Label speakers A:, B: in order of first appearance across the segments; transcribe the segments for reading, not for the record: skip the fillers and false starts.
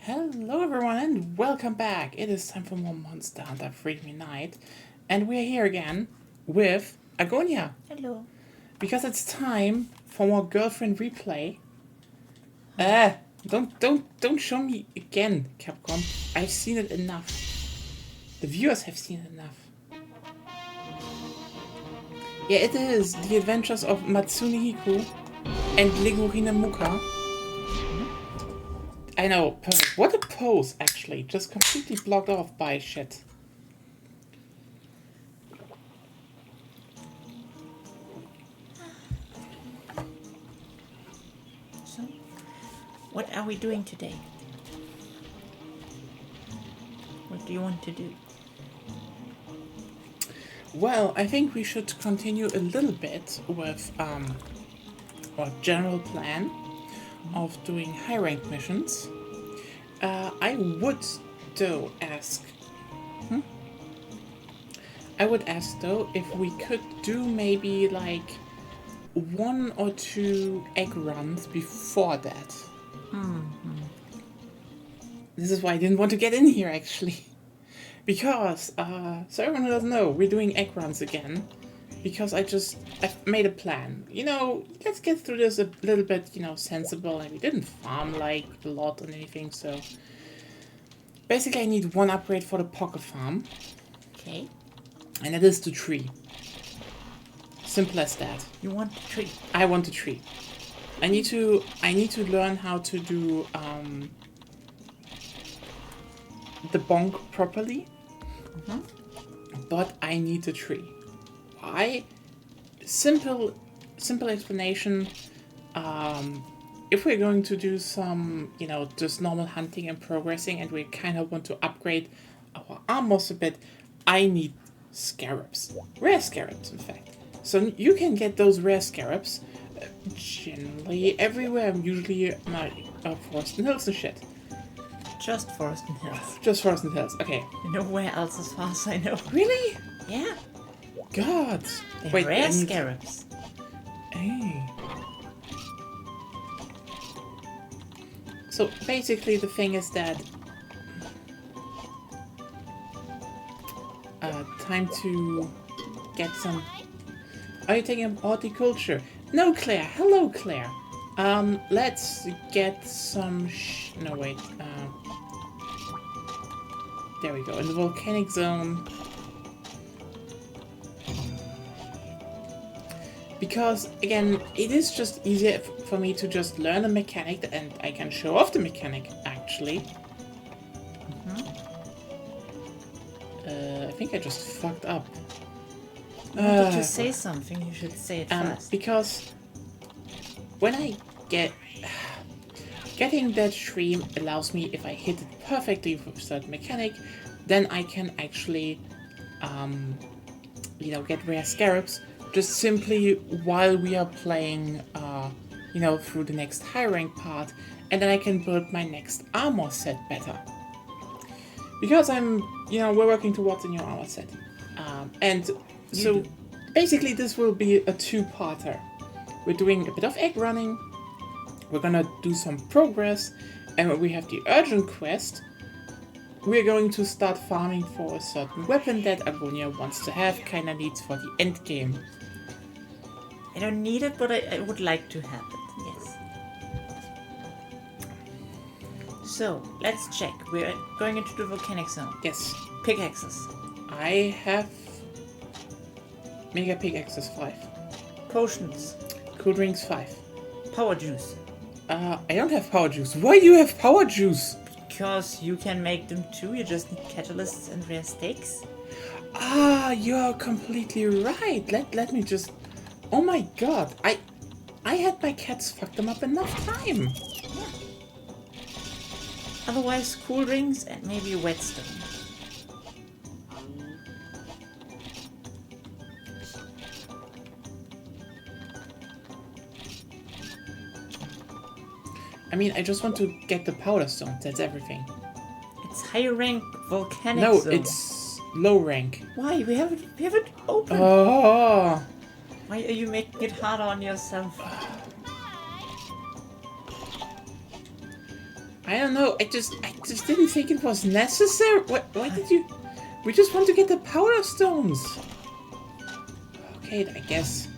A: Hello everyone and welcome back. It is time for more Monster Hunter Freedom Night. And we're here again with Agonia.
B: Hello.
A: Because it's time for more girlfriend replay. Don't show me again, Capcom. I've seen it enough. The viewers have seen it enough. Yeah, it is The Adventures of Matsune Hiku and Legurine Muka. I know, perfect. What a pose, actually. Just completely blocked off by shit.
B: So, what are we doing today? What do you want to do?
A: Well, I think we should continue a little bit with our general plan of doing high rank missions. I would though ask. I would ask though if we could do maybe like 1 or 2 egg runs before that. This is why I didn't want to get in here actually. Because, so everyone who doesn't know, we're doing egg runs again. Because I've made a plan. You know, let's get through this a little bit, sensible. And we didn't farm, like, a lot on anything, so... Basically, I need 1 upgrade for the pocket farm.
B: Okay.
A: And it is the tree. Simple as that.
B: You want the tree?
A: I want a tree. I need to learn how to do, the bonk properly. But I need a tree. Why? Simple explanation. If we're going to do some, just normal hunting and progressing, and we kind of want to upgrade our armors a bit, I need scarabs. Rare scarabs, in fact. So you can get those rare scarabs generally everywhere, usually Forest and Hills and shit.
B: Just Forest and Hills.
A: Just Forest and Hills, okay.
B: Nowhere else as far as I know.
A: Really?
B: Yeah.
A: God.
B: They're rare scarabs.
A: Hey. So basically the thing is that time to get some... Are you taking horticulture? No, Claire. Hello, Claire. Let's get some no, wait. There we go. In the volcanic zone. Because, again, it is just easier for me to just learn a mechanic and I can show off the mechanic, actually. I think I just fucked up.
B: You wanted to say something, you should say it first.
A: Because when I getting that stream allows me, if I hit it perfectly with a certain mechanic, then I can actually, get rare scarabs just simply while we are playing, through the next high rank part, and then I can build my next armor set better. Because we're working towards a new armor set. So basically this will be a 2-parter. We're doing a bit of egg running, we're gonna do some progress, and when we have the urgent quest, we're going to start farming for a certain weapon that Agonia wants to have, kinda needs for the end game.
B: I don't need it, but I would like to have it, yes. So, let's check. We're going into the volcanic zone.
A: Yes.
B: Pickaxes.
A: I have Mega Pickaxes 5.
B: Potions.
A: Cool Drinks 5.
B: Power juice.
A: I don't have Power Juice. Why do you have Power Juice?
B: Because you can make them too, you just need catalysts and rare steaks.
A: Ah, you're completely right. Let me just... Oh my god, I had my cats fuck them up enough time.
B: Yeah. Otherwise, cool drinks and maybe whetstone.
A: I mean, I just want to get the powder stone. That's everything.
B: It's high rank volcanic
A: No,
B: zone.
A: it's low rank.
B: Why? We have it open.
A: Oh.
B: Why are you making it harder on yourself?
A: I don't know. I just didn't think it was necessary. Why did you? We just want to get the powder stones. Okay, I guess.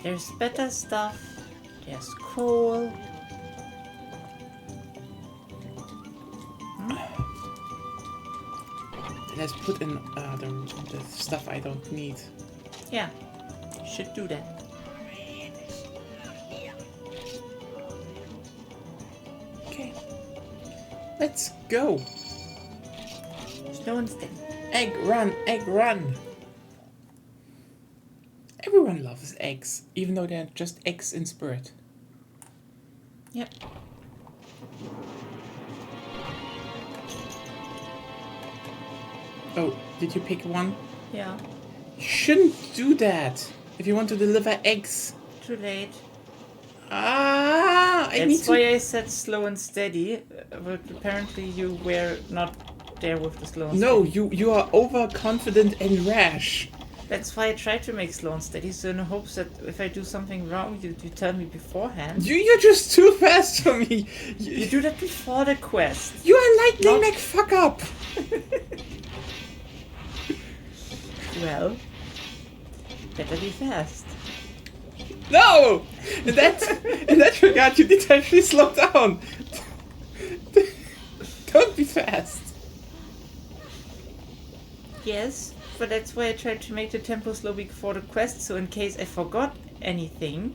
B: There's better stuff. There's coal.
A: Let's put in the stuff I don't need.
B: Yeah, should do that.
A: Okay. Let's go.
B: Slow and steady.
A: Egg run, egg run. Everyone loves eggs, even though they're just eggs in spirit.
B: Yep.
A: Oh, did you pick one?
B: Yeah.
A: You shouldn't do that if you want to deliver eggs.
B: Too late.
A: I need
B: That's
A: to...
B: why I said slow and steady, but apparently you were not there with the slow and
A: No,
B: steady.
A: you are overconfident and rash.
B: That's why I tried to make slow and steady, so in the hopes that if I do something wrong, you tell me beforehand.
A: You're just too fast for me.
B: You do that before the quest.
A: You are lightning
B: Not-
A: McFuck up.
B: Well, better be fast.
A: No! In that regard, you need to actually slow down. Don't be fast.
B: Yes, but that's why I tried to make the tempo slow before the quest, so in case I forgot anything,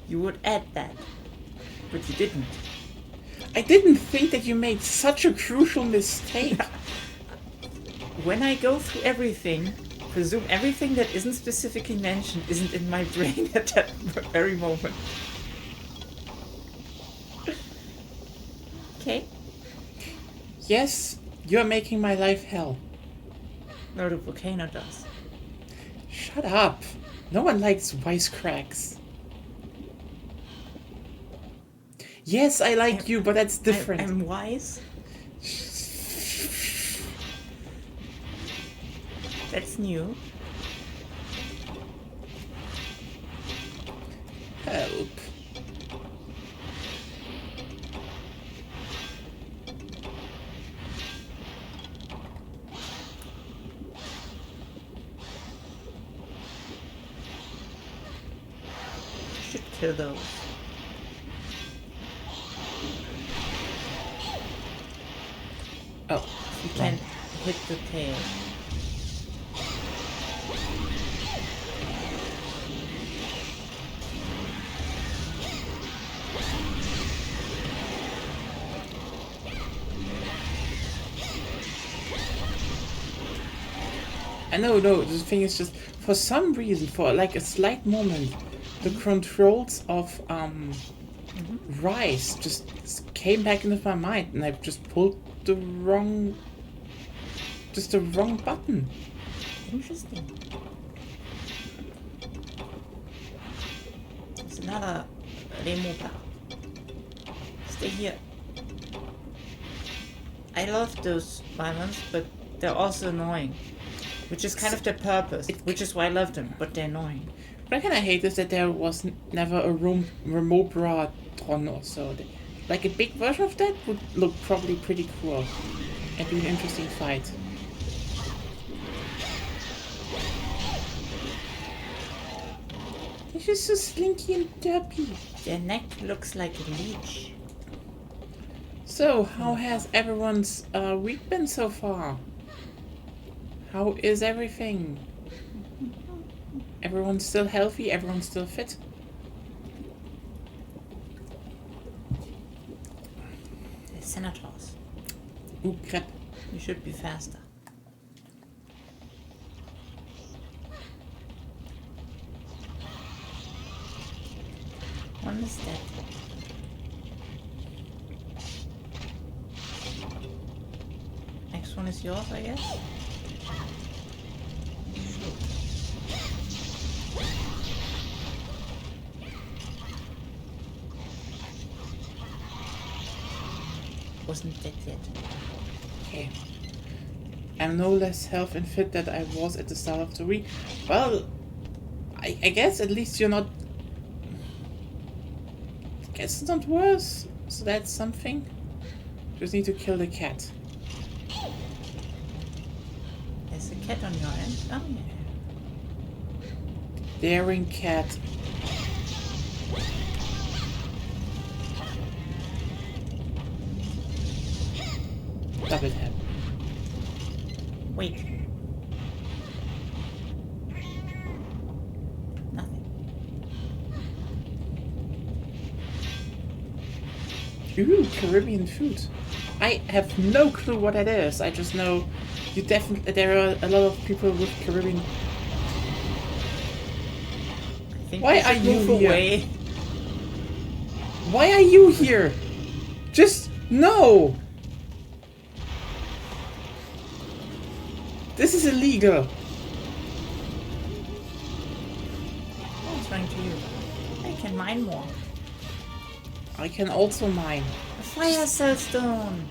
B: you would add that. But you didn't.
A: I didn't think that you made such a crucial mistake.
B: When I go through everything, presume everything that isn't specifically mentioned isn't in my brain at that very moment. Okay.
A: Yes, you're making my life hell.
B: No, the volcano does.
A: Shut up. No one likes wisecracks. Yes, I like you, but that's different.
B: I'm wise. That's new.
A: Help.
B: Should kill those.
A: Oh,
B: You can hit the tail.
A: I know, no, the thing is just, for some reason, for like a slight moment, the controls of Rise just came back into my mind, and I just pulled the wrong button.
B: Interesting. There's another remover. Stay here. I love those violence, but they're also annoying. Which is kind of their purpose. Which is why I love them, but they're annoying.
A: What I kind of hate is that there was never a Remobratron or so. Like a big version of that would look probably pretty cool and be an interesting fight. They're just so slinky and derpy.
B: Their neck looks like a leech.
A: So, how has everyone's week been so far? How is everything? Everyone's still healthy? Everyone's still fit?
B: The senators.
A: Ooh, crap.
B: You should be faster. One is dead. Next one is yours, I guess. Wasn't dead yet.
A: Okay. I'm no less health and fit than I was at the start of the week. Well, I guess at least you're not... I guess it's not worse. So that's something. Just need to kill the cat.
B: There's a cat on your end. Oh, yeah.
A: Daring cat. Double tap.
B: Wait. Nothing.
A: Ooh, Caribbean food. I have no clue what that is. I just know you definitely there are a lot of people with Caribbean.
B: I think
A: Why
B: we should
A: are you
B: move
A: here?
B: away.
A: Why are you here? Just no. This is illegal.
B: What's wrong to you? I can mine more.
A: I can also mine.
B: A fire cell stone.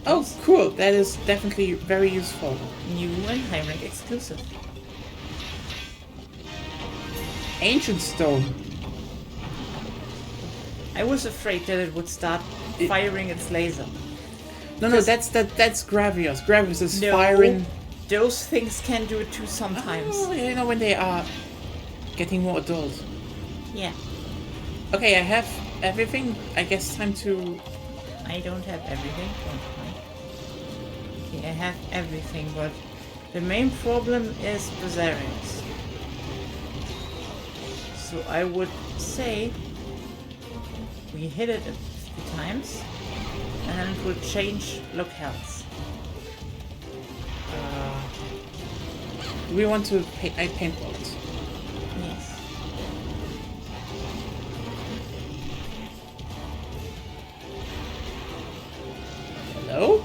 A: Oh, cool. That is definitely very useful.
B: New and high rank exclusive.
A: Ancient stone.
B: I was afraid that it would start firing its laser.
A: No, that's Gravios. Gravios is
B: No,
A: firing.
B: those things can do it too sometimes.
A: Oh, you know when they are getting more adult.
B: Yeah,
A: Okay, I have everything. I guess time to.
B: I don't have everything. Don't mind. Okay, I have everything, but the main problem is Bizarrians. So I would say we hit it a few times, and then it will change locales.
A: Do we want to paintball it?
B: Yes.
A: Hello?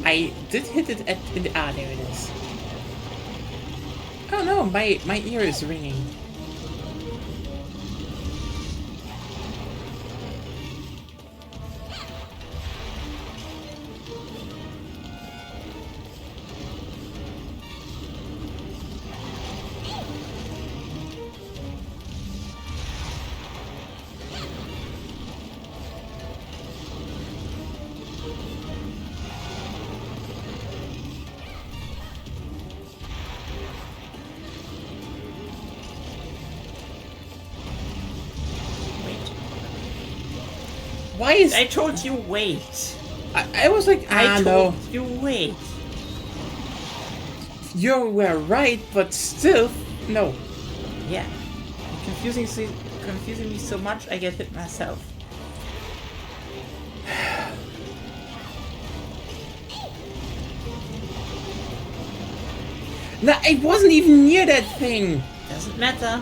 A: I did hit it at in the there it is. Oh no, my ear is ringing.
B: Wait.
A: Why is
B: I told you wait.
A: I was like
B: I
A: no.
B: told you wait.
A: You were right, but still no.
B: Yeah. You're confusing me so much I get hit myself.
A: No, I wasn't even near that thing.
B: Doesn't matter.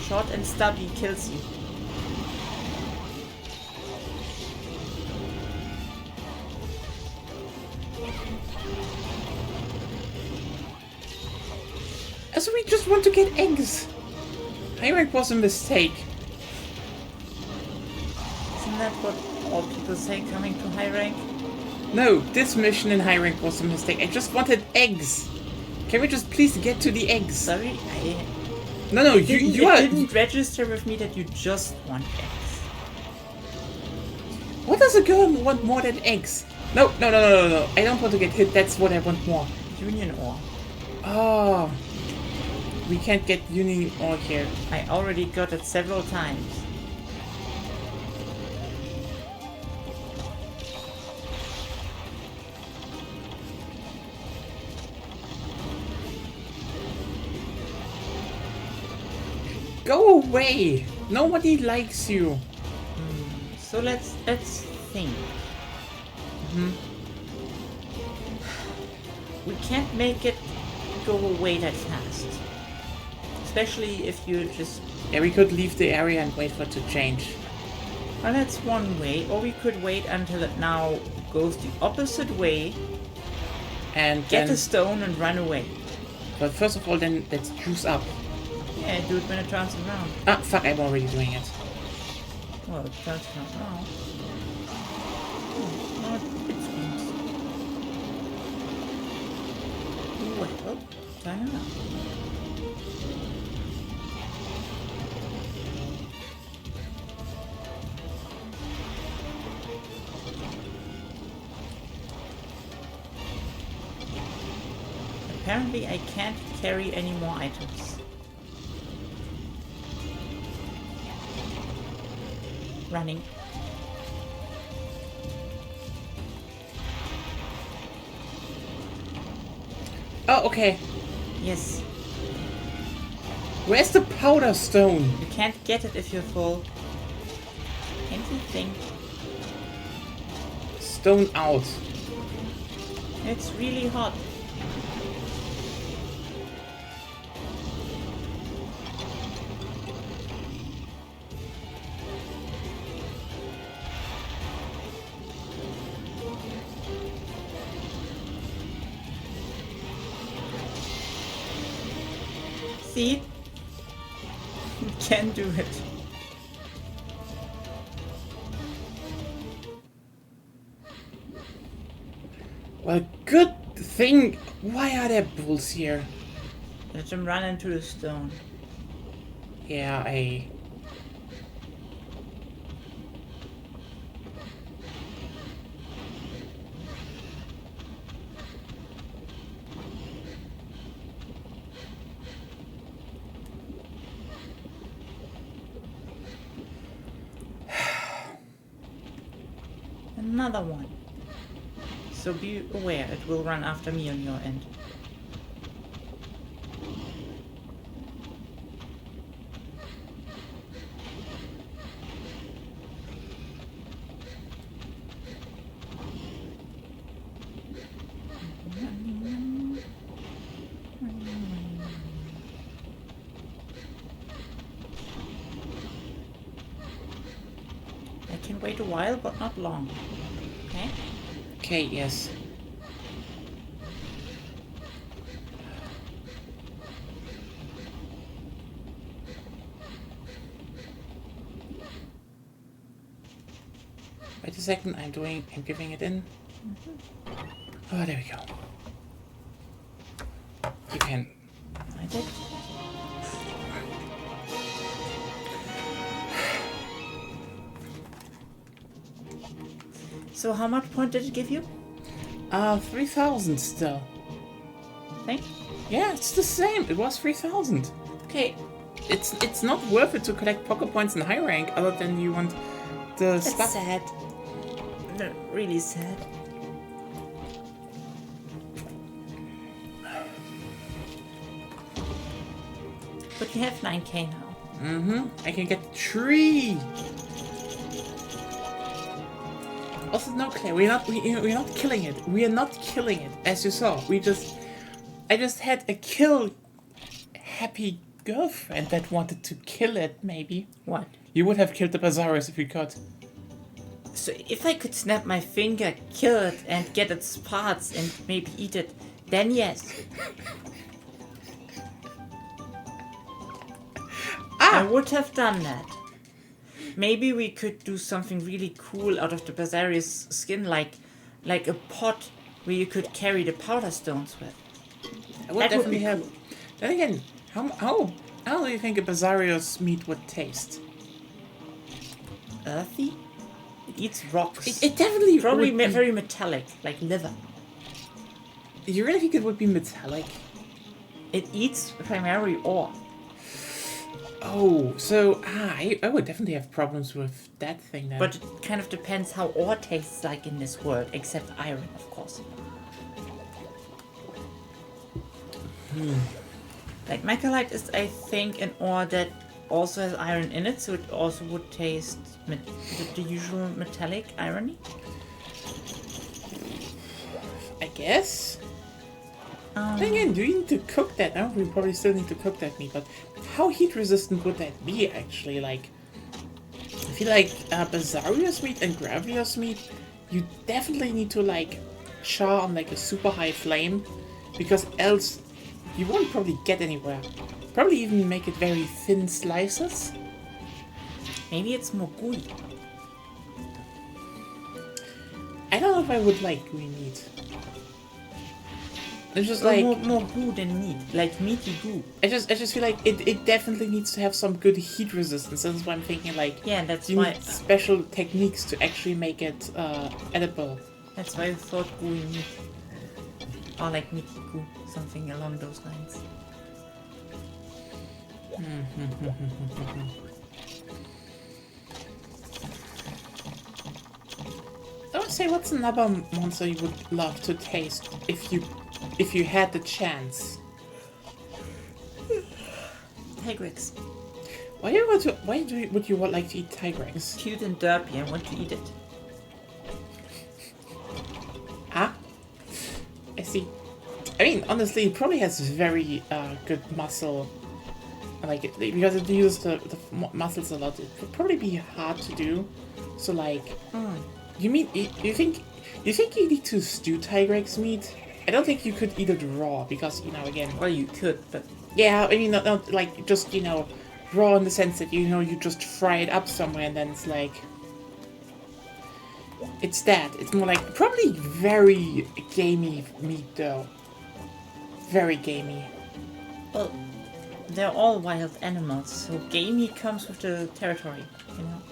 B: Short and stubby kills you.
A: So we just want to get eggs. High rank was a mistake.
B: Isn't that what all people say coming to high rank?
A: No, this mission in high rank was a mistake. I just wanted eggs. Can we just please get to the eggs?
B: Sorry,
A: No, you are.
B: it didn't register with me that you just want eggs.
A: What does a girl want more than eggs? No. I don't want to get hit. That's what I want more.
B: Union ore.
A: Oh, we can't get union ore here.
B: I already got it several times.
A: Go away. Nobody likes you.
B: So let's think. We can't make it go away that fast. Especially if you just...
A: Yeah, we could leave the area and wait for it to change.
B: Well, that's one way. Or we could wait until it now goes the opposite way,
A: And
B: get
A: then,
B: a stone and run away.
A: but first of all, then let's juice up.
B: Yeah, do it when it turns around.
A: Ah, fuck! I'm already doing it.
B: Well, it turns around now. Oh, it screams. Well, turn around. apparently I can't carry any more items. Running.
A: Oh, okay.
B: Yes.
A: Where's the powder stone?
B: You can't get it if you're full. Anything.
A: Stone out.
B: It's really hot. See? You can do it.
A: Well, good thing. Why are there bulls here?
B: Let them run into the stone.
A: Yeah,
B: Another one. So be aware, it will run after me on your end. I can wait a while, but not long. Okay?
A: Okay, yes. Wait a second, I'm giving it in. Oh, there we go. You can.
B: I did. So how much point did it give you?
A: 3,000 still.
B: Think?
A: Yeah, it's the same. It was 3,000.
B: Okay.
A: It's not worth it to collect poker points in high rank other than you want the
B: That's
A: stuff.
B: sad. No, really sad. But you have 9k now.
A: I can get 3. Also, no, Claire, we're not killing it. We are not killing it, as you saw. I just had a happy girlfriend that wanted to kill it. Maybe
B: What?
A: you would have killed the Bazaarus if you could.
B: So if I could snap my finger, kill it, and get its parts, and maybe eat it, then yes. I would have done that. Maybe we could do something really cool out of the Bazaarus skin, like a pot where you could carry the powder stones with.
A: I would
B: That would
A: definitely
B: be
A: have.
B: cool.
A: Then again, how do you think a Bazaarus meat would taste?
B: Earthy? It eats rocks.
A: It definitely
B: Probably
A: would be-
B: very metallic, like liver.
A: You really think it would be metallic?
B: It eats primarily ore.
A: Oh, so I would definitely have problems with that thing then.
B: But it kind of depends how ore tastes like in this world, except iron, of course. Like Mechalite is, I think, an ore that also has iron in it, so it also would taste the usual metallic irony.
A: I guess. Then again, do you need to cook that? No, we probably still need to cook that meat, but how heat resistant would that be actually? Like, I feel like Bazaarus meat and Gravios meat, you definitely need to like char on like a super high flame, because else you won't probably get anywhere. Probably even make it very thin slices.
B: Maybe it's more gooey.
A: I don't know if I would like gooey meat. It's just
B: Or
A: like
B: more goo than meat, like meaty goo.
A: I just feel like it definitely needs to have some good heat resistance. That's why I'm thinking like
B: Yeah, that's
A: you
B: why.
A: need special techniques to actually make it edible.
B: That's why I thought gooey meat. Or like meaty goo. something along those lines.
A: I would say, what's another monster you would love to taste if you had the chance?
B: Tigrex.
A: Why would you like to eat Tigrex?
B: Cute and derpy, I want to eat it.
A: Ah, I see. I mean, honestly, it probably has very good muscle. Because it uses the muscles a lot, it would probably be hard to do. So, like, you think you need to stew Tigrex meat? I don't think you could eat it raw because, again.
B: Well, you could, but
A: Yeah, I mean, not like just raw in the sense that you just fry it up somewhere and then it's like. It's that. It's more like probably very gamey meat though. Very gamey.
B: well, they're all wild animals, so gamey comes with the territory, you know.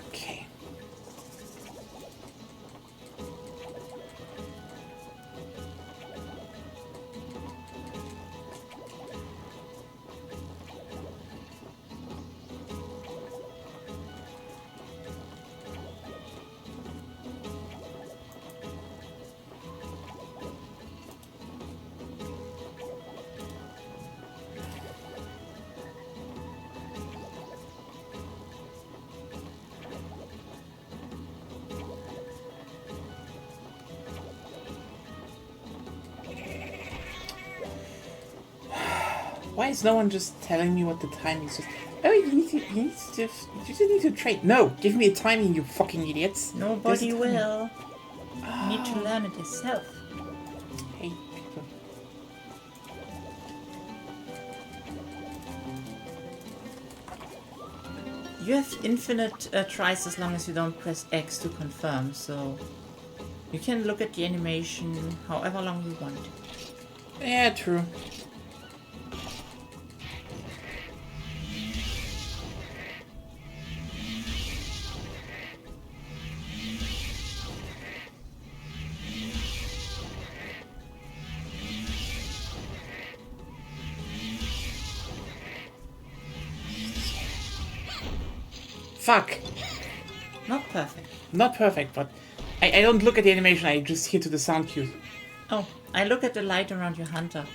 A: Okay. Why is no one just telling me what the timing is? Oh, you just need to trade. No, give me a timing, you fucking idiots.
B: Nobody
A: There's a timing.
B: will. You need to learn it yourself.
A: Hey, people.
B: You have infinite tries as long as you don't press X to confirm, so you can look at the animation however long you want.
A: Yeah, true. Fuck.
B: Not perfect.
A: Not perfect, but I don't look at the animation, I just hear to the sound cues.
B: Oh, I look at the light around your hunter.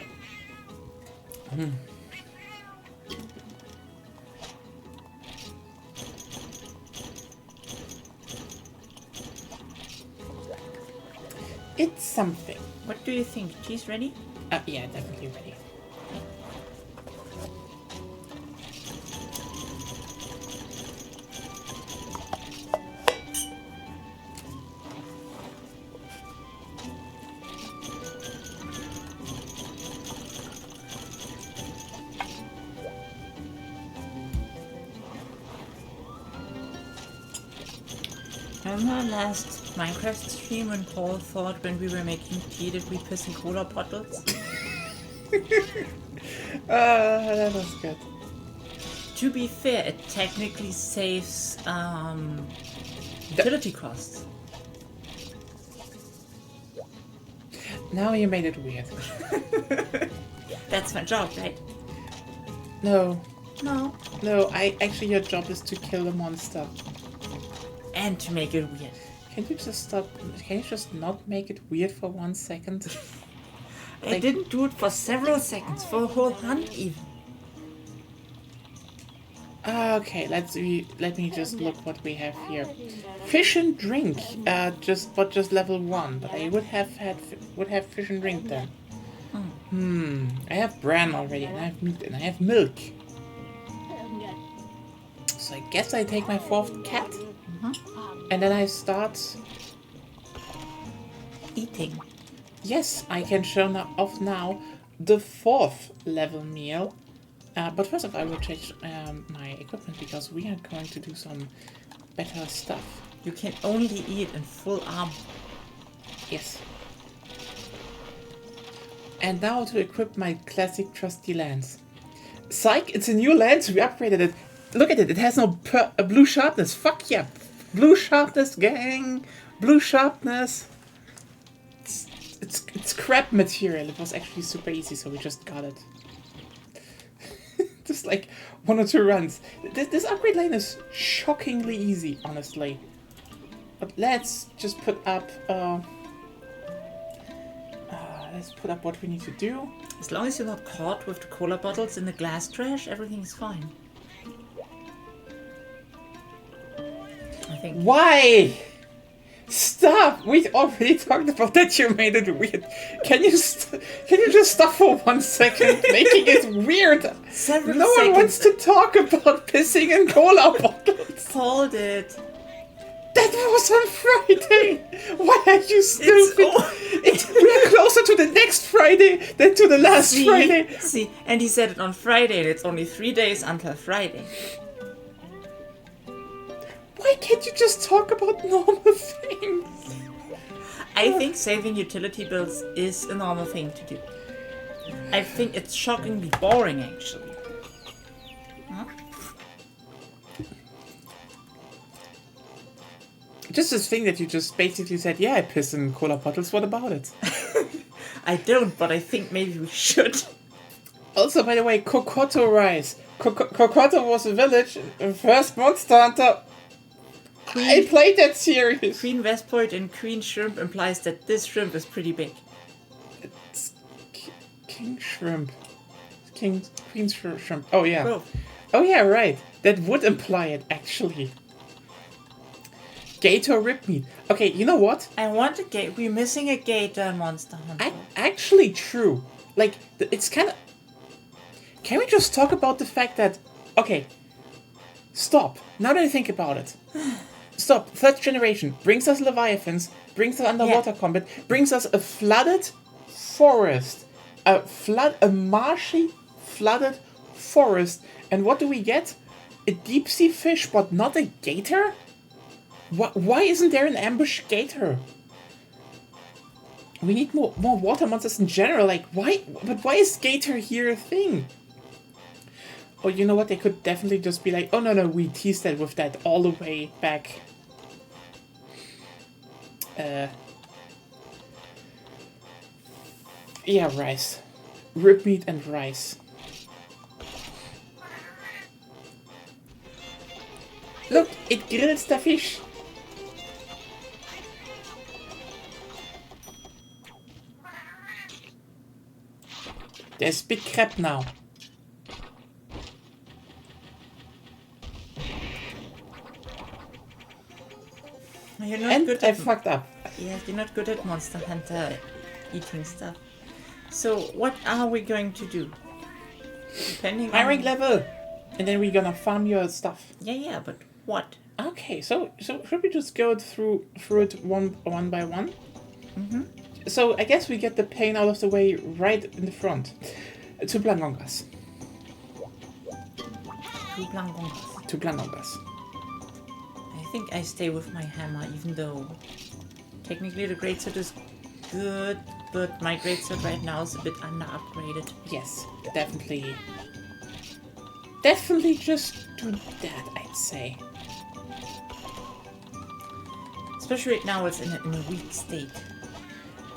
A: It's something.
B: What do you think? Cheese ready?
A: Yeah, definitely ready.
B: Remember last Minecraft stream when Paul thought when we were making tea that we piss in cola bottles?
A: That was good.
B: To be fair, it technically saves utility costs.
A: Now you made it weird.
B: That's my job, right?
A: No,
B: No.
A: actually your job is to kill the monster.
B: And to make it weird.
A: Can you just stop? Can you just not make it weird for 1 second?
B: I didn't do it for several seconds, for a whole hunt even.
A: Okay, let me just look what we have here. Fish and drink, just level 1, but I would have fish and drink then. I have bran already, and I have meat, and I have milk. So I guess I take my 4th cat, and then I start
B: Eating.
A: Yes, I can show off now the 4th level meal. But first of all, I will change my equipment because we are going to do some better stuff.
B: You can only eat in full armor.
A: Yes. And now to equip my classic trusty lance. Psych, it's a new lance, we upgraded it. Look at it, it has no blue sharpness. Fuck yeah. Blue sharpness, gang. Blue sharpness. It's crap material. It was actually super easy, so we just got it. Just like 1 or 2 runs. This upgrade lane is shockingly easy, honestly. But let's just put up... let's put up what we need to do.
B: As long as you're not caught with the cola bottles in the glass trash, everything's fine. I think.
A: Why? Stop! We already talked about that. You made it weird. Can you just stop for 1 second, making it weird?
B: Several
A: No one
B: seconds.
A: wants to talk about pissing in cola bottles.
B: Hold it.
A: That was on Friday. Why are you stupid? We're closer to the next Friday than to the last Friday.
B: See, and he said it on Friday, and it's only 3 days until Friday.
A: Why can't you just talk about normal things?
B: I think saving utility bills is a normal thing to do. I think it's shockingly boring, actually. Huh?
A: Just this thing that you just basically said, yeah, I piss in cola bottles, what about it?
B: I don't, but I think maybe we should.
A: Also, by the way, Kokoto Rice. Kokoto was a village in first Monster Hunter. I played that series.
B: Queen Westport and Queen Shrimp implies that this shrimp is pretty big.
A: It's King Shrimp. Queen Shrimp. Oh, yeah.
B: Both.
A: Oh, yeah, right. That would imply it, actually. Gator Rib Meat. Okay, you know what?
B: I want a gate. We're missing a gator in Monster Hunter.
A: Actually true. Like, it's kind of... Can we just talk about the fact that... Okay. Stop. Now that I think about it. Stop. Third generation brings us Leviathans, brings us underwater combat, brings us a flooded forest. A marshy, flooded forest. And what do we get? A deep sea fish, but not a gator? Why isn't there an ambush gator? We need more water monsters in general. Like, why? But why is gator here a thing? Oh, you know what? They could definitely just be like, oh no, we teased that with that all the way back. Yeah, rice. Rib meat and rice. Look, it grills the fish. There's big crab now.
B: You're not
A: And
B: good
A: I
B: at
A: fucked up.
B: Yeah, you're not good at Monster Hunter eating stuff. So what are we going to do? Depending
A: My
B: on...
A: rank level. And then we're gonna farm your stuff.
B: Yeah, but what?
A: Okay, so should we just go through it one by one?
B: Mm-hmm.
A: So I guess we get the pain out of the way right in the front. To Blangongas.
B: Two Blangongas.
A: To Blangongas.
B: I think I stay with my hammer, even though technically the greatsword is good, but my greatsword right now is a bit under-upgraded.
A: Yes, definitely. Definitely just do that, I'd say.
B: Especially right now, it's in a weak state.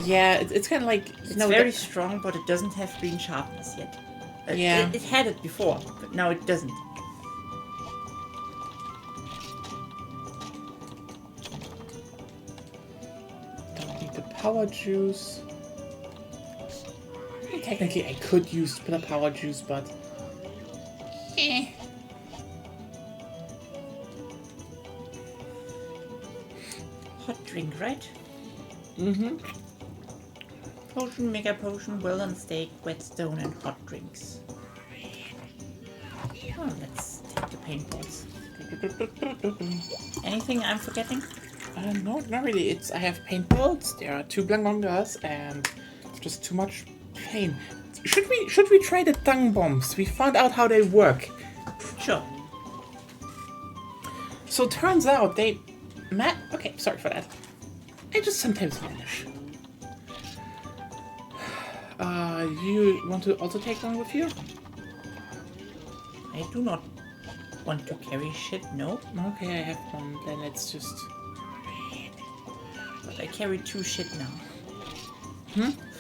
A: Yeah, it's kind of like...
B: It's very strong, but it doesn't have green sharpness yet.
A: Yeah.
B: It had it before, but now it doesn't.
A: Don't need the power juice. Technically, I could use the power juice, but...
B: Hot drink, right?
A: Mm-hmm.
B: Potion, mega potion, well on steak, whetstone, and hot drinks. Oh, let's take the paintballs. Anything I'm forgetting?
A: No, not really. I have paintballs. There are 2 Blangongas and just too much pain. Should we try the dung bombs? We found out how they work.
B: Sure.
A: So turns out they... Okay, sorry for that. I just sometimes vanish. You want to also take one with you?
B: I do not want to carry shit, no.
A: Okay, I have one. Then it's just...
B: But I carry 2 shit now.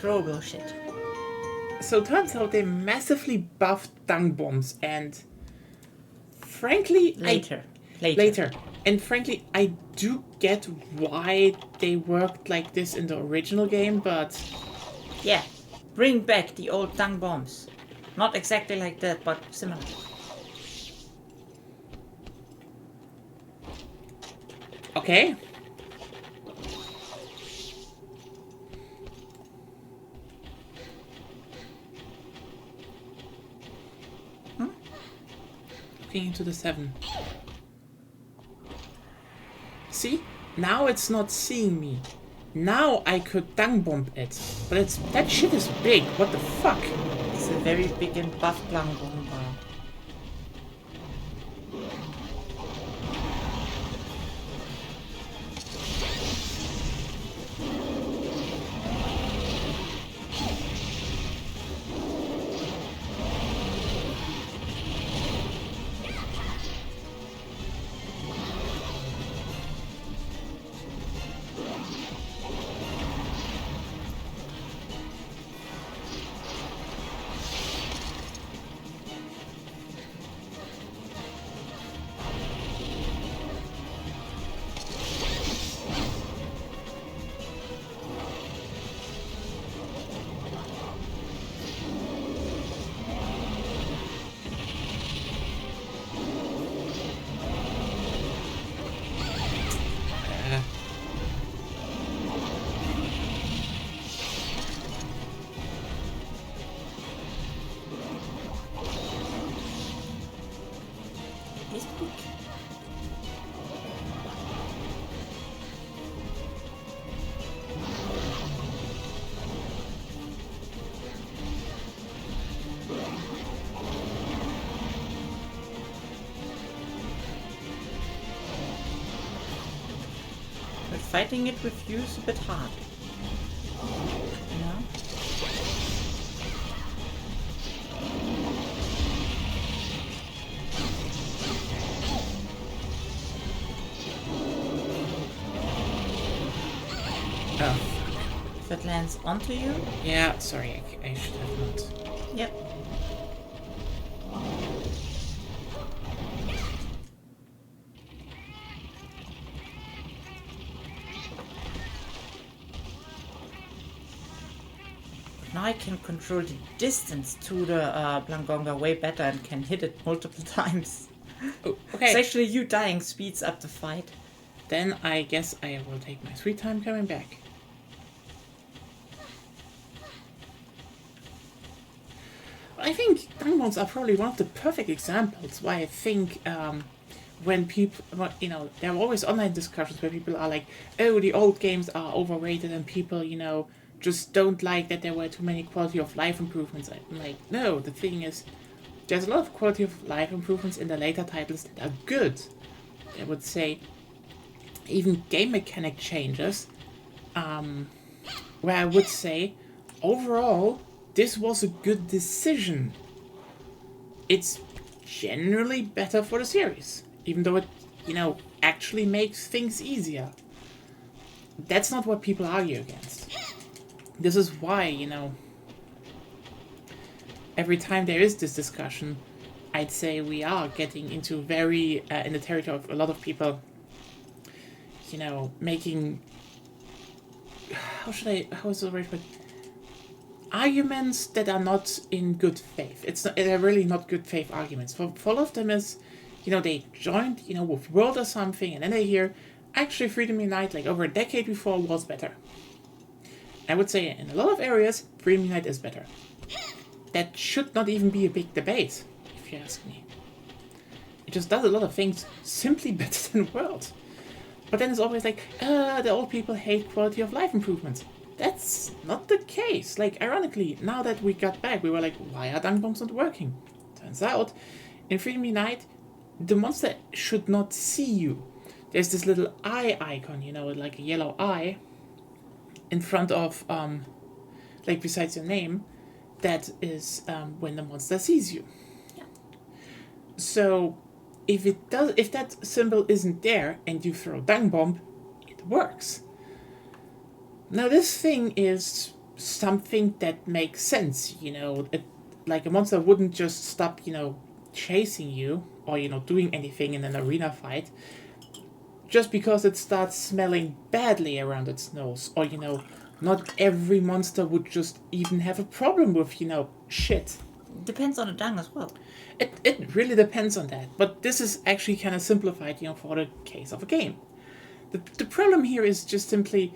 B: Throwable shit.
A: So it turns out they massively buffed dung bombs, and frankly, Later. And frankly, I do get why they worked like this in the original game, but
B: Yeah, bring back the old dung bombs. Not exactly like that, but similar.
A: okay. Looking into the 7. See? Now it's not seeing me. Now I could dung bomb it. But that shit is big. What the fuck?
B: It's a very big and buff dung bomb. It's big. But fighting it with you is a bit hard. You know?
A: Oh.
B: If it lands onto you,
A: Yeah, sorry, I should have not.
B: yep. Now I can control the distance to the Blangonga way better and can hit it multiple times.
A: Oh,
B: It's
A: okay.
B: actually you dying speeds up the fight.
A: Then I guess I will take my sweet time coming back. I think dung bombs are probably one of the perfect examples why I think when people, there are always online discussions where people are like, oh, the old games are overrated and people, just don't like that there were too many quality of life improvements. I'm like, no, the thing is, there's a lot of quality of life improvements in the later titles that are good. I would say even game mechanic changes, where I would say overall this was a good decision. It's generally better for the series, even though it, actually makes things easier. That's not what people argue against. This is why, every time there is this discussion, I'd say we are getting into very, in the territory of a lot of people, making, how is the right word? Arguments that are not in good faith. They're really not good faith arguments. For a lot of them is, they joined, with World or something, and then they hear, actually Freedom Unite, like over a decade before, was better. I would say in a lot of areas, Freedom Unite is better. That should not even be a big debate, if you ask me. It just does a lot of things simply better than World. But then it's always like, the old people hate quality of life improvements. That's not the case. Like, ironically, now that we got back, we were like, why are dung bombs not working? Turns out, in Freedom Unite, the monster should not see you. There's this little eye icon, like a yellow eye, in front of, like besides your name, that is when the monster sees you.
B: Yeah.
A: So if that symbol isn't there and you throw dung bomb, it works. Now this thing is something that makes sense, like a monster wouldn't just stop, chasing you or doing anything in an arena fight just because it starts smelling badly around its nose, or not every monster would just even have a problem with shit.
B: Depends on the dung as well.
A: It really depends on that, but this is actually kind of simplified, for the case of a game. The problem here is just simply,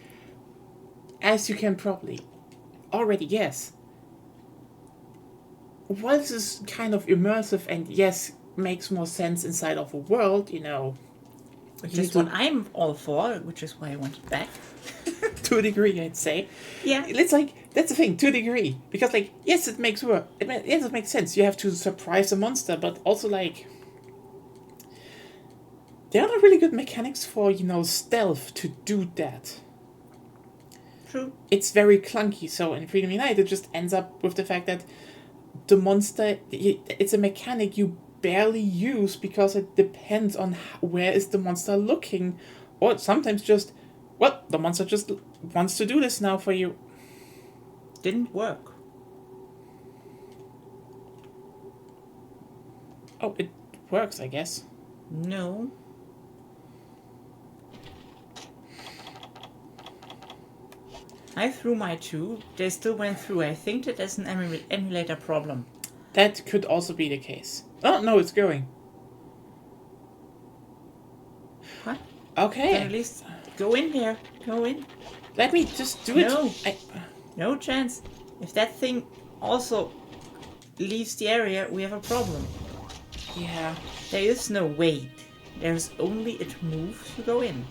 A: as you can probably already guess, while this is kind of immersive and yes, makes more sense inside of a world,
B: Which is what I'm all for, which is why I want it back.
A: to a degree, I'd say.
B: Yeah.
A: It's like, that's the thing, to a degree. Because, yes, it makes work. Yes, it makes sense. You have to surprise a monster, but also, there are not really good mechanics for, stealth to do that.
B: True.
A: It's very clunky, so in Freedom Unite, it just ends up with the fact that the monster, it's a mechanic you barely use because it depends on where is the monster looking, or sometimes just, well, the monster just wants to do this now for you.
B: Didn't work.
A: Oh, it works, I guess.
B: No. I threw my 2. They still went through. I think that is an emulator problem.
A: That could also be the case. Oh, no, it's going.
B: What?
A: Okay.
B: Then at least go in there. Go in.
A: Let me just do it.
B: No. No chance. If that thing also leaves the area, we have a problem.
A: Yeah.
B: There is no wait. There's only it moves to go in.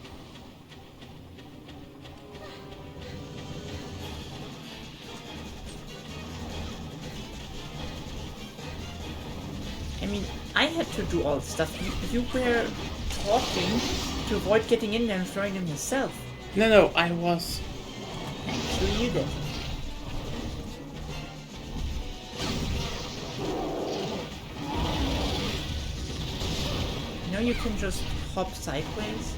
B: I mean, I had to do all the stuff. You were talking to avoid getting in there and throwing them yourself.
A: No, I was.
B: Actually, you did. You know you can just hop sideways?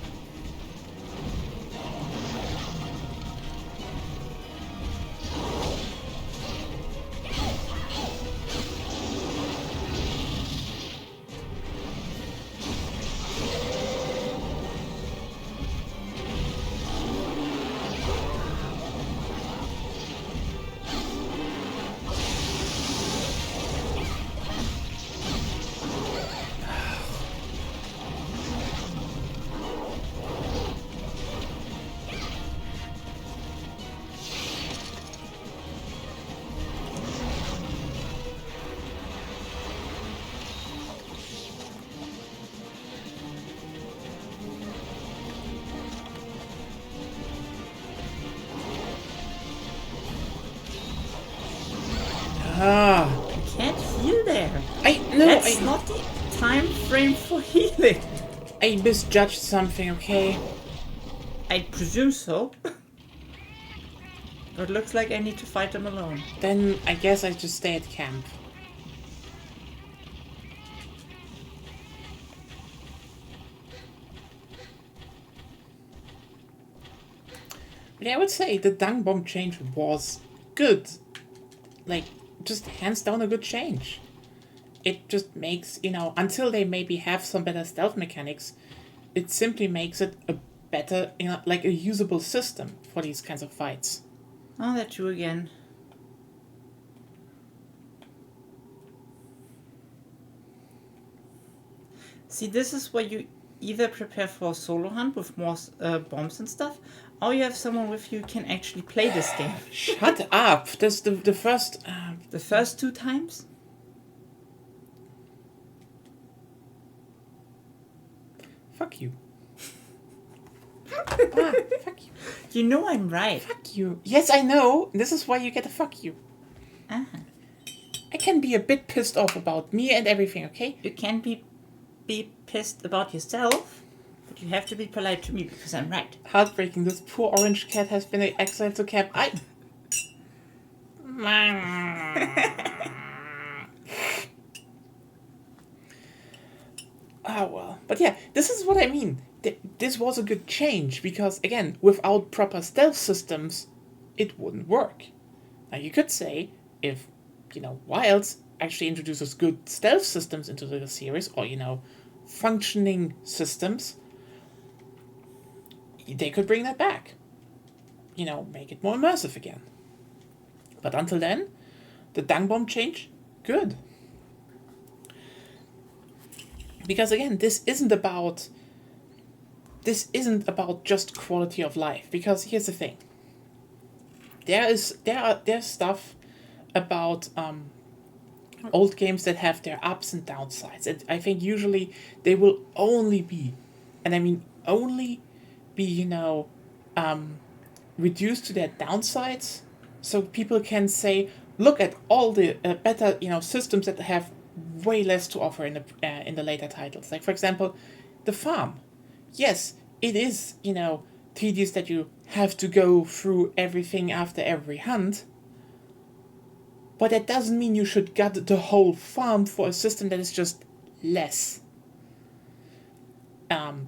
A: Ah.
B: You can't heal there. That's not the time frame for healing.
A: I misjudged something, okay?
B: I presume so. But it looks like I need to fight them alone.
A: Then I guess I just stay at camp. But yeah, I would say the dung bomb change was good. Like, just hands down a good change. It just makes, until they maybe have some better stealth mechanics, it simply makes it a better, like a usable system for these kinds of fights.
B: Oh, that's you again. See, this is where you either prepare for a solo hunt with more bombs and stuff, or you have someone with you who can actually play this game.
A: Shut up! That's the first...
B: The first 2 times?
A: Fuck you. Fuck you.
B: You know I'm right.
A: Fuck you. Yes, I know. This is why you get a fuck you.
B: Uh-huh.
A: I can be a bit pissed off about me and everything, okay?
B: You can be pissed about yourself, but you have to be polite to me because I'm right.
A: Heartbreaking. This poor orange cat has been exiled to camp. Oh well. But yeah, this is what I mean. This was a good change because, again, without proper stealth systems, it wouldn't work. Now, you could say if, Wilds actually introduces good stealth systems into the series, or, functioning systems, they could bring that back. Make it more immersive again. But until then, the Dung Bomb change, good. Because again, this isn't about just quality of life. Because here's the thing. There's stuff about old games that have their ups and downsides, and I think usually they will only be, and I mean only be, reduced to their downsides, so people can say, look at all the better systems that have way less to offer in the later titles. Like, for example, the farm. Yes, it is tedious that you have to go through everything after every hunt, but that doesn't mean you should gut the whole farm for a system that is just less.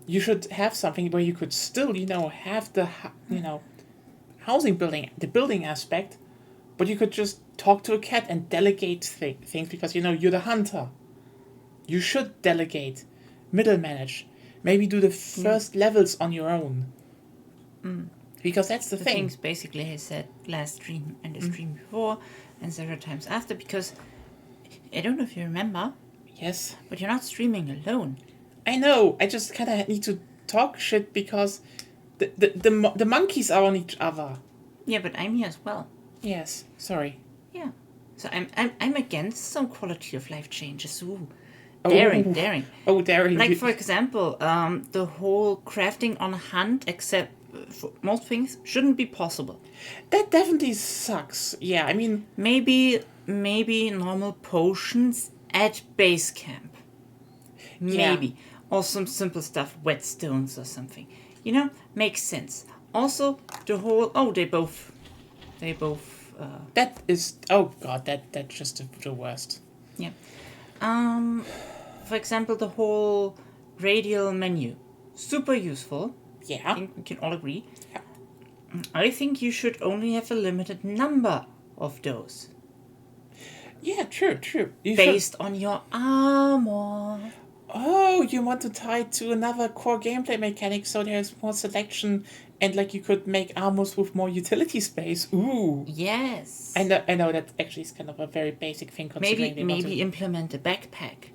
A: You should have something where you could still have the housing building, the building aspect, but you could just talk to a cat and delegate things because you're the hunter. You should delegate, middle manage, maybe do the first levels on your own. Because that's the thing.
B: Things basically I said last stream and the stream before and several times after, because I don't know if you remember.
A: Yes.
B: But you're not streaming alone.
A: I know. I just kind of need to talk shit because the monkeys are on each other.
B: Yeah, but I'm here as well.
A: Yes. Sorry.
B: Yeah. So I'm against some quality of life changes. Ooh. Daring.
A: Oh, daring.
B: Like, for example, the whole crafting on hunt, except for most things, shouldn't be possible.
A: That definitely sucks. Yeah, I mean...
B: Maybe normal potions at base camp. Maybe.
A: Yeah.
B: Or some simple stuff, whetstones or something. Makes sense. Also, the whole... they both...
A: That is... Oh, God, that's just the worst.
B: Yeah. For example, the whole radial menu. Super useful.
A: Yeah.
B: I think we can all agree.
A: Yeah.
B: I think you should only have a limited number of those.
A: Yeah, true.
B: Based on your armor.
A: Oh, you want to tie it to another core gameplay mechanic so there's more selection and you could make armors with more utility space. Ooh.
B: Yes.
A: I know that actually is kind of a very basic thing considering
B: maybe implement a backpack.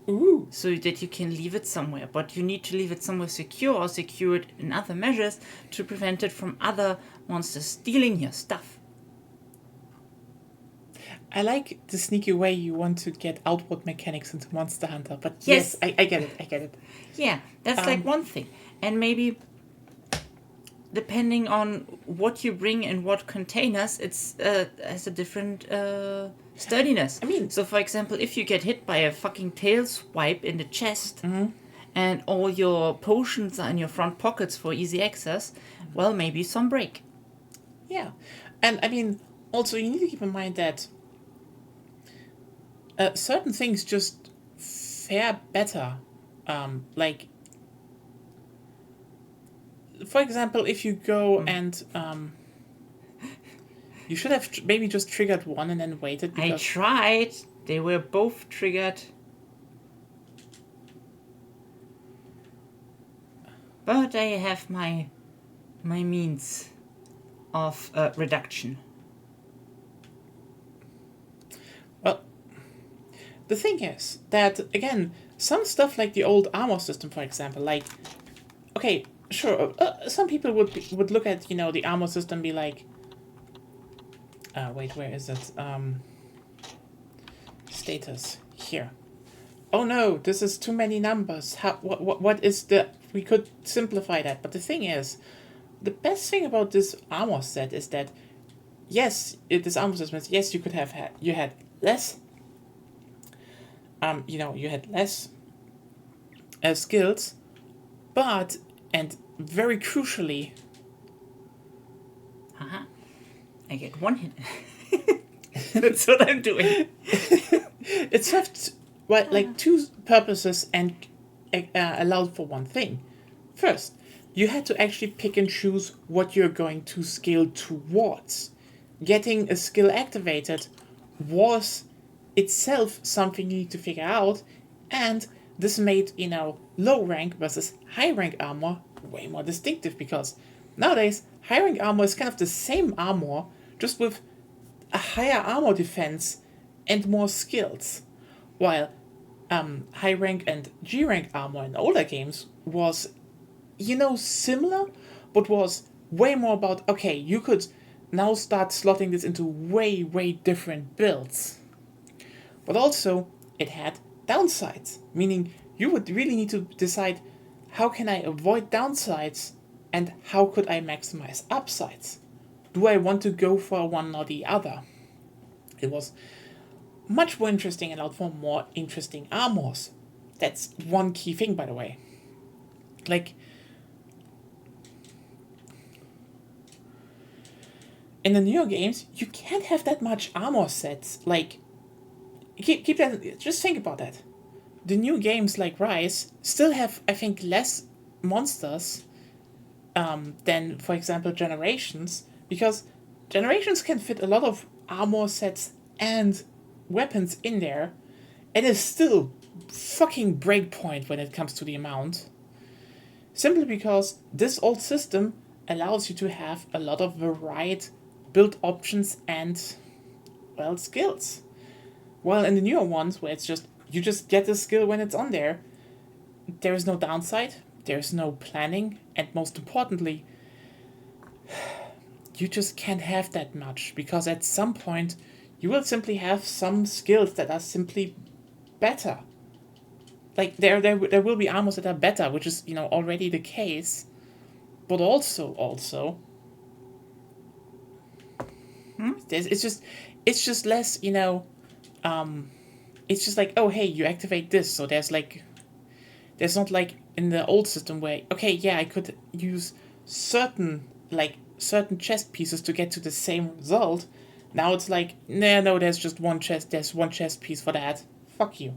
A: Ooh.
B: So that you can leave it somewhere, but you need to leave it somewhere secure or secure it in other measures to prevent it from other monsters stealing your stuff.
A: I like the sneaky way you want to get outward mechanics into Monster Hunter, but yes, I get it.
B: Yeah, that's like one thing. And maybe depending on what you bring in what containers, it's has a different sturdiness.
A: I mean...
B: So, for example, if you get hit by a fucking tail swipe in the chest and all your potions are in your front pockets for easy access, well, maybe some break.
A: Yeah. And, I mean, also you need to keep in mind that certain things just fare better. For example, if you go and... you should have maybe just triggered one and then waited.
B: I tried. They were both triggered. But I have my means of reduction.
A: Well, the thing is that, again, some stuff like the old armor system, for example, okay, sure, some people would look at, the armor system and be like, wait, where is it? Status. Here. Oh no, this is too many numbers. What is the... We could simplify that. But the thing is, the best thing about this armor set is that, yes, this armor system is, yes, you could have you had less... you had less skills, but, and very crucially...
B: I get one hit. That's what I'm doing.
A: It served like two purposes and allowed for one thing. First, you had to actually pick and choose what you're going to scale towards. Getting a skill activated was itself something you need to figure out, and this made, low rank versus high rank armor way more distinctive, because nowadays high rank armor is kind of the same armor, just with a higher armor defense and more skills, while high rank and G rank armor in older games was, similar, but was way more about, okay, you could now start slotting this into way, way different builds. But also, it had downsides, meaning you would really need to decide, how can I avoid downsides and how could I maximize upsides? Do I want to go for one or the other? It was much more interesting and allowed for more interesting armors. That's one key thing, by the way. Like, in the newer games, you can't have that much armor sets. Like, keep that. Just think about that. The new games like Rise still have, I think, less monsters than, for example, Generations, because Generations can fit a lot of armor sets and weapons in there, and is still fucking breakpoint when it comes to the amount. Simply because this old system allows you to have a lot of varied build options and, well, skills. While in the newer ones, where it's just, you just get the skill when it's on there, there is no downside, there's no planning, and most importantly, you just can't have that much, because at some point, you will simply have some skills that are simply better. Like, there will be armors that are better, which is, already the case, but also, it's just less, it's just like, oh, hey, you activate this, so there's not like in the old system where, okay, yeah, I could use certain chest pieces to get to the same result. Now it's like, no, there's one chest piece for that. Fuck you.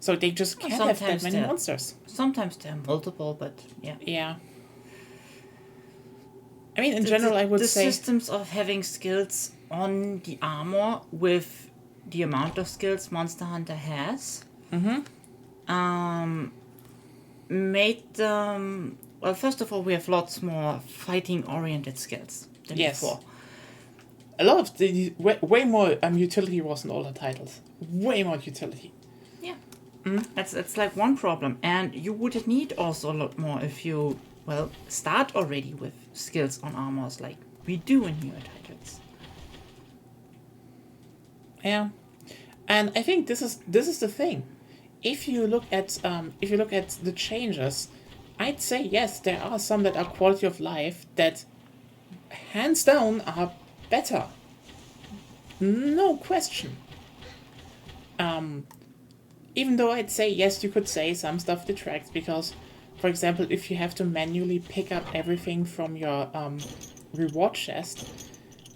A: So they just can't have that many monsters.
B: Sometimes there are multiple, but yeah.
A: Yeah. I mean, in general, I would say...
B: The systems of having skills on the armor with the amount of skills Monster Hunter has made them... Well, first of all, we have lots more fighting-oriented skills than before.
A: A lot of the... Way more utility was in older titles. Way more utility.
B: Yeah. That's like one problem. And you would need also a lot more if you... Well, start already with skills on armors like we do in newer titles.
A: Yeah, and I think this is the thing. If you look at the changes, I'd say yes, there are some that are quality of life that, hands down, are better. No question. Even though I'd say yes, you could say some stuff detracts because, for example, if you have to manually pick up everything from your reward chest,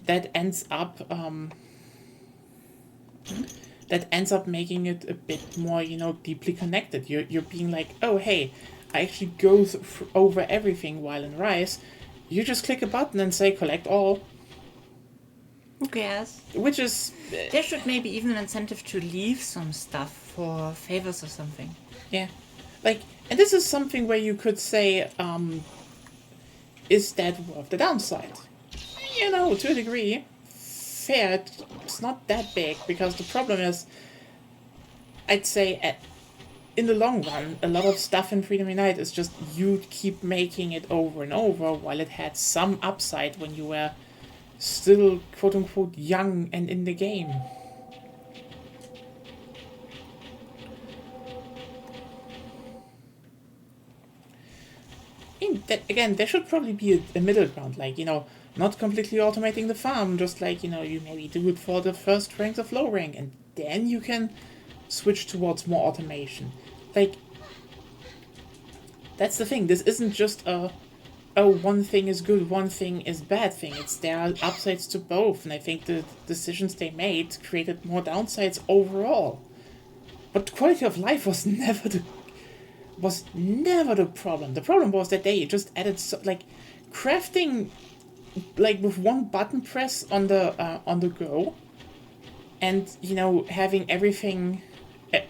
A: that ends up making it a bit more, deeply connected. You're being like, oh hey, I actually go over everything, while in Rise, you just click a button and say collect all.
B: Who cares?
A: Which is...
B: there should maybe even an incentive to leave some stuff for favors or something.
A: Yeah. Like, and this is something where you could say, is that worth the downside? To a degree, fair, it's not that big, because the problem is, I'd say, in the long run, a lot of stuff in Freedom Unite is just you keep making it over and over, while it had some upside when you were still, quote-unquote, young and in the game. Again, there should probably be a middle ground, like, not completely automating the farm, just like, you maybe do it for the first ranks of low rank, and then you can switch towards more automation. Like, that's the thing, this isn't just a oh, one thing is good, one thing is bad thing. There are upsides to both, and I think the decisions they made created more downsides overall. But quality of life was never the problem. The problem was that they just added crafting, like with one button press on the go, and having everything,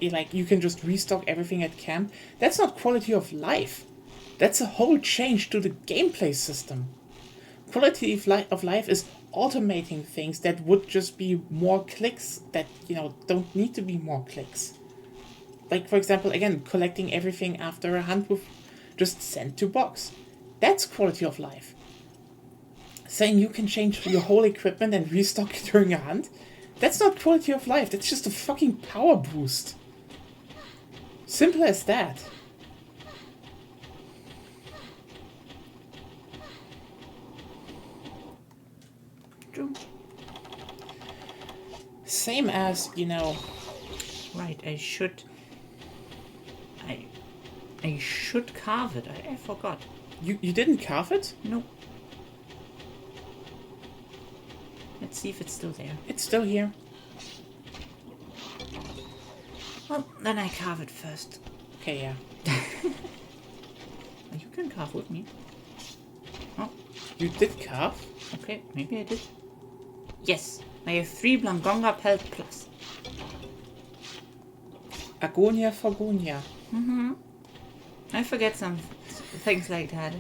A: like you can just restock everything at camp. That's not quality of life. That's a whole change to the gameplay system. Quality of life is automating things that would just be more clicks that don't need to be more clicks. Like, for example, again, collecting everything after a hunt with just send to box. That's quality of life. Saying you can change your whole equipment and restock it during a hunt, that's not quality of life. That's just a fucking power boost. Simple as that.
B: True.
A: Same as,
B: Right, I should carve it. I forgot.
A: You didn't carve it?
B: No. Let's see if it's still there.
A: It's still here.
B: Well, then I carve it first.
A: Okay, yeah.
B: You can carve with me. Oh,
A: You did carve?
B: okay, maybe I did. Yes, I have 3 Blangonga pelt plus.
A: Agonia Forgonia.
B: I forget some things like that.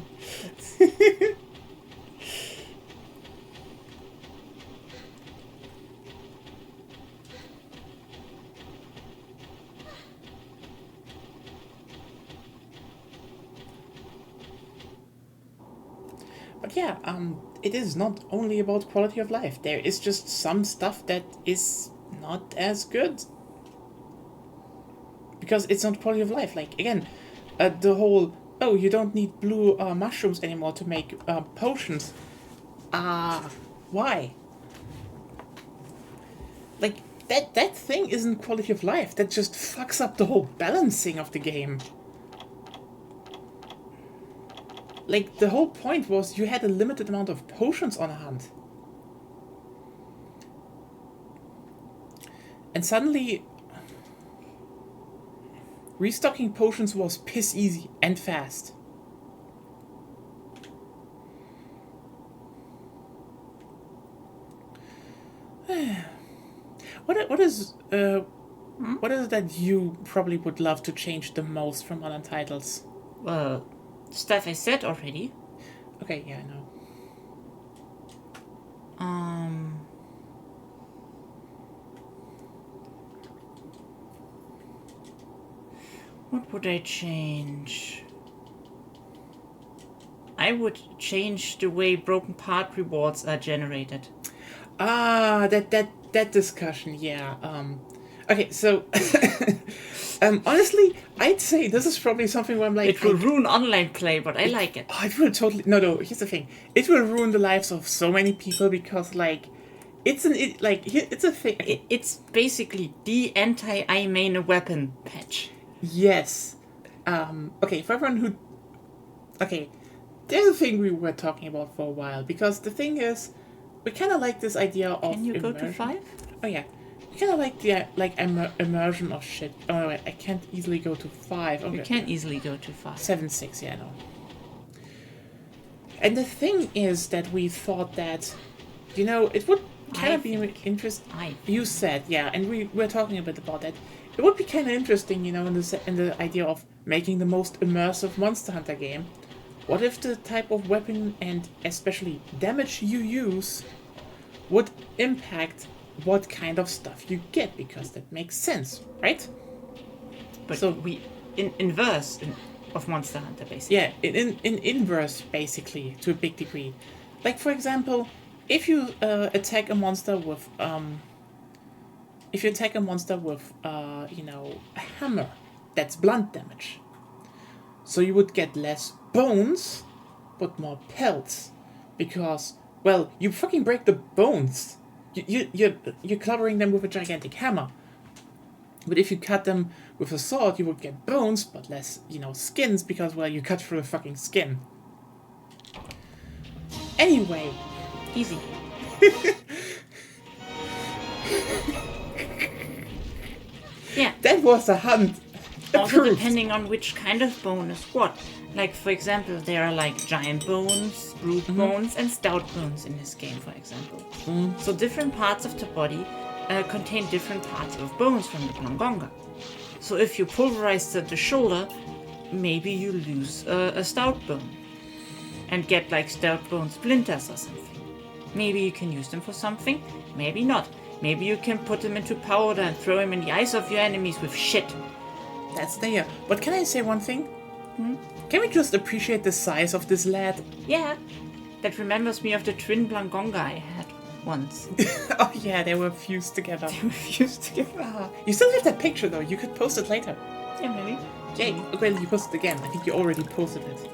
A: But yeah, it is not only about quality of life. There is just some stuff that is not as good. Because it's not quality of life. Like, again, the whole, oh, you don't need blue mushrooms anymore to make potions. Why? Like, that thing isn't quality of life. That just fucks up the whole balancing of the game. Like, the whole point was you had a limited amount of potions on hand. And suddenly, restocking potions was piss easy and fast. What is it that you probably would love to change the most from modern titles?
B: Well, stuff I said already.
A: Okay, yeah, I know.
B: What would I change? I would change the way broken part rewards are generated.
A: That discussion, yeah. Okay, so honestly, I'd say this is probably something where I'm like,
B: It will ruin online play, but I like it.
A: oh, it will totally no. Here's the thing: it will ruin the lives of so many people because it's a thing.
B: It's basically the anti-I main a weapon patch.
A: Yes. Okay, for everyone who, okay, there's a thing we were talking about for a while because the thing is, we kind of like this idea of.
B: Can you
A: immersion.
B: go to 5?
A: Oh yeah, we kind of like the immersion of shit. Oh wait, I can't easily go to 5. Okay.
B: You can easily go to 5.
A: 7, 6, yeah, no. And the thing is that we thought that, it would kind of be interesting. You said, yeah, and we were talking a bit about that. It would be kind of interesting, in the idea of making the most immersive Monster Hunter game. What if the type of weapon and especially damage you use would impact what kind of stuff you get? Because that makes sense, right?
B: But
A: So
B: we inverse of Monster Hunter basically.
A: yeah, in inverse basically to a big degree. Like for example, if you attack a monster with a hammer, that's blunt damage. So you would get less bones, but more pelts, because you fucking break the bones. You're clobbering them with a gigantic hammer. But if you cut them with a sword, you would get bones, but less, skins, because you cut through the fucking skin. Anyway,
B: Easy. Yeah.
A: that was a hunt.
B: Also
A: Approved.
B: depending on which kind of bone is what. Like, for example, there are like giant bones, brute bones, and stout bones in this game, for example. So different parts of the body contain different parts of bones from the Plangonga. So if you pulverize the shoulder, maybe you lose a stout bone and get like stout bone splinters or something. Maybe you can use them for something, maybe not. Maybe you can put them into powder and throw them in the eyes of your enemies with shit.
A: That's there. But can I say one thing? Can we just appreciate the size of this lad?
B: Yeah, that remembers me of the twin Blangonga I had once.
A: Oh yeah, they were fused together.
B: Fused together.
A: You still have that picture though. You could post it later.
B: Yeah, maybe.
A: Jay, well, you posted it again. I think you already posted it.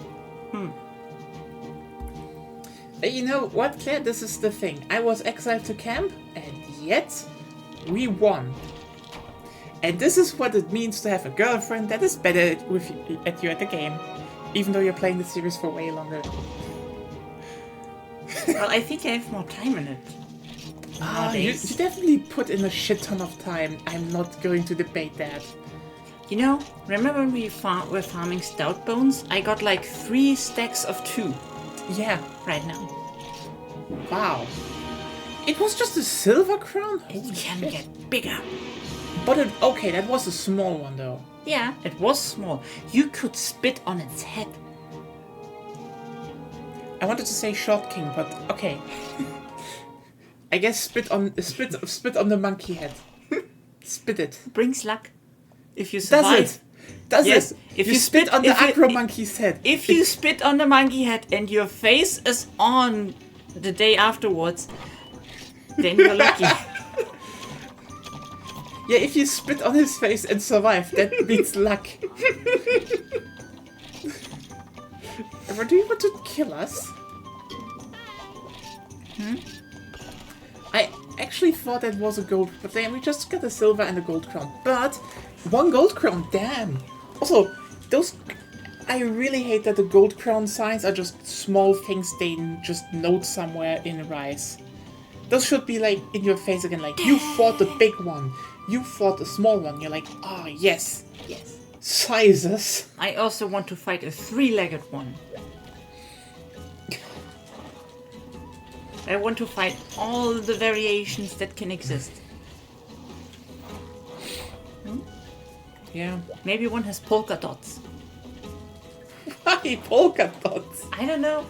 A: You know what, Claire? This is the thing. I was exiled to camp, and yet we won. And this is what it means to have a girlfriend that is better at you at the game, even though you're playing the series for way longer.
B: Well, I think I have more time in it.
A: You
B: Nowadays.
A: definitely put in a shit ton of time. I'm not going to debate that.
B: You know, remember when we were farming stout bones? I got like 3 stacks of 2
A: Yeah.
B: right now.
A: Wow. It was just a silver crown?
B: It
A: Holy
B: can
A: shit.
B: get bigger.
A: But okay, that was a small one though.
B: Yeah, it was small. You could spit on its head.
A: I wanted to say short king, but okay. I guess spit on the monkey head. Spit it.
B: Brings luck. If you survive.
A: Does it? Does
B: Yes,
A: it?
B: if
A: you
B: you
A: spit
B: spit-
A: on the
B: if you-
A: acro monkey's head.
B: If you spit on the monkey head and your face is on the day afterwards, then you're lucky.
A: Yeah, if you spit on his face and survive, that means luck. But do you want to kill us? I actually thought that was a gold, but then we just got a silver and a gold crown. But 1 gold crown, damn. Also, those, I really hate that the gold crown signs are just small things they just note somewhere in Rise. Those should be like in your face again, like you fought the big one, you fought the small one. You're like, ah, yes,
B: Yes.
A: sizes.
B: I also want to fight a 3-legged one. I want to fight all the variations that can exist.
A: Yeah.
B: Maybe one has polka dots.
A: Why polka dots?
B: I don't know.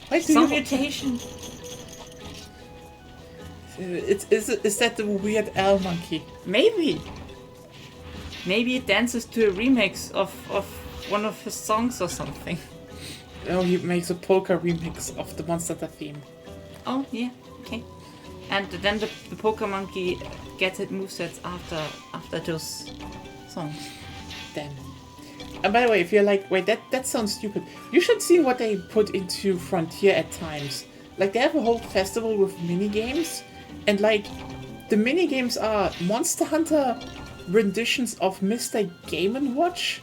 A: Why do
B: Some
A: you?
B: mutation.
A: Is that the weird L monkey?
B: Maybe. Maybe it dances to a remix of one of his songs or something.
A: Oh, he makes a polka remix of the Monster Hunter theme.
B: Oh, yeah, okay. And then the polka monkey gets its movesets after those songs.
A: Damn. And by the way, if you're like, wait, that sounds stupid, you should see what they put into Frontier at times. Like, they have a whole festival with mini games, and like, the mini games are Monster Hunter renditions of Mr. Game & Watch,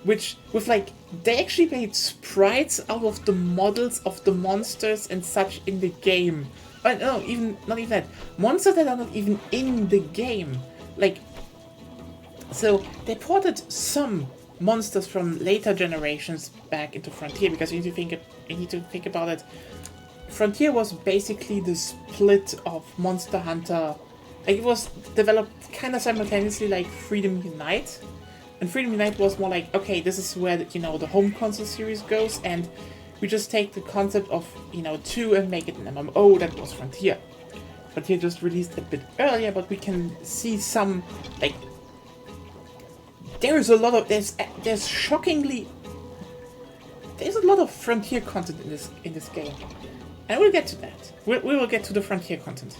A: which, with like, they actually made sprites out of the models of the monsters and such in the game. But no, not even that. Monsters that are not even in the game. Like, so they ported some monsters from later generations back into Frontier, because you need to think about it. Frontier was basically the split of Monster Hunter. Like, it was developed kind of simultaneously like Freedom Unite. And Freedom Unite was more like, okay, this is where, the home console series goes, and we just take the concept of, 2 and make it an MMO. That was Frontier. Frontier just released a bit earlier, but we can see some, like, there's a lot of, there's shockingly, there's a lot of Frontier content in this game. And we'll get to that. We will get to the Frontier content.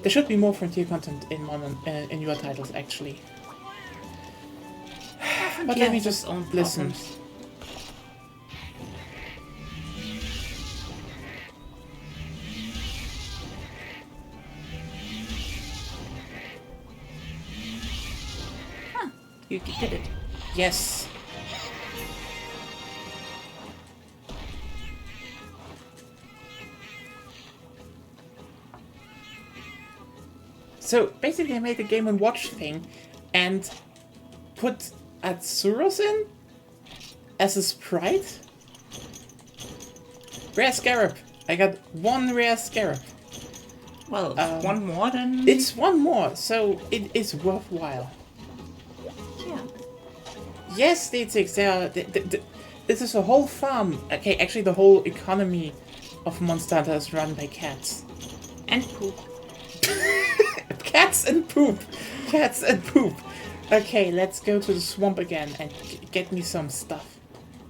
A: There should be more Frontier content in in your titles, actually. But let me
B: has its
A: just
B: own
A: listen.
B: problems. You did it.
A: Yes. So basically I made the Game & Watch thing and put Atsuros in as a sprite. Rare Scarab. I got one rare Scarab.
B: Well, one more than...
A: It's one more, so it is worthwhile.
B: Yeah.
A: Yes, D6, this is a whole farm. Okay, actually the whole economy of Monster Hunter is run by cats.
B: And poop.
A: Cats and poop. Cats and poop. Okay, let's go to the swamp again and get me some stuff.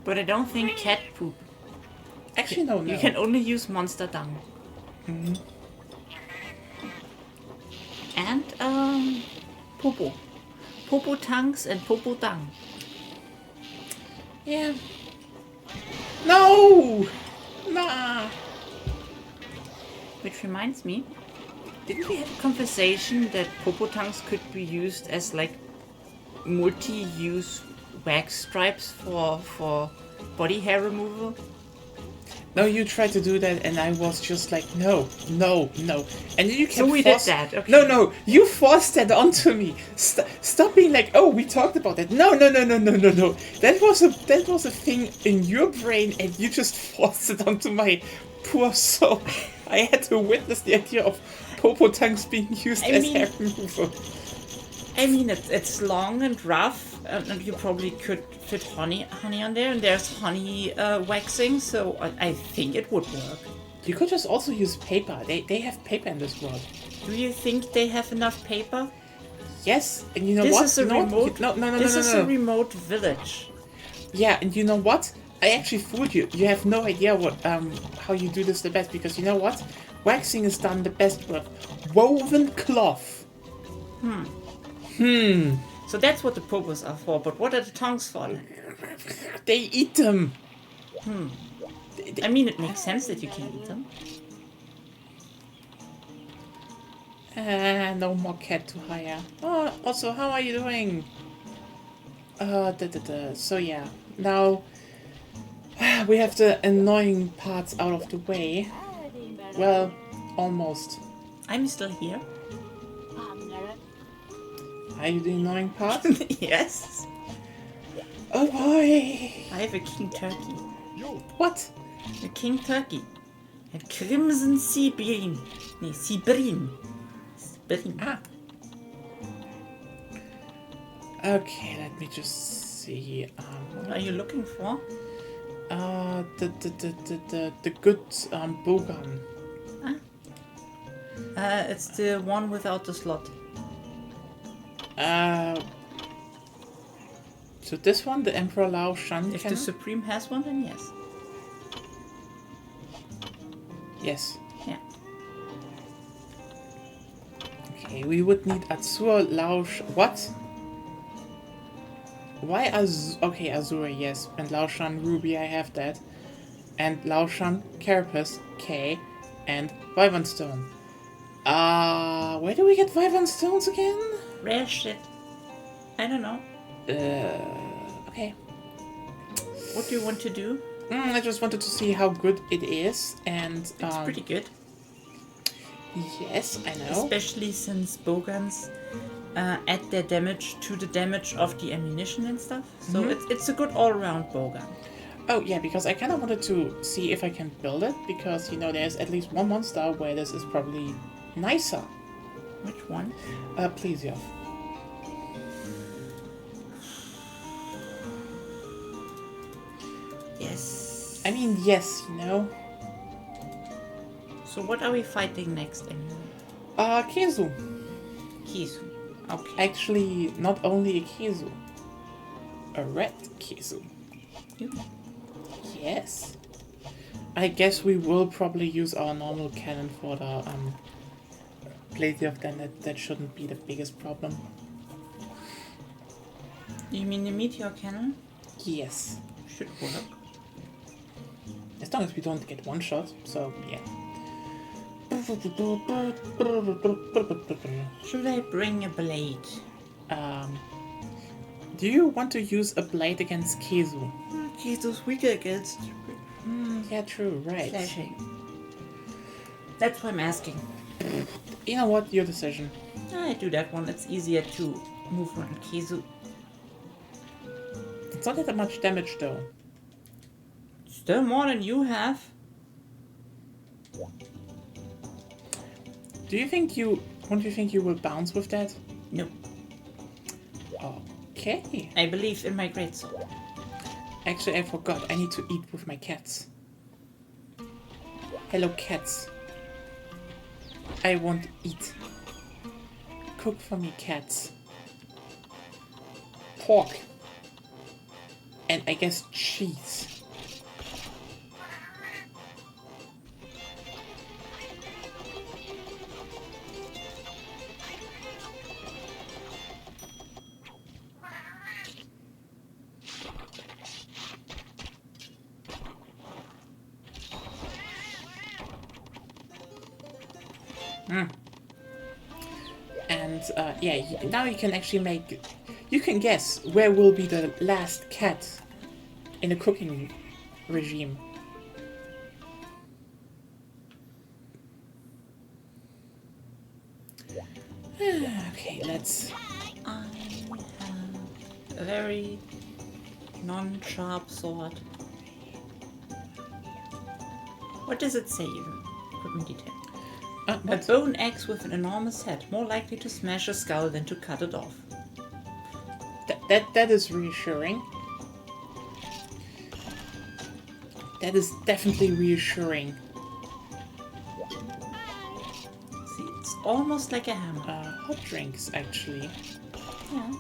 B: But I don't think cat poop.
A: Actually, no.
B: You can only use monster dung.
A: Mm-hmm.
B: And, popo. Popo tongues and popo dung.
A: Yeah. No! Nah.
B: Which reminds me, didn't we have a conversation that popo tongues could be used as like multi-use wax stripes for body hair removal?
A: No, you tried to do that, and I was just like, no. And you kept
B: So we did that, okay.
A: No, you forced that onto me. Stop being like, oh, we talked about that. No. That was a thing in your brain, and you just forced it onto my poor soul. I had to witness the idea of popo tongues being used as hair removal.
B: I mean, it's long and rough, and you probably could fit honey on there, and there's honey waxing, so I think it would work.
A: You could just also use paper. They have paper in this world.
B: Do you think they have enough paper?
A: Yes, and you know
B: This
A: what?
B: is a remote.
A: No.
B: This is a remote village.
A: Yeah, and you know what? I actually fooled you. You have no idea what how you do this the best, because you know what? Waxing is done the best with woven cloth.
B: So that's what the popos are for, but what are the tongues for?
A: They eat them.
B: I mean, it makes sense that you can eat them.
A: No more cat to hire. Oh, also, how are you doing? So yeah, now we have the annoying parts out of the way. Well, almost.
B: I'm still here.
A: Are you the annoying part?
B: Yes.
A: Oh boy!
B: I have a king turkey.
A: What?
B: A king turkey. A crimson Sibrin. Nee, Sibrin. Sibrin.
A: Ah. Okay, let me just see.
B: What are you looking for?
A: The good bowgun.
B: It's the one without the slot.
A: So this one, the Emperor Lao Shan
B: If
A: cannon?
B: the Supreme has one, then yes.
A: Yes.
B: Yeah.
A: Okay, we would need Azur Lao what? Why okay, Azura, yes. And Lao Shan Ruby, I have that. And Lao Shan Carapace, K. And Wyvern Stone. Where do we get Wyvern Stones again?
B: Rare shit. I don't know.
A: Okay.
B: What do you want to do?
A: I just wanted to see how good it is, and
B: It's pretty good.
A: Yes, I know.
B: Especially since bowguns add their damage to the damage of the ammunition and stuff. So it's a good all-around bowgun.
A: Oh yeah, because I kind of wanted to see if I can build it, because you know there's at least one monster where this is probably nicer.
B: Which one?
A: Plesioth.
B: Yes.
A: I mean, yes, you know.
B: So what are we fighting next anyway?
A: Kezu.
B: Kisu. Okay.
A: Actually, not only a Kezu. A red Kezu. Yes. I guess we will probably use our normal cannon for the Plesioth, then that shouldn't be the biggest problem.
B: You mean the meteor cannon?
A: Yes.
B: Should work.
A: As long as we don't get one shot, so yeah.
B: Should I bring a blade?
A: Do you want to use a blade against Kezu?
B: Kisu's weak against
A: Yeah, true, right.
B: slashing. That's why I'm asking.
A: You know what? Your decision.
B: I do that one. It's easier to move around Kizu.
A: It's not that much damage though.
B: Still more than you have.
A: Don't you think you will bounce with that?
B: No.
A: Okay.
B: I believe in my greatsword.
A: Actually, I forgot. I need to eat with my cats. Hello, cats. I want to eat. Cook for me, cats. Pork. And I guess cheese. And yeah, now you can actually make... You can guess where will be the last cat in the cooking regime. Okay, let's...
B: I have a very non-sharp sword. What does it say even? Equipment detail. A
A: what?
B: bone axe with an enormous head, more likely to smash a skull than to cut it off.
A: That is reassuring. That is definitely reassuring.
B: See, it's almost like a hammer.
A: Hot drinks, actually.
B: Yeah.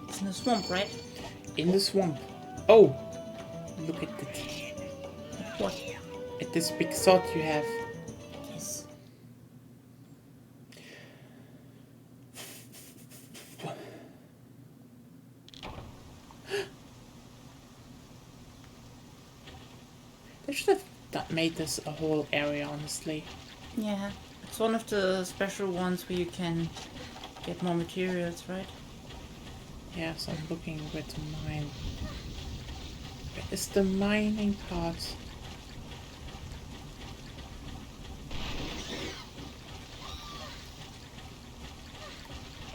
B: It's in the swamp, right?
A: In the swamp. Oh! Look at it.
B: What?
A: At this big sword you have.
B: Yes.
A: They should have made this a whole area, honestly.
B: Yeah. It's one of the special ones where you can get more materials, right?
A: Yeah, so I'm looking where to mine. Where is the mining part?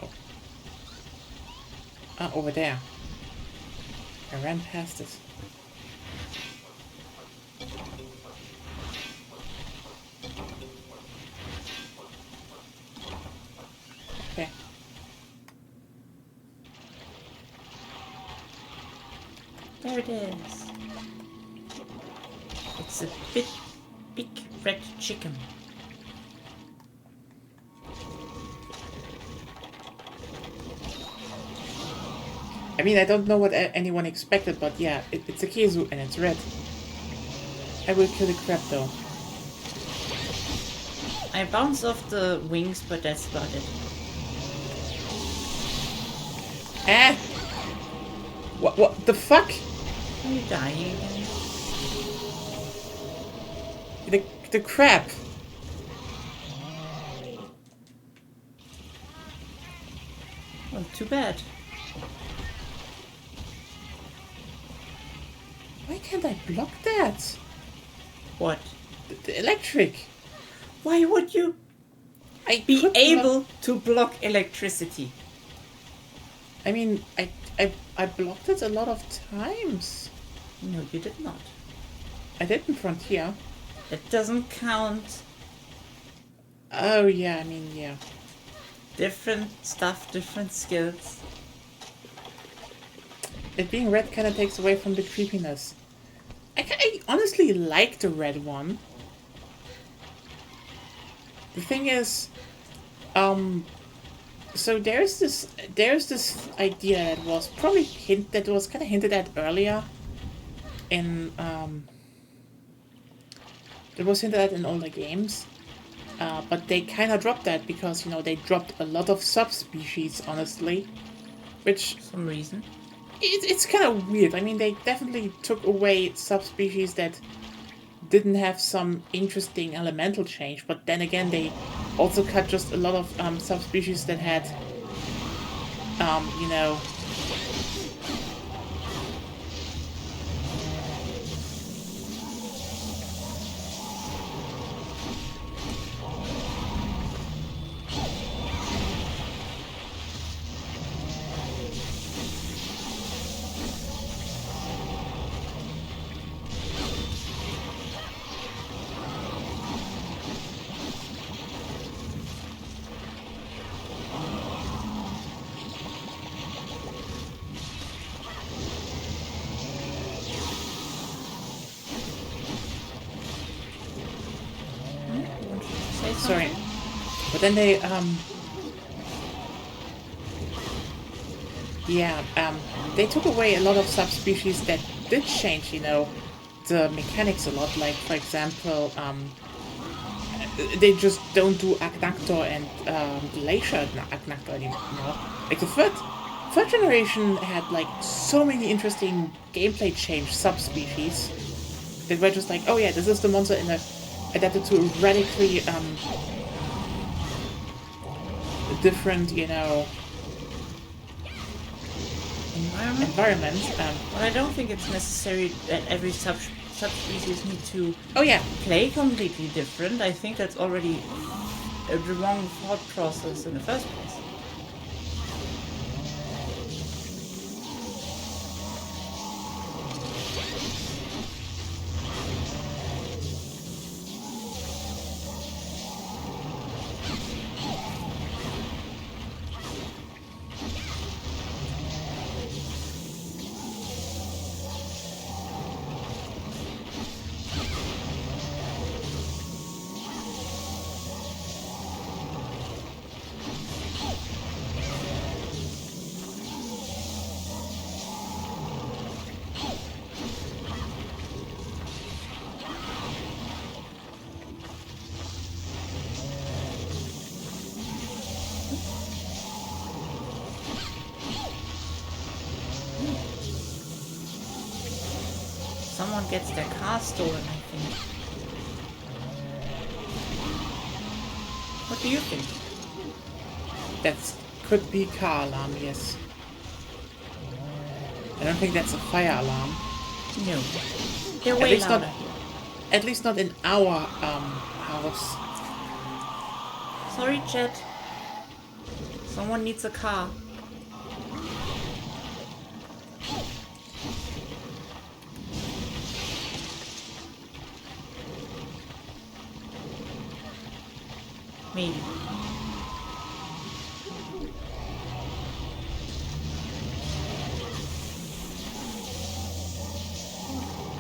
A: Oh. Ah, over there. I ran past it. Okay.
B: There it is. It's a big red chicken.
A: I mean, I don't know what anyone expected, but yeah, it's a Kizu and it's red. I will kill the crab though.
B: I bounce off the wings, but that's about it.
A: Ah! What the fuck?
B: Are you dying again?
A: The crab.
B: Well, too bad.
A: Why can't I block that?
B: What?
A: The electric.
B: Why would you
A: I
B: be
A: could
B: able to block electricity?
A: I mean, I blocked it a lot of times.
B: No, you did not.
A: I did in Frontier.
B: That doesn't count.
A: Oh yeah, I mean yeah.
B: Different stuff, different skills.
A: It being red kind of takes away from the creepiness. I honestly like the red one. The thing is, so there's this idea that was probably that was kind of hinted at earlier in it was hinted at in older games, but they kind of dropped that because, you know, they dropped a lot of subspecies, honestly, which
B: Some reason.
A: it's kind of weird. I mean, they definitely took away subspecies that didn't have some interesting elemental change, but then again, they also cut just a lot of subspecies that had, you know, sorry.
B: something?
A: But then they they took away a lot of subspecies that did change, the mechanics a lot. Like, for example, they just don't do Agnactor and Glacier Agnactor anymore. Like the third generation had like so many interesting gameplay change subspecies that were just like, oh yeah, this is the monster adapted to a radically different, environment.
B: Well, I don't think it's necessary that every subspecies need to
A: Oh yeah,
B: play completely different. I think that's already the wrong thought process in the first place. Someone gets their car stolen, I think. What do you think?
A: that could be car alarm. Yes. I don't think that's a fire alarm.
B: No. They're way
A: least not-
B: louder here.
A: At least not in our house.
B: Sorry, Chet. Someone needs a car. Maybe.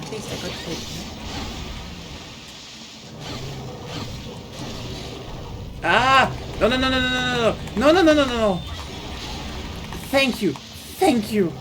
B: At least I got hit.
A: Ah! No! No! No! No! No! No! No! No! No! No! No! Thank you. Thank you.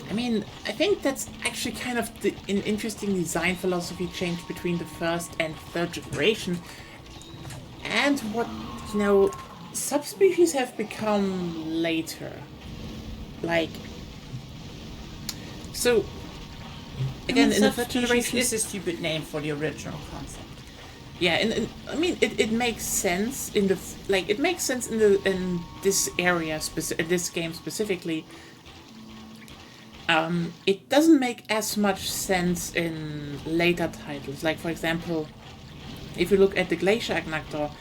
A: I mean, I think that's actually kind of an interesting design philosophy change between the first and third generation. And what, subspecies have become later. Like, so, again, in the third generation...
B: is a stupid name for the original concept.
A: Yeah, and I mean, it makes sense in the it makes sense in this area this game specifically. It doesn't make as much sense in later titles. Like, for example, if you look at the Glacier Agnactor,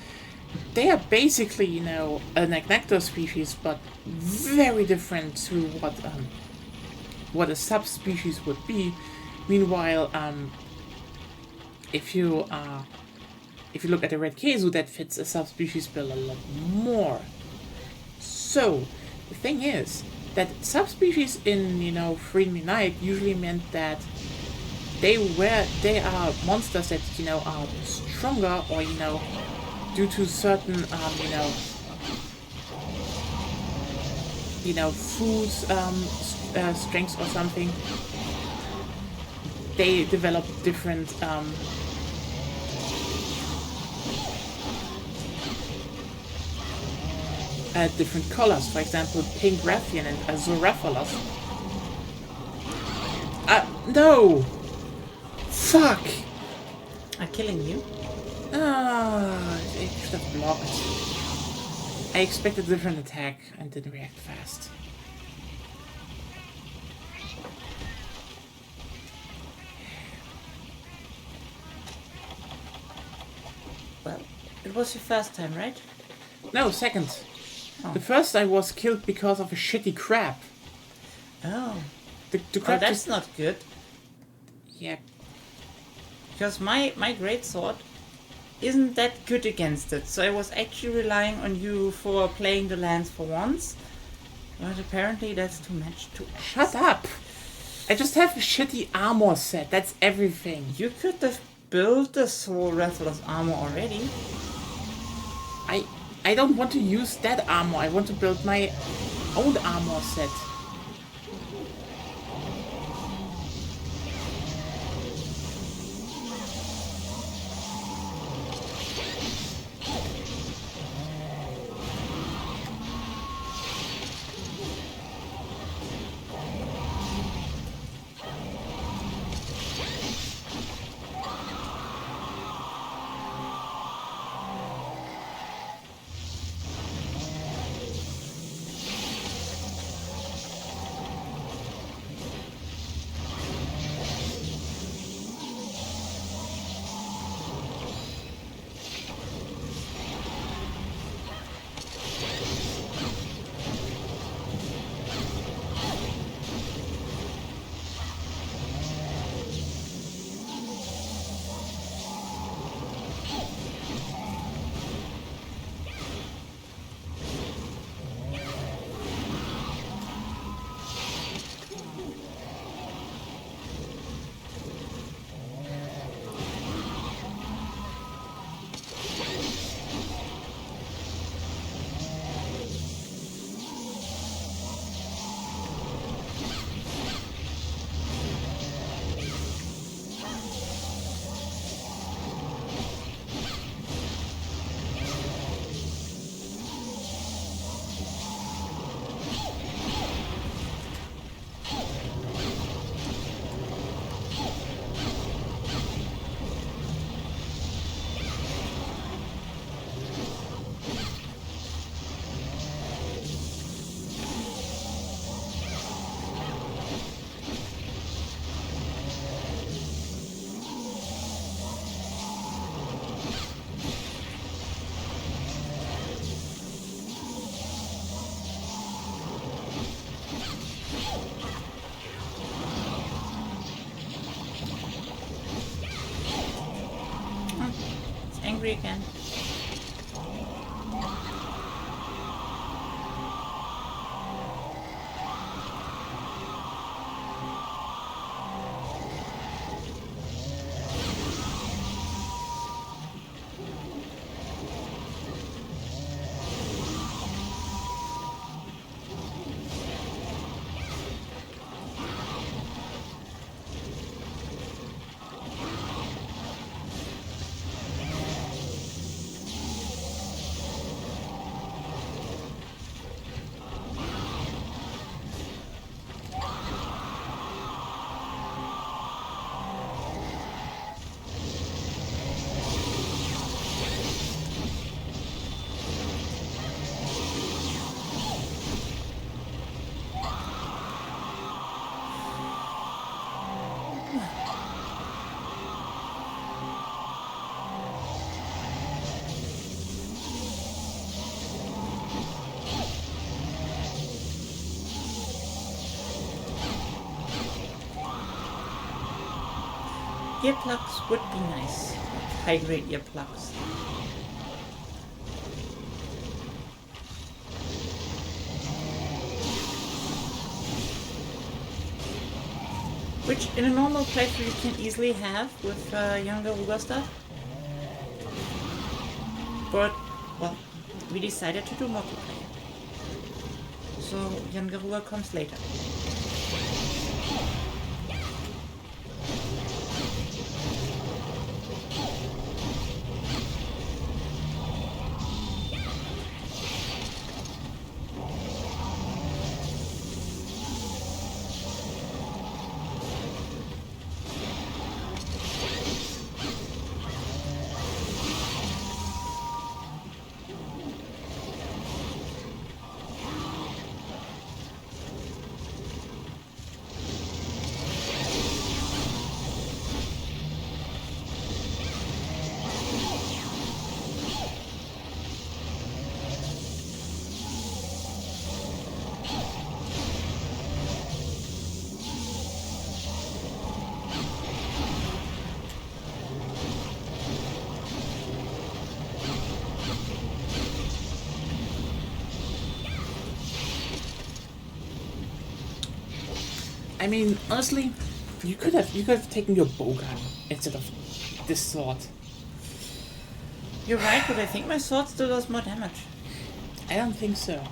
A: they are basically an Agnactor species, but very different to what a subspecies would be. Meanwhile, if you look at the Red Kezu, that fits a subspecies bill a lot more. So, the thing is that subspecies in, Freedom Unite usually meant that they are monsters that, are stronger or, due to certain, food strengths or something, they develop different, different colors. For example, pink Rathian and Azurophalos. No! Fuck!
B: Are killing you?
A: It should have blocked. I expected a different attack and didn't react fast.
B: Well, it was your first time, right?
A: No, second.
B: Oh.
A: The first I was killed because of a shitty crab.
B: Oh.
A: The
B: Oh,
A: crab
B: that's
A: just...
B: not good.
A: Yeah.
B: Because my greatsword isn't that good against it, so I was actually relying on you for playing the lands for once. But apparently that's too much to ask.
A: Shut up! I just have a shitty armor set, that's everything.
B: You could have built the Soul Wrestler's armor already.
A: I don't want to use that armor, I want to build my own armor set.
B: Angry again. Earplugs would be nice. High grade earplugs. Which in a normal playthrough you can easily have with younger Ruga stuff. But, well, we decided to do multiplayer. So younger Ruga comes later.
A: I mean, honestly, you could have taken your bow gun instead of this sword.
B: You're right, but I think my sword still does more damage.
A: I don't think so.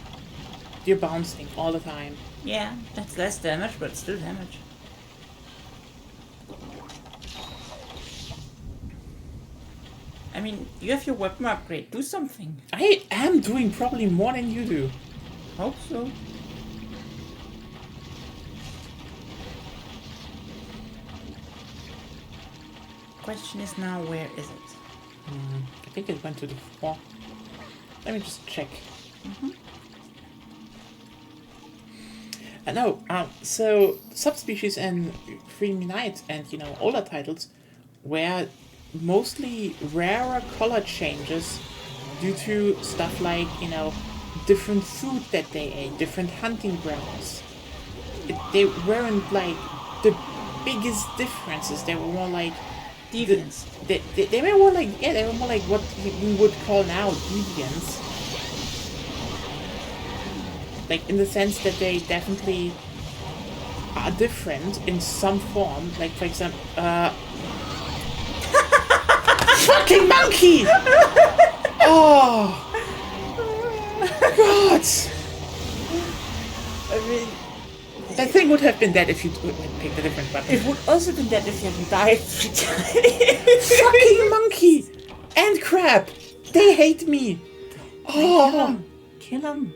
A: You're bouncing all the time.
B: Yeah, that's less damage, but still damage. I mean, you have your weapon upgrade. Do something.
A: I am doing probably more than you do.
B: Hope so. Question is now, where is it?
A: I think it went to the floor. Let me just check. No, so subspecies and Freedom Unite and, you know, older titles were mostly rarer color changes due to stuff like, you know, different food that they ate, different hunting grounds. They weren't like the biggest differences. They were more like
B: Deviants.
A: they were more like, yeah, they were more like what we would call now deviants. Like, in the sense that they definitely are different in some form. Like, for example, fucking monkey! Oh! God!
B: I mean,
A: That thing would have been dead if you picked a different weapon.
B: it would also been dead if you hadn't died 3 times.
A: Fucking monkey! And crab! They hate me! Oh!
B: Kill him.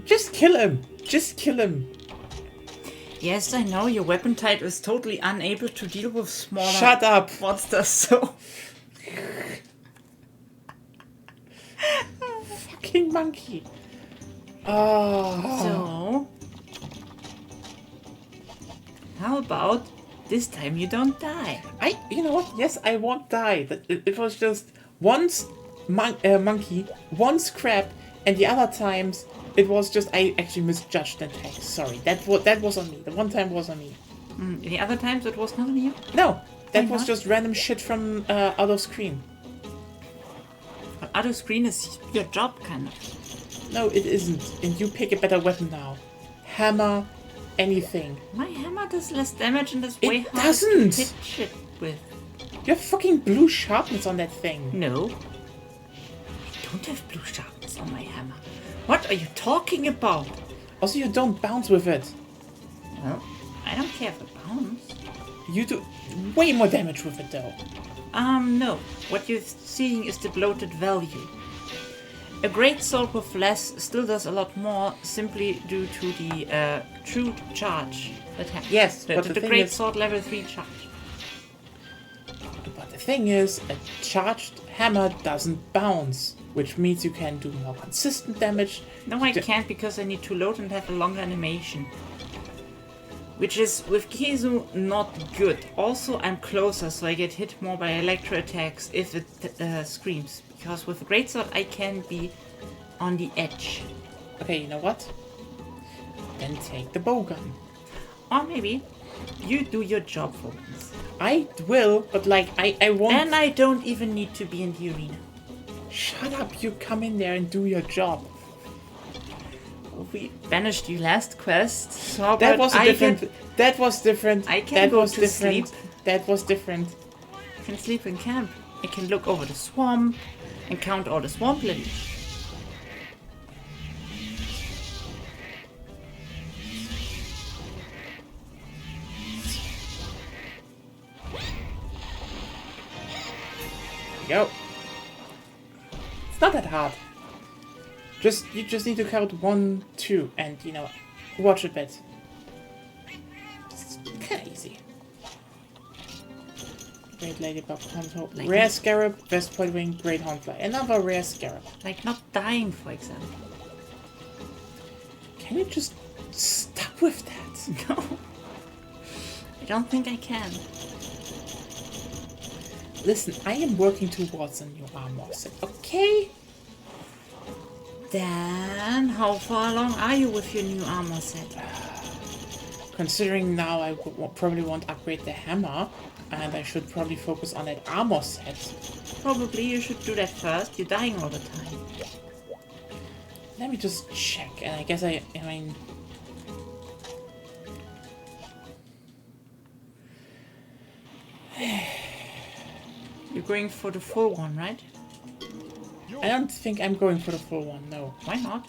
A: Just kill him! Just kill him!
B: Yes, I know your weapon type is totally unable to deal with smaller
A: Shut up!
B: monsters, so...
A: Fucking monkey! Oh.
B: So... How about this time you don't die?
A: You know what? Yes, I won't die. It was just once monkey, once crab, and the other times it was just I actually misjudged the text. Sorry, that was on me. The one time was on me.
B: The other times it was not on you?
A: No, that
B: Why
A: was
B: not?
A: just random shit from out of screen.
B: Well, out of screen is your job, kind of.
A: No, it isn't. And you pick a better weapon now. Hammer, anything.
B: My hammer does less damage and is
A: It
B: way harder
A: doesn't.
B: to hit shit with.
A: You have fucking blue sharpness on that thing.
B: No. I don't have blue sharpness on my hammer. What are you talking about?
A: Also, you don't bounce with it.
B: Well, I don't care if it bounce.
A: You do way more damage with it, though.
B: No. What you're seeing is the bloated value. A great sword with less still does a lot more simply due to the true charge attack.
A: Yes,
B: the,
A: but
B: the,
A: the
B: the
A: thing
B: great
A: is-
B: sword level 3 charge.
A: But the thing is, a charged hammer doesn't bounce, which means you can do more consistent damage.
B: No, I can't because I need to load and have a longer animation. Which is, with Kizu, not good. Also, I'm closer, so I get hit more by electro attacks if it screams. Because with a greatsword, I can be on the edge.
A: Okay, you know what? Then take the bowgun.
B: Or maybe you do your job for once.
A: I will, but like, I won't.
B: Then I don't even need to be in the arena.
A: Shut up, you come in there and do your job.
B: We banished you last quest, so
A: That
B: but
A: was
B: I
A: different. That was different.
B: I can
A: that
B: go
A: was
B: to
A: different.
B: sleep.
A: That was different.
B: can sleep in camp. I can look over the swamp and count all the swamp lilies.
A: Go. It's not that hard. You just need to count 1, 2, and you know, watch a bit. It's kind of easy. Great Ladybug, Hunter,
B: Like
A: Rare
B: me.
A: Scarab, West Point Wing, Great Hornfly. Another Rare Scarab.
B: Like not dying, for example.
A: Can you just stop with that?
B: No. I don't think I can.
A: Listen, I am working towards a new armor set, okay?
B: Dan, how far along are you with your new armor set?
A: Considering now I probably won't upgrade the hammer, and I should probably focus on that armor set.
B: Probably you should do that first. You're dying all the time.
A: Let me just check, and I guess I mean...
B: You're going for the full one, right?
A: I don't think I'm going for the full one, no.
B: Why not?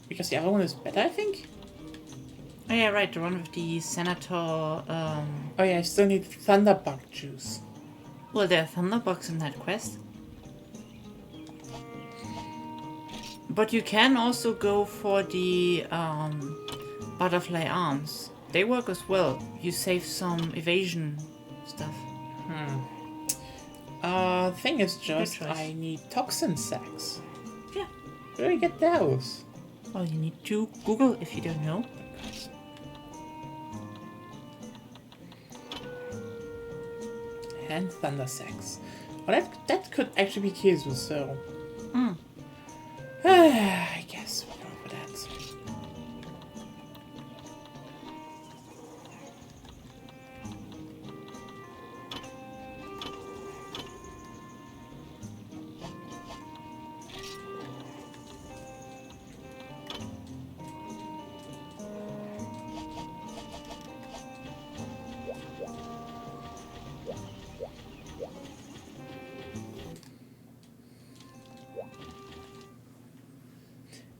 A: Because the other one is better, I think?
B: Oh yeah, right, the one with the Senator,
A: Oh yeah, I still need Thunderbug juice.
B: Well, there are Thunderbugs in that quest. But you can also go for the butterfly arms. They work as well. You save some evasion stuff.
A: Thing is just,
B: choice.
A: I need toxin sacks.
B: Yeah.
A: Where do I get those?
B: Well, you need to Google if you don't know.
A: And thunder sacks. Well, that could actually be Kizu, so... I guess we'll go for that.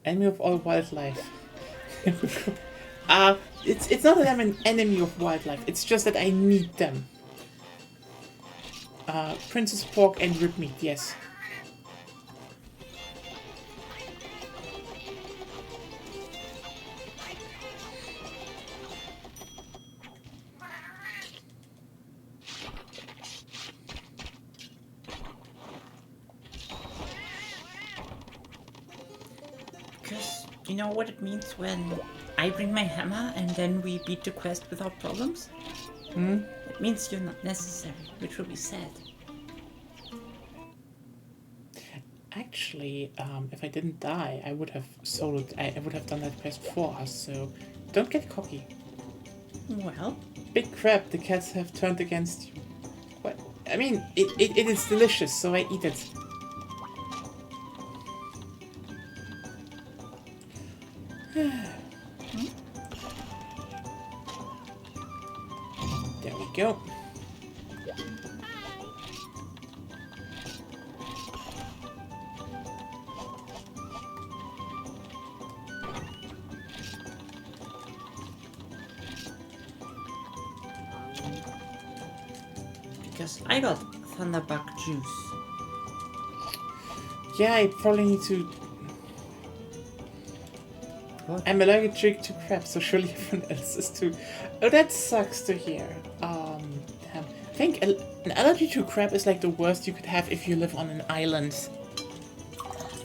A: Enemy of all wildlife. It's not that I'm an enemy of wildlife, it's just that I need them. Princess pork and rib meat, yes.
B: Because you know what it means when I bring my hammer and then we beat the quest without problems? It means you're not necessary, which will be sad.
A: Actually, if I didn't die, I would have soloed. I would have done that quest for us. So, don't get cocky.
B: Well,
A: Big crap! The cats have turned against you. What? I mean, it is delicious, so I eat it. There we go.
B: because I got Thunderbug juice.
A: Yeah, I probably need to...
B: What?
A: I'm allergic to crabs, so surely everyone else is too. Oh, that sucks to hear. Damn. I think an allergy to crab is like the worst you could have if you live on an island.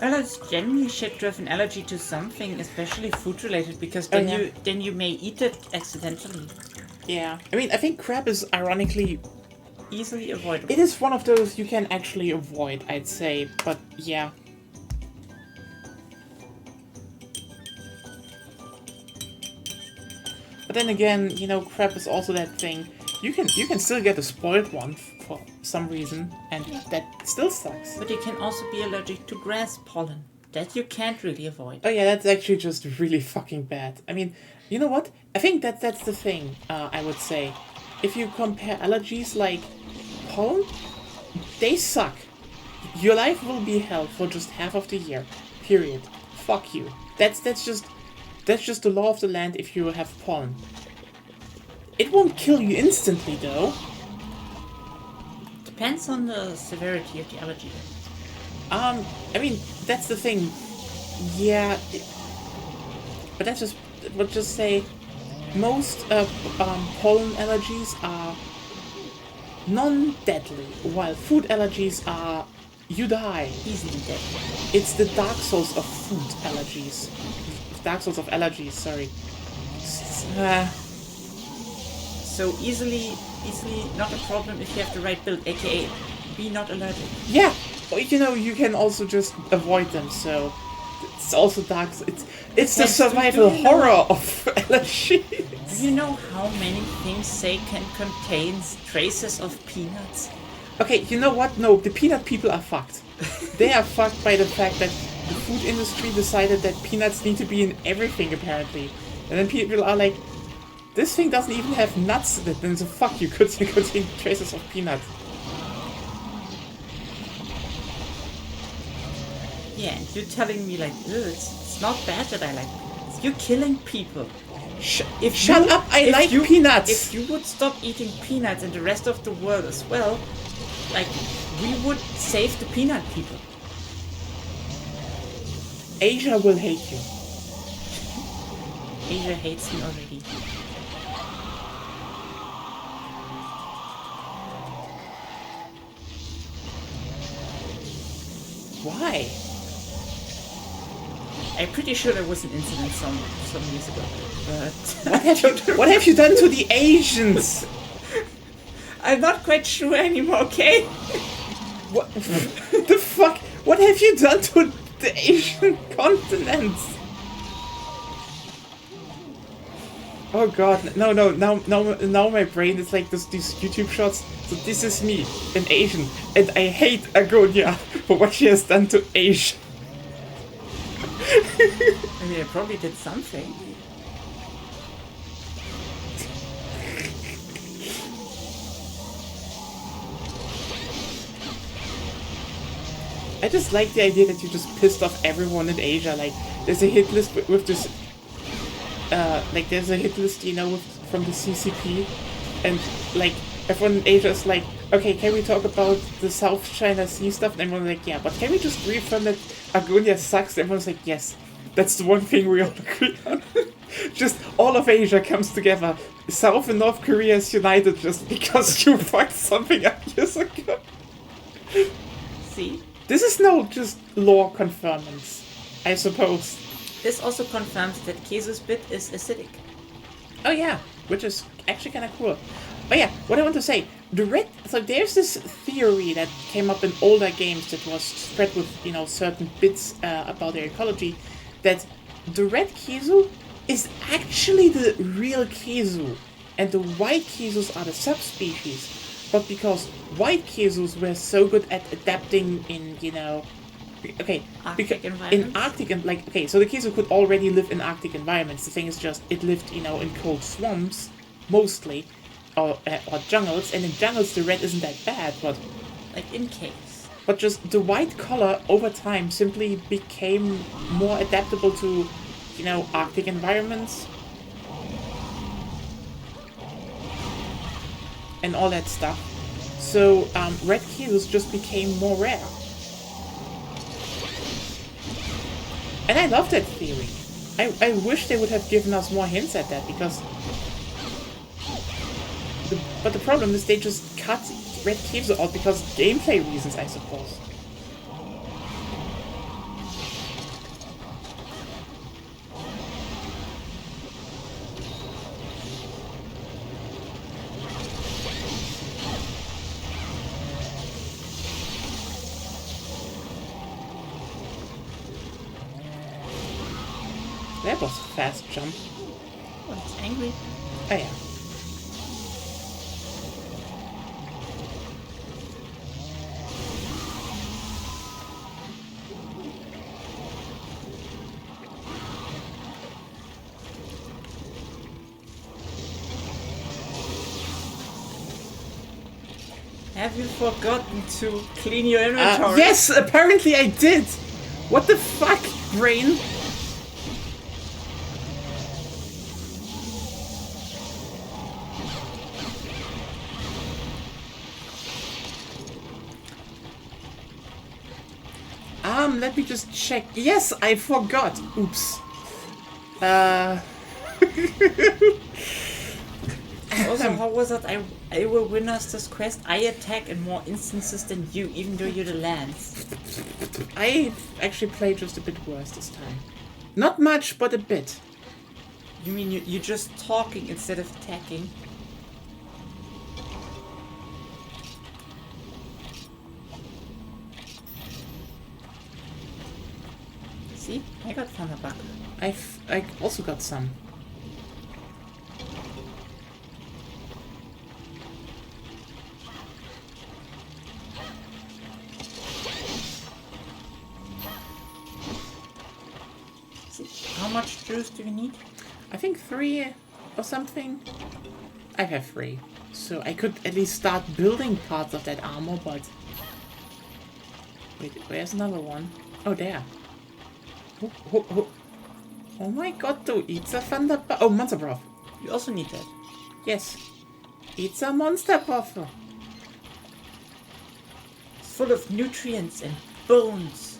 B: Well, it's generally shit to have an allergy to something, especially food related, because then you may eat it accidentally.
A: Yeah. I mean, I think crab is ironically...
B: Easily avoidable.
A: It is one of those you can actually avoid, I'd say, but yeah. But then again, you know, crab is also that thing. You can still get a spoiled one for some reason, and that still sucks.
B: But you can also be allergic to grass pollen. That you can't really avoid.
A: Oh yeah, that's actually just really fucking bad. I mean, you know what? I think that's the thing, I would say. If you compare allergies like pollen, they suck. Your life will be hell for just half of the year. Period. Fuck you. That's just the law of the land if you have pollen. It won't kill you instantly though.
B: Depends on the severity of the allergy.
A: I mean, that's the thing. Yeah, but that's just, we'll just say, most pollen allergies are non-deadly, while food allergies are, you die.
B: Easily dead.
A: It's the Dark Souls of food allergies. Dark Souls of allergies, sorry.
B: So easily not a problem if you have the right build, aka be not allergic.
A: Yeah, or, you know, you can also just avoid them, so it's also Dark Souls. It's the survival horror of allergies.
B: Do you know how many things they can contain traces of peanuts?
A: Okay, you know what? No, the peanut people are fucked. They are fucked by the fact that the food industry decided that peanuts need to be in everything, apparently. And then people are like, this thing doesn't even have nuts in it, then so fuck you, could contain traces of peanut.
B: Yeah, and you're telling me like, it's not bad that I like peanuts. You're killing people.
A: Shut up! I like peanuts!
B: If you would stop eating peanuts and the rest of the world as well, like, we would save the peanut people.
A: Asia will hate you.
B: Asia hates me already.
A: Why?
B: I'm pretty sure there was an incident some years ago, but
A: What have you done to the Asians?
B: I'm not quite sure anymore. Okay.
A: What the fuck? What have you done to the Asian continent? Oh god, no, now my brain is like these YouTube shots. So this is me, an Asian, and I hate Agonia for what she has done to Asia.
B: I mean, I probably did something.
A: I just like the idea that you just pissed off everyone in Asia. Like, there's a hit list with this. Like, there's a hit list, you know, from the CCP, and like everyone in Asia is like, okay, can we talk about the South China Sea stuff? And everyone's like, yeah, but can we just reaffirm that Agonia sucks? And everyone's like, yes, that's the one thing we all agree on. Just all of Asia comes together. South and North Korea is united just because you fucked something up years ago.
B: See?
A: This is no just lore confirmance, I suppose.
B: This also confirms that Kezu's bit is acidic.
A: Oh yeah, which is actually kind of cool. Oh yeah, what I want to say, so there's this theory that came up in older games that was spread with, you know, certain bits about their ecology, that the red Kezu is actually the real Kezu, and the white Kezus are the subspecies. But because white Kezus were so good at adapting in, you know, okay,
B: Arctic environments?
A: In Arctic and like, okay, so the Kezu could already live in Arctic environments. The thing is just, it lived, you know, in cold swamps, mostly, or jungles, and in jungles the red isn't that bad, but
B: like in caves.
A: But just the white color over time simply became more adaptable to, you know, Arctic environments. And all that stuff. So, red Kezus just became more rare. And I love that theory. I wish they would have given us more hints at that, because... But the problem is they just cut red Kezus out because gameplay reasons, I suppose. That was a fast jump.
B: Oh, it's angry.
A: Oh yeah.
B: Have you forgotten to clean your inventory?
A: Yes, apparently I did! What the fuck, brain? Let me just check. Yes, I forgot. Oops.
B: Also, how was it? I will win us this quest. I attack in more instances than you, even though you're the lance.
A: I actually played just a bit worse this time. Not much, but a bit.
B: You mean you're just talking instead of attacking? See? I got Thunderbuck.
A: I also got some.
B: How much juice do you need?
A: I think 3 or something. I have 3. So I could at least start building parts of that armor, but... Wait, where's another one? Oh, there. Oh my god, though. It's a thunder... Oh, monster broth.
B: You also need that.
A: Yes. It's a monster broth.
B: It's full of nutrients and bones.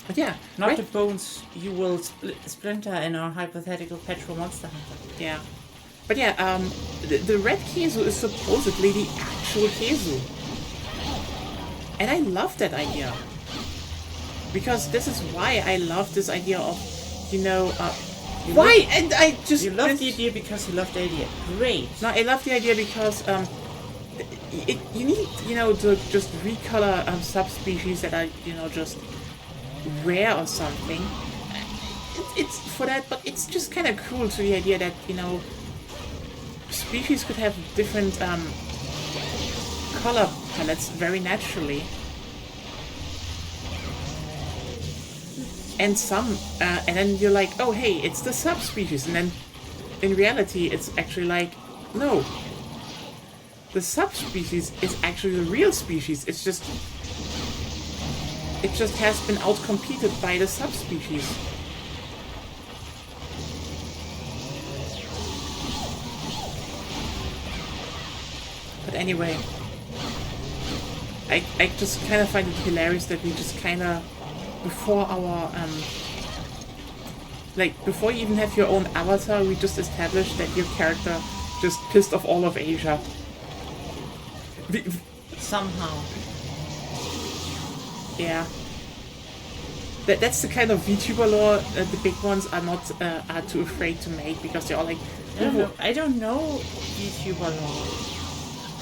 A: But yeah.
B: Not the bones you will splinter in our hypothetical petrol monster hunter.
A: Yeah. But yeah, the red Kesu is supposedly the actual Kesu. And I love that idea. Because this is why I love this idea of, why? And I just...
B: You love the idea because you love the idea. Great.
A: No, I love the idea because, you need, to just recolor subspecies that are, just rare or something. It's for that, but it's just kind of cool to the idea that, species could have different color palettes very naturally. And and then you're like, oh hey, it's the subspecies, and then in reality it's actually like, no. The subspecies is actually the real species, it just has been outcompeted by the subspecies. But anyway, I just kind of find it hilarious that we just kind of, before our, before you even have your own avatar, we just established that your character just pissed off all of Asia.
B: Somehow.
A: Yeah. That's the kind of VTuber lore the big ones are not are too afraid to make, because they're all like,
B: I don't know VTuber lore.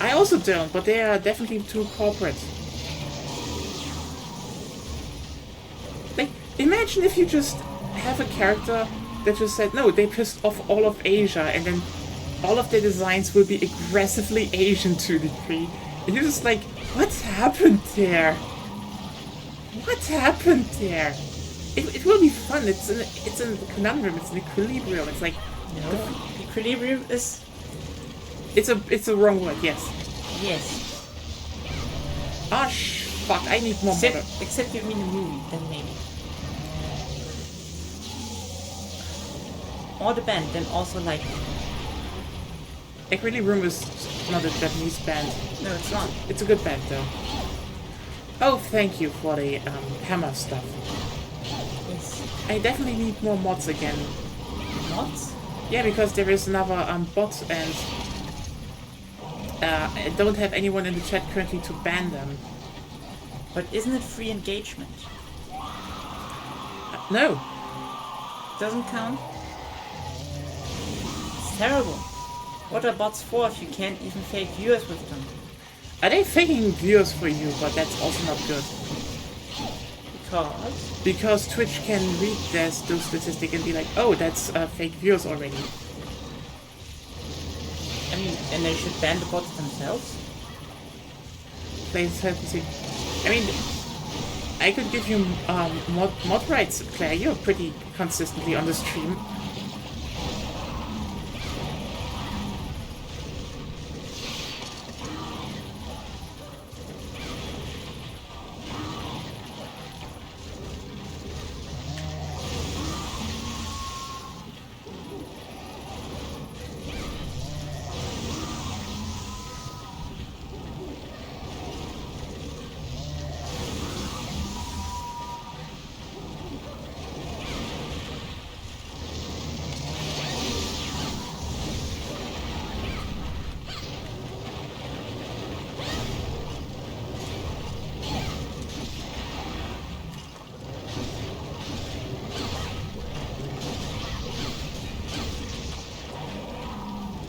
A: I also don't, but they are definitely too corporate. Like, imagine if you just have a character that just said, no, they pissed off all of Asia, and then all of their designs will be aggressively Asian to a degree. And you're just like, what's happened there? What happened there? It will be fun. It's a conundrum. It's an equilibrium. It's like,
B: no, equilibrium is.
A: It's a wrong word. Yes.
B: Yes.
A: Ah, fuck! I need more butter.
B: Except you mean a movie, then maybe. Or the band, then also like.
A: Equilibrium is not a Japanese band.
B: No, it's not.
A: It's a good band though. Oh, thank you for the hammer stuff.
B: Yes.
A: I definitely need more mods again.
B: Mods?
A: Yeah, because there is another bot, and I don't have anyone in the chat currently to ban them.
B: But isn't it free engagement?
A: No.
B: Doesn't count? It's terrible. What are bots for if you can't even fake viewers with them?
A: Are they faking viewers for you? But that's also not good.
B: Because?
A: Because Twitch can read those statistics and be like, oh, that's fake viewers already.
B: I mean, and they should ban the bots themselves?
A: Please help me see. I mean, I could give you mod rights, Claire. You're pretty consistently on the stream.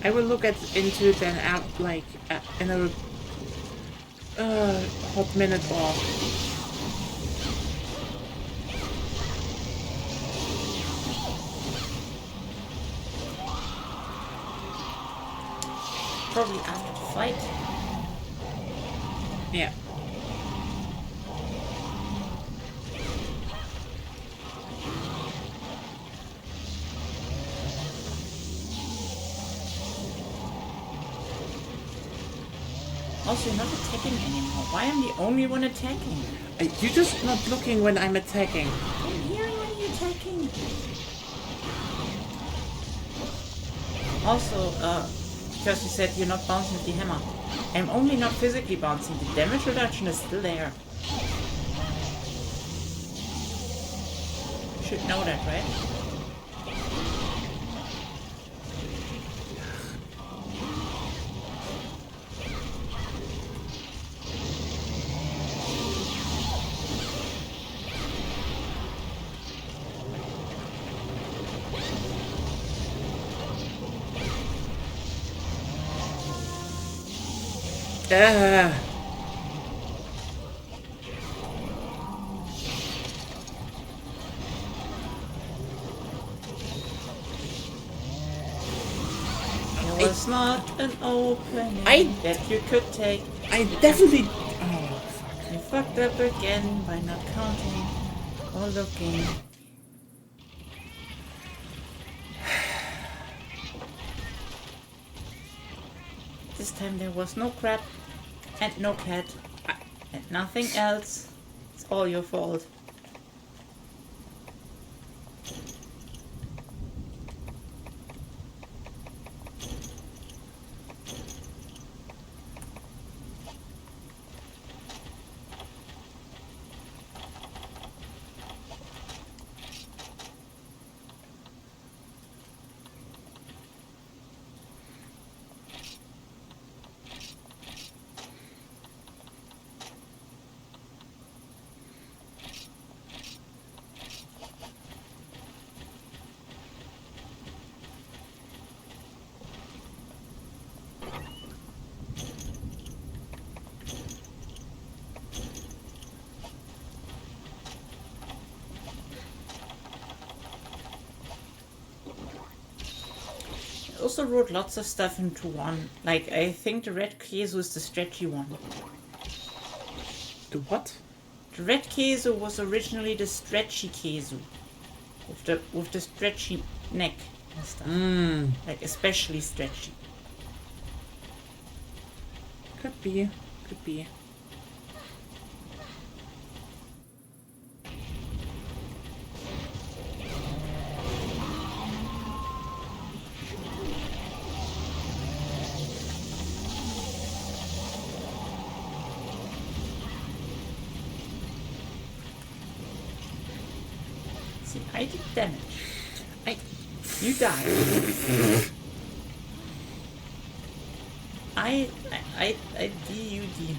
A: I will look into it and out in a hot minute or.
B: Probably after the fight.
A: Yeah.
B: Also, you're not attacking anymore. Why am I the only one attacking?
A: You're just not looking when I'm attacking.
B: I'm here when you're attacking. Also, because you said you're not bouncing with the hammer. I'm only not physically bouncing. The damage reduction is still there. You should know that, right? It was not an opening that you could take.
A: I definitely... Oh, fuck.
B: You fucked up again by not counting or looking. This time there was no crab and no cat and nothing else. It's all your fault. I also wrote lots of stuff into one. Like, I think the red queso is the stretchy one.
A: The what?
B: The red queso was originally the stretchy queso. With the stretchy neck and stuff. Like, especially stretchy.
A: Could be. Could be.
B: See, I did damage. You died. I D-U-D.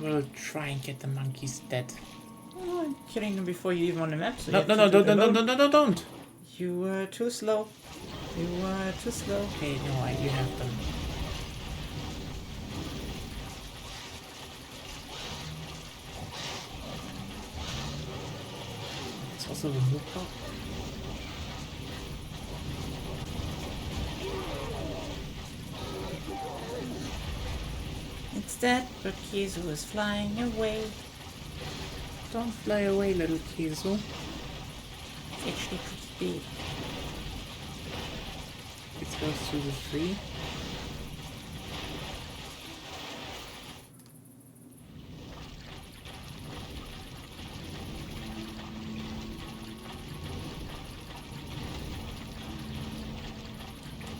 A: We'll try and get the monkeys dead.
B: Oh, I'm killing them before you even on the map. So
A: No, don't.
B: You were too slow. You were too slow.
A: Okay, no, you have them. It's also the Moopa.
B: Instead, but Kizu is flying away.
A: Don't fly away, little Kizu.
B: It's actually pretty big.
A: It goes through the tree.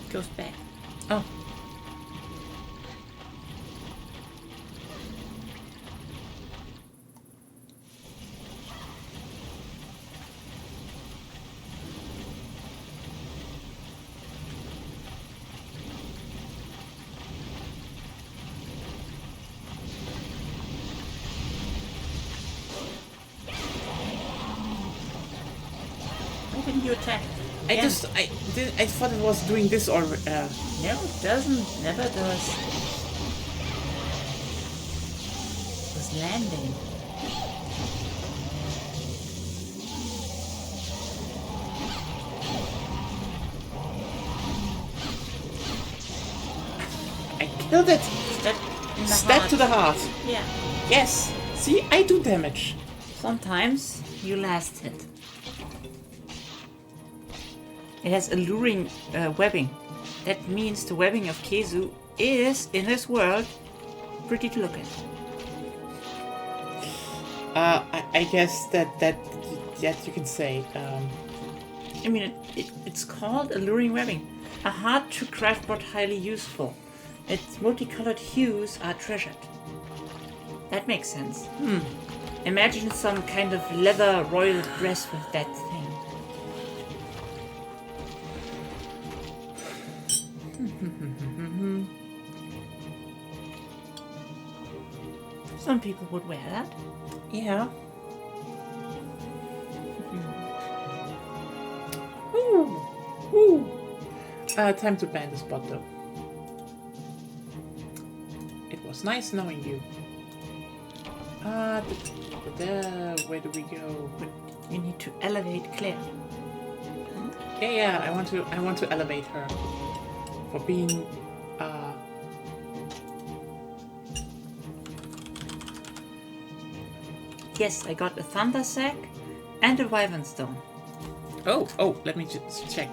B: It goes back.
A: Oh.
B: Why didn't you attack?
A: I
B: Again?
A: I thought it was doing this or
B: No, it doesn't. Never does. It's landing.
A: I killed it!
B: Step in the
A: Step
B: heart.
A: to the heart.
B: Yeah.
A: Yes. See, I do damage.
B: Sometimes you last hit. It has alluring webbing. That means the webbing of Kezu is, in this world, pretty to look at.
A: I guess that you can say.
B: I mean, it's called alluring webbing. A hard to craft but highly useful. Its multicolored hues are treasured. That makes sense. Imagine some kind of leather royal dress with that thing. Some people would wear that.
A: Yeah. Ooh. Ooh. Time to ban the spot though. It was nice knowing you. Where do we go?
B: But you need to elevate Claire.
A: Yeah, I want to elevate her for being
B: Yes, I got a thunder sack and a wyvern stone.
A: Oh, let me just check.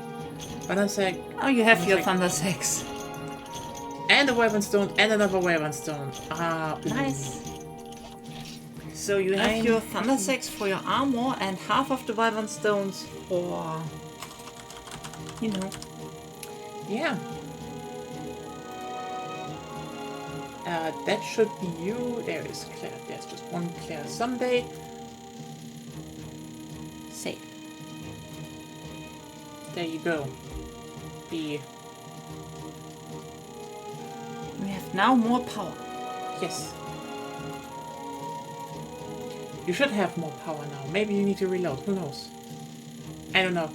A: Thunder sack
B: Oh, you have
A: Thunder
B: your
A: sack.
B: thunder sacks.
A: and a wyvern stone and another wyvern stone.
B: Nice. So you have
A: I'm-
B: your thunder sacks for your armor and half of the wyvern stones for, you know.
A: Yeah. That should be you. There is Claire. There's just one Claire someday.
B: Safe.
A: There you go.
B: We have now more power.
A: Yes. You should have more power now. Maybe you need to reload. Who knows? I don't know.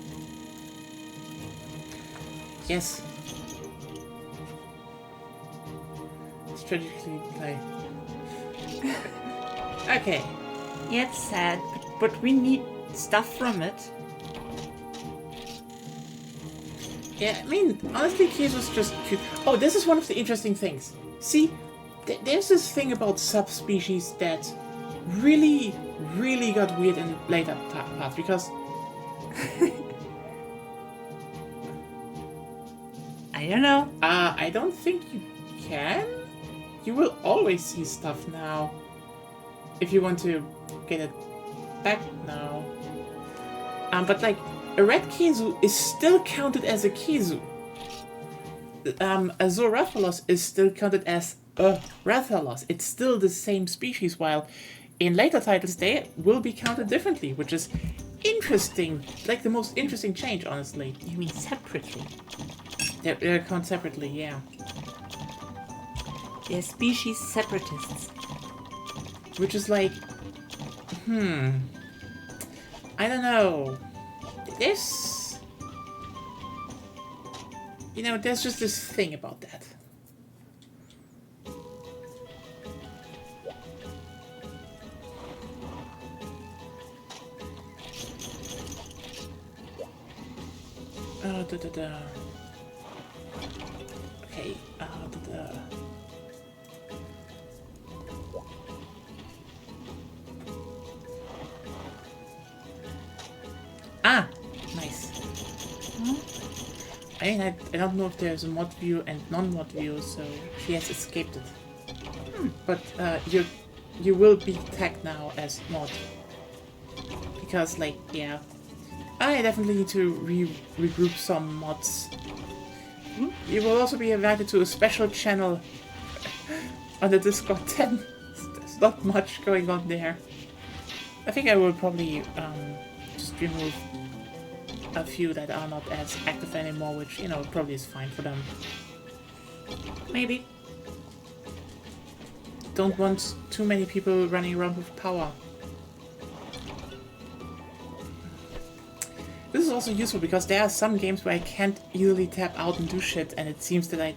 A: Yes. Strategically play. Okay.
B: Yeah, it's sad, but we need stuff from it.
A: Yeah, I mean, honestly, Keisu's just cute. Oh, this is one of the interesting things. See, there's this thing about subspecies that really, really got weird in later parts because
B: I don't know.
A: I don't think you can. You will always see stuff now. If you want to get it back now. But like, a red Kizu is still counted as a Kizu. A Zorathalos is still counted as a Rathalos. It's still the same species, while in later titles they will be counted differently, which is interesting. Like the most interesting change, honestly.
B: You mean separately?
A: They're counted separately, yeah.
B: They're species separatists.
A: Which is like, I don't know. There's, there's just this thing about that. Okay, Ah, nice. I mean, I don't know if there's a mod view and non-mod view, so she has escaped it. But you will be tagged now as mod. Because, like, yeah. I definitely need to regroup some mods. You will also be invited to a special channel on the Discord 10. There's not much going on there. I think I will probably just remove a few that are not as active anymore, which, probably is fine for them.
B: Maybe.
A: Don't want too many people running around with power. This is also useful because there are some games where I can't easily tap out and do shit, and it seems that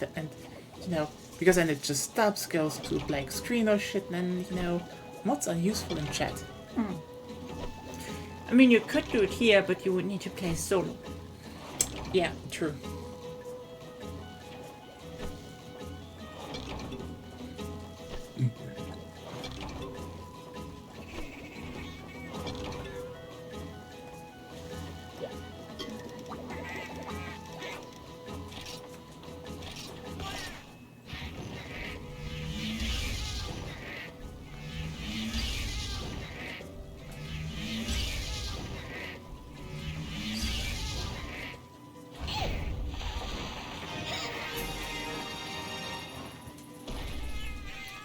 A: because then it just stops, goes to a blank screen or shit, and then, mods are useful in chat.
B: I mean, you could do it here, but you would need to play solo.
A: Yeah, true.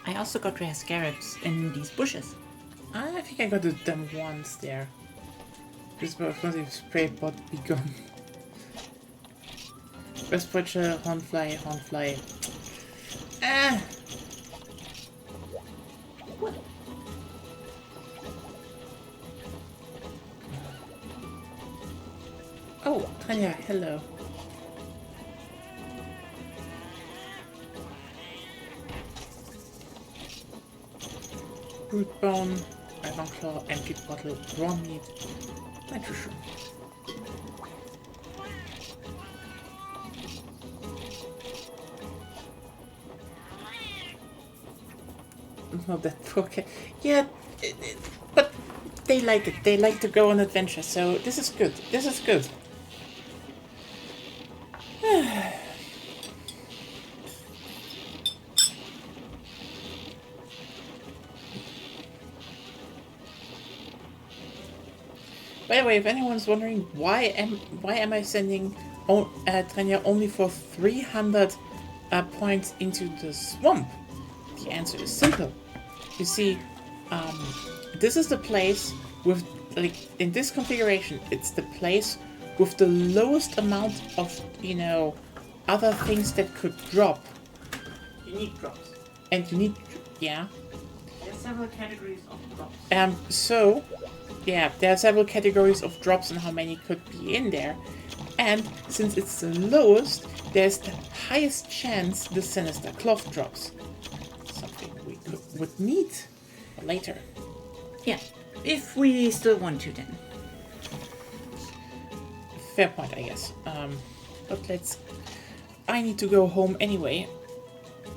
B: I also got rare scarabs in these bushes.
A: I think I got them once there. This was explosive spray bot be gone. Respirator, hornfly, hornfly. Ah! Oh, Tanya, hello. Root bone, iron claw, empty bottle, raw meat, nitrogen. No, that's okay. Yeah, but they like it. They like to go on adventure, so this is good. This is good. By the way, if anyone's wondering why am I sending Tanya only for 300 points into the swamp, the answer is simple. You see, this is the place with, like, in this configuration, it's the place with the lowest amount of, you know, other things that could drop.
B: Unique drops.
A: And you need, yeah.
B: There are several categories of drops.
A: So, yeah, there are several categories of drops and how many could be in there. And since it's the lowest, there's the highest chance the Sinister Cloth drops. Something we would need later.
B: Yeah, if we still want to then.
A: Fair point, I guess. But I need to go home anyway,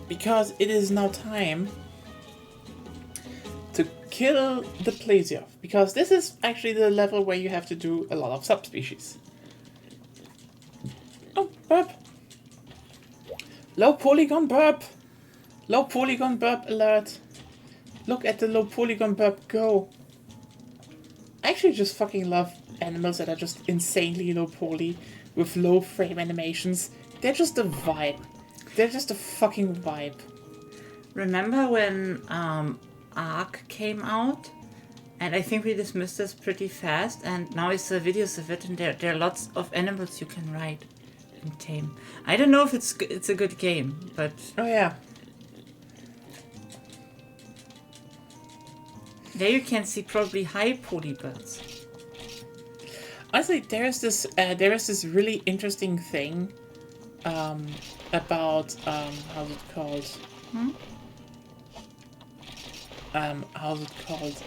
A: because it is now time to kill the Plesioth, because this is actually the level where you have to do a lot of subspecies. Oh, burp! Low polygon burp! Low polygon burp alert! Look at the low polygon burp go! I actually just fucking love animals that are just insanely low poly with low frame animations. They're just a vibe. They're just a fucking vibe.
B: Remember when Ark came out? And I think we dismissed this pretty fast, and now I saw videos of it, and there are lots of animals you can ride and tame. I don't know if it's a good game, but...
A: Oh yeah.
B: There you can see probably high poly birds.
A: Honestly, there is this really interesting thing about how's it called? How's it called?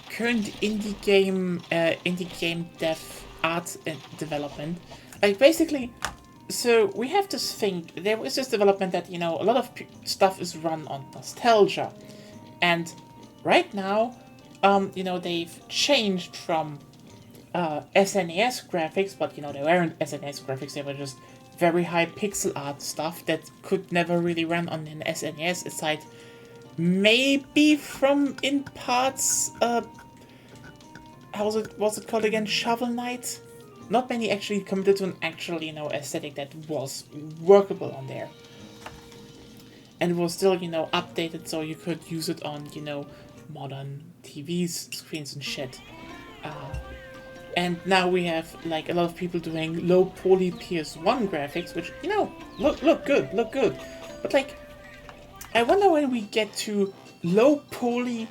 A: Current indie game dev art development. Like basically, so we have this thing. There is this development that, you know, a lot of stuff is run on nostalgia, and right now, you know, they've changed from SNES graphics, but you know, they weren't SNES graphics. They were just very high pixel art stuff that could never really run on an SNES, aside maybe from in parts. What's it called again? Shovel Knight. Not many actually committed to an actual, you know, aesthetic that was workable on there, and was still, you know, updated so you could use it on, you know, modern TVs, screens and shit. And now we have like a lot of people doing low poly PS1 graphics, which, you know, look good. But like, I wonder when we get to low poly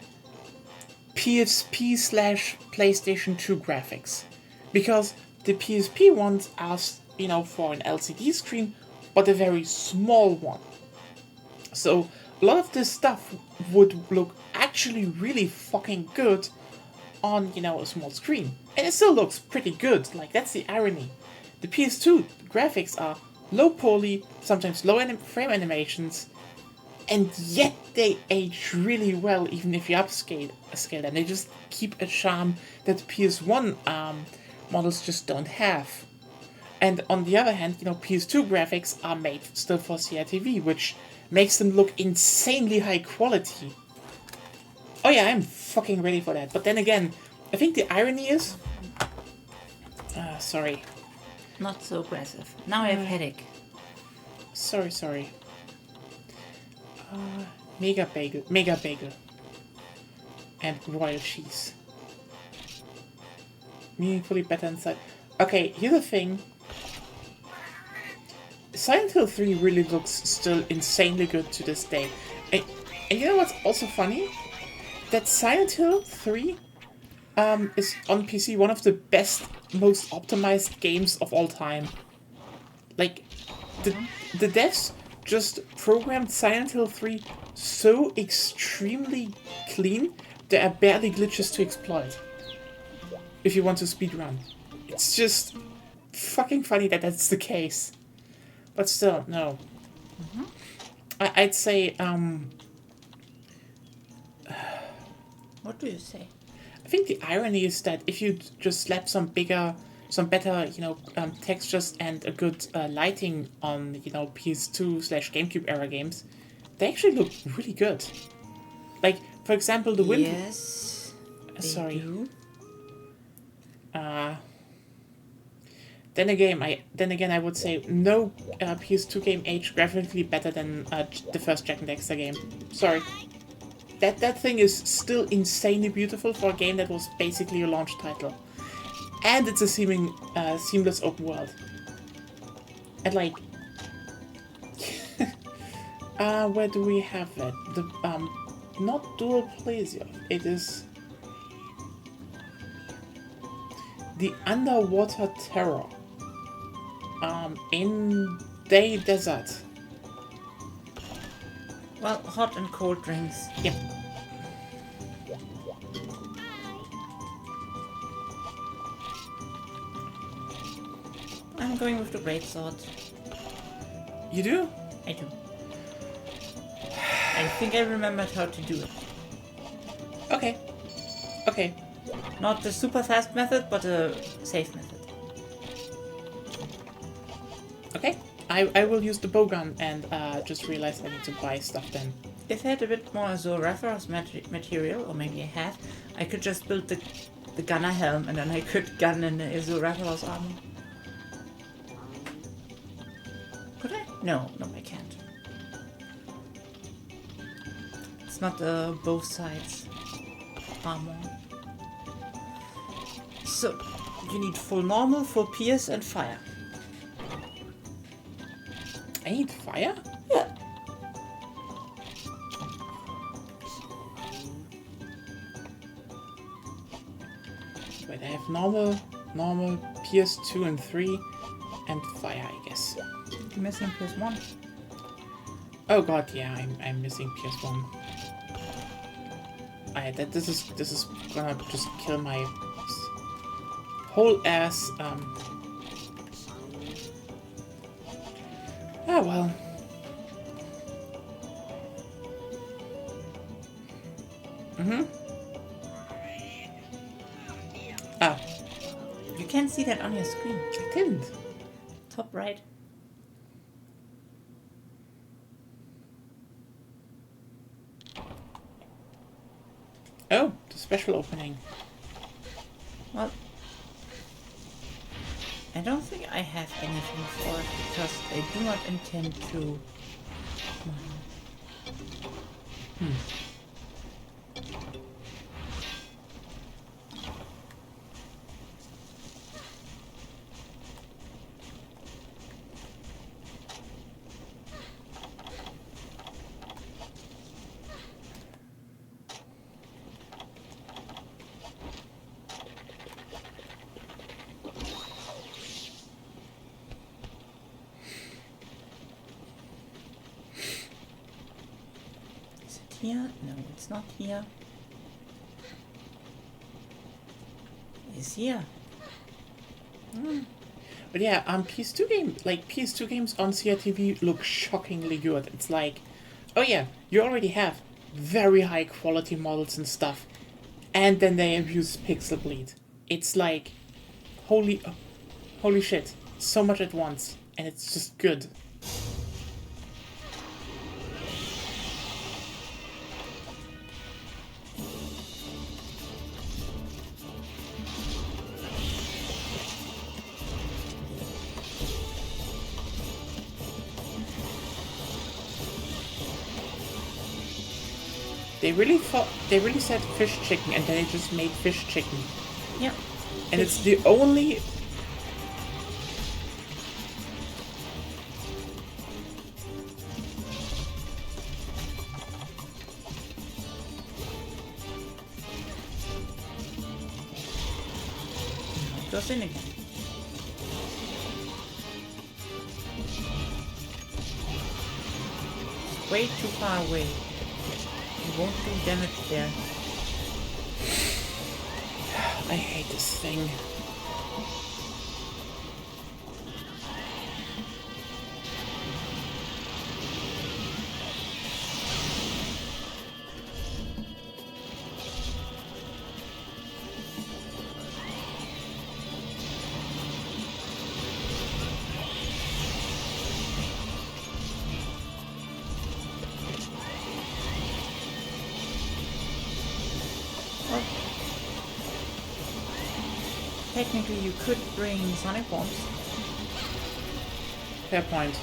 A: PSP/PlayStation 2 graphics, because the PSP ones are, you know, for an LCD screen, but a very small one. So a lot of this stuff would look actually really fucking good on, you know, a small screen. And it still looks pretty good. Like, that's the irony. The PS2 graphics are low poly, sometimes low frame animations, and yet they age really well even if you upscale them. They just keep a charm that PS1 models just don't have. And on the other hand, you know, PS2 graphics are made still for CRTV, which makes them look insanely high quality. Oh yeah, I'm fucking ready for that. But then again, I think the irony is... sorry.
B: Not so aggressive. Now I have headache.
A: Sorry. Mega bagel. And royal cheese. Meaningfully better inside. Okay, here's the thing. Silent Hill 3 really looks still insanely good to this day. And you know what's also funny? That Silent Hill 3 is on PC one of the best, most optimized games of all time. Like, the devs just programmed Silent Hill 3 so extremely clean, there are barely glitches to exploit. If you want to speedrun. It's just fucking funny that that's the case. But still, no. I'd say,
B: What do you say?
A: I think the irony is that if you just slap some better, you know, textures and a good lighting on, you know, PS2/GameCube era games, they actually look really good. Like, for example, the Wind...
B: Yes,
A: Sorry.
B: do.
A: Then again, I would say no PS2 game aged graphically better than the first Jak and Daxter game. Sorry. That thing is still insanely beautiful for a game that was basically a launch title. And it's a seamless open world. And like... where do we have that? The, not Dual Plaisir. It is... The Underwater Terror. In Day Desert.
B: Well, hot and cold drinks.
A: Yep.
B: I'm going with the greatsword.
A: You do?
B: I do. I think I remembered how to do it.
A: Okay.
B: Not the super fast method, but a safe method.
A: Okay. I will use the bowgun and just realized I need to buy stuff then.
B: If I had a bit more Zoraphos material, or maybe I had, I could just build the gunner helm and then I could gun in the Zoraphos armor. Could I? No, I can't. It's not both sides armor. So, you need full normal, full pierce, and fire.
A: I need fire?
B: Yeah.
A: Wait, I have normal, PS2 and 3, and fire, I guess.
B: You're missing PS1.
A: Oh god, yeah, I'm missing PS1. This is gonna just kill my whole ass. Oh well. Ah,
B: You can't see that on your screen.
A: I didn't.
B: Top right.
A: Oh, the special opening.
B: Well, I don't think I have anything for it because I do not intend to. Is it here? No, it's not here. He's here.
A: But yeah, PS2 games on CRTV look shockingly good. It's like, oh yeah, you already have very high quality models and stuff, and then they use pixel bleed. It's like, holy shit, so much at once, and it's just good. They really said fish chicken, and then they just made fish chicken.
B: Yeah.
A: And it's the only...
B: It goes in again. It's way too far away. It won't do damage there.
A: I hate this thing.
B: Technically, you could bring Sonic Bombs.
A: Fair point.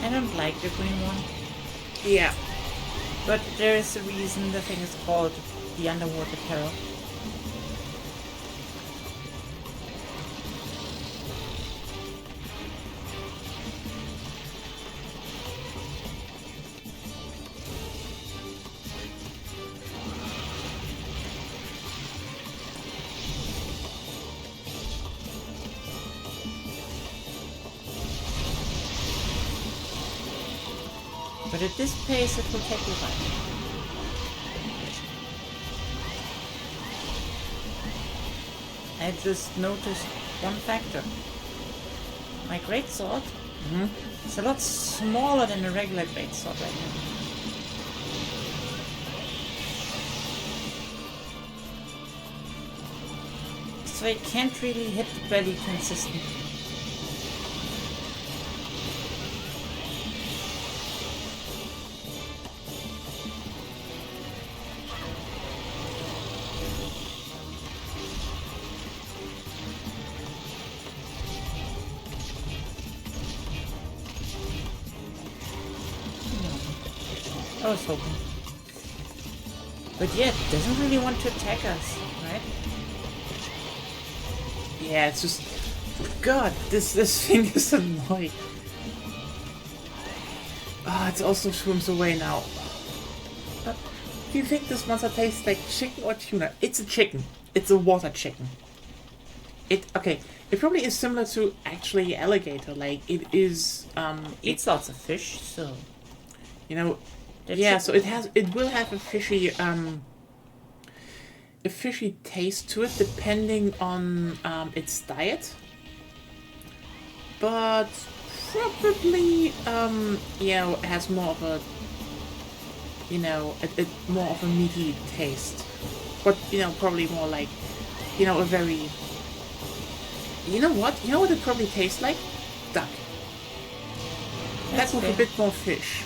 B: I don't like the green one.
A: Yeah.
B: But there is a reason the thing is called the Underwater Terror. But at this pace it will take you back. I just noticed one factor. My greatsword is a lot smaller than a regular greatsword right now. So I can't really hit the belly consistently. I was hoping. But yeah, it doesn't really want to attack us, right?
A: Yeah, it's just... God, this thing is annoying. Ah, it also swims away now. But do you think this monster tastes like chicken or tuna? It's a chicken. It's a water chicken. It probably is similar to actually alligator. Like, it is,
B: Eats lots of fish, so...
A: you know...
B: That
A: Yeah,
B: should-
A: so it will have a fishy taste to it depending on its diet. but probably, has more of a, more of a meaty taste. But, probably more like, a very... You know what? You know what it probably tastes like? Duck. That's with a bit more fish.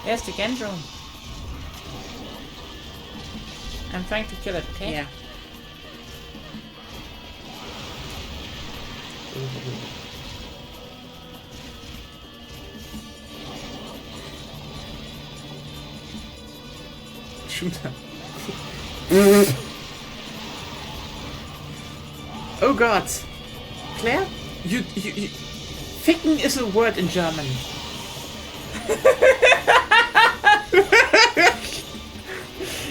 B: Yes, the Gendrome. I'm trying to kill it, okay?
A: Yeah. Shoot her. Oh God, Claire, you. Ficken is a word in German.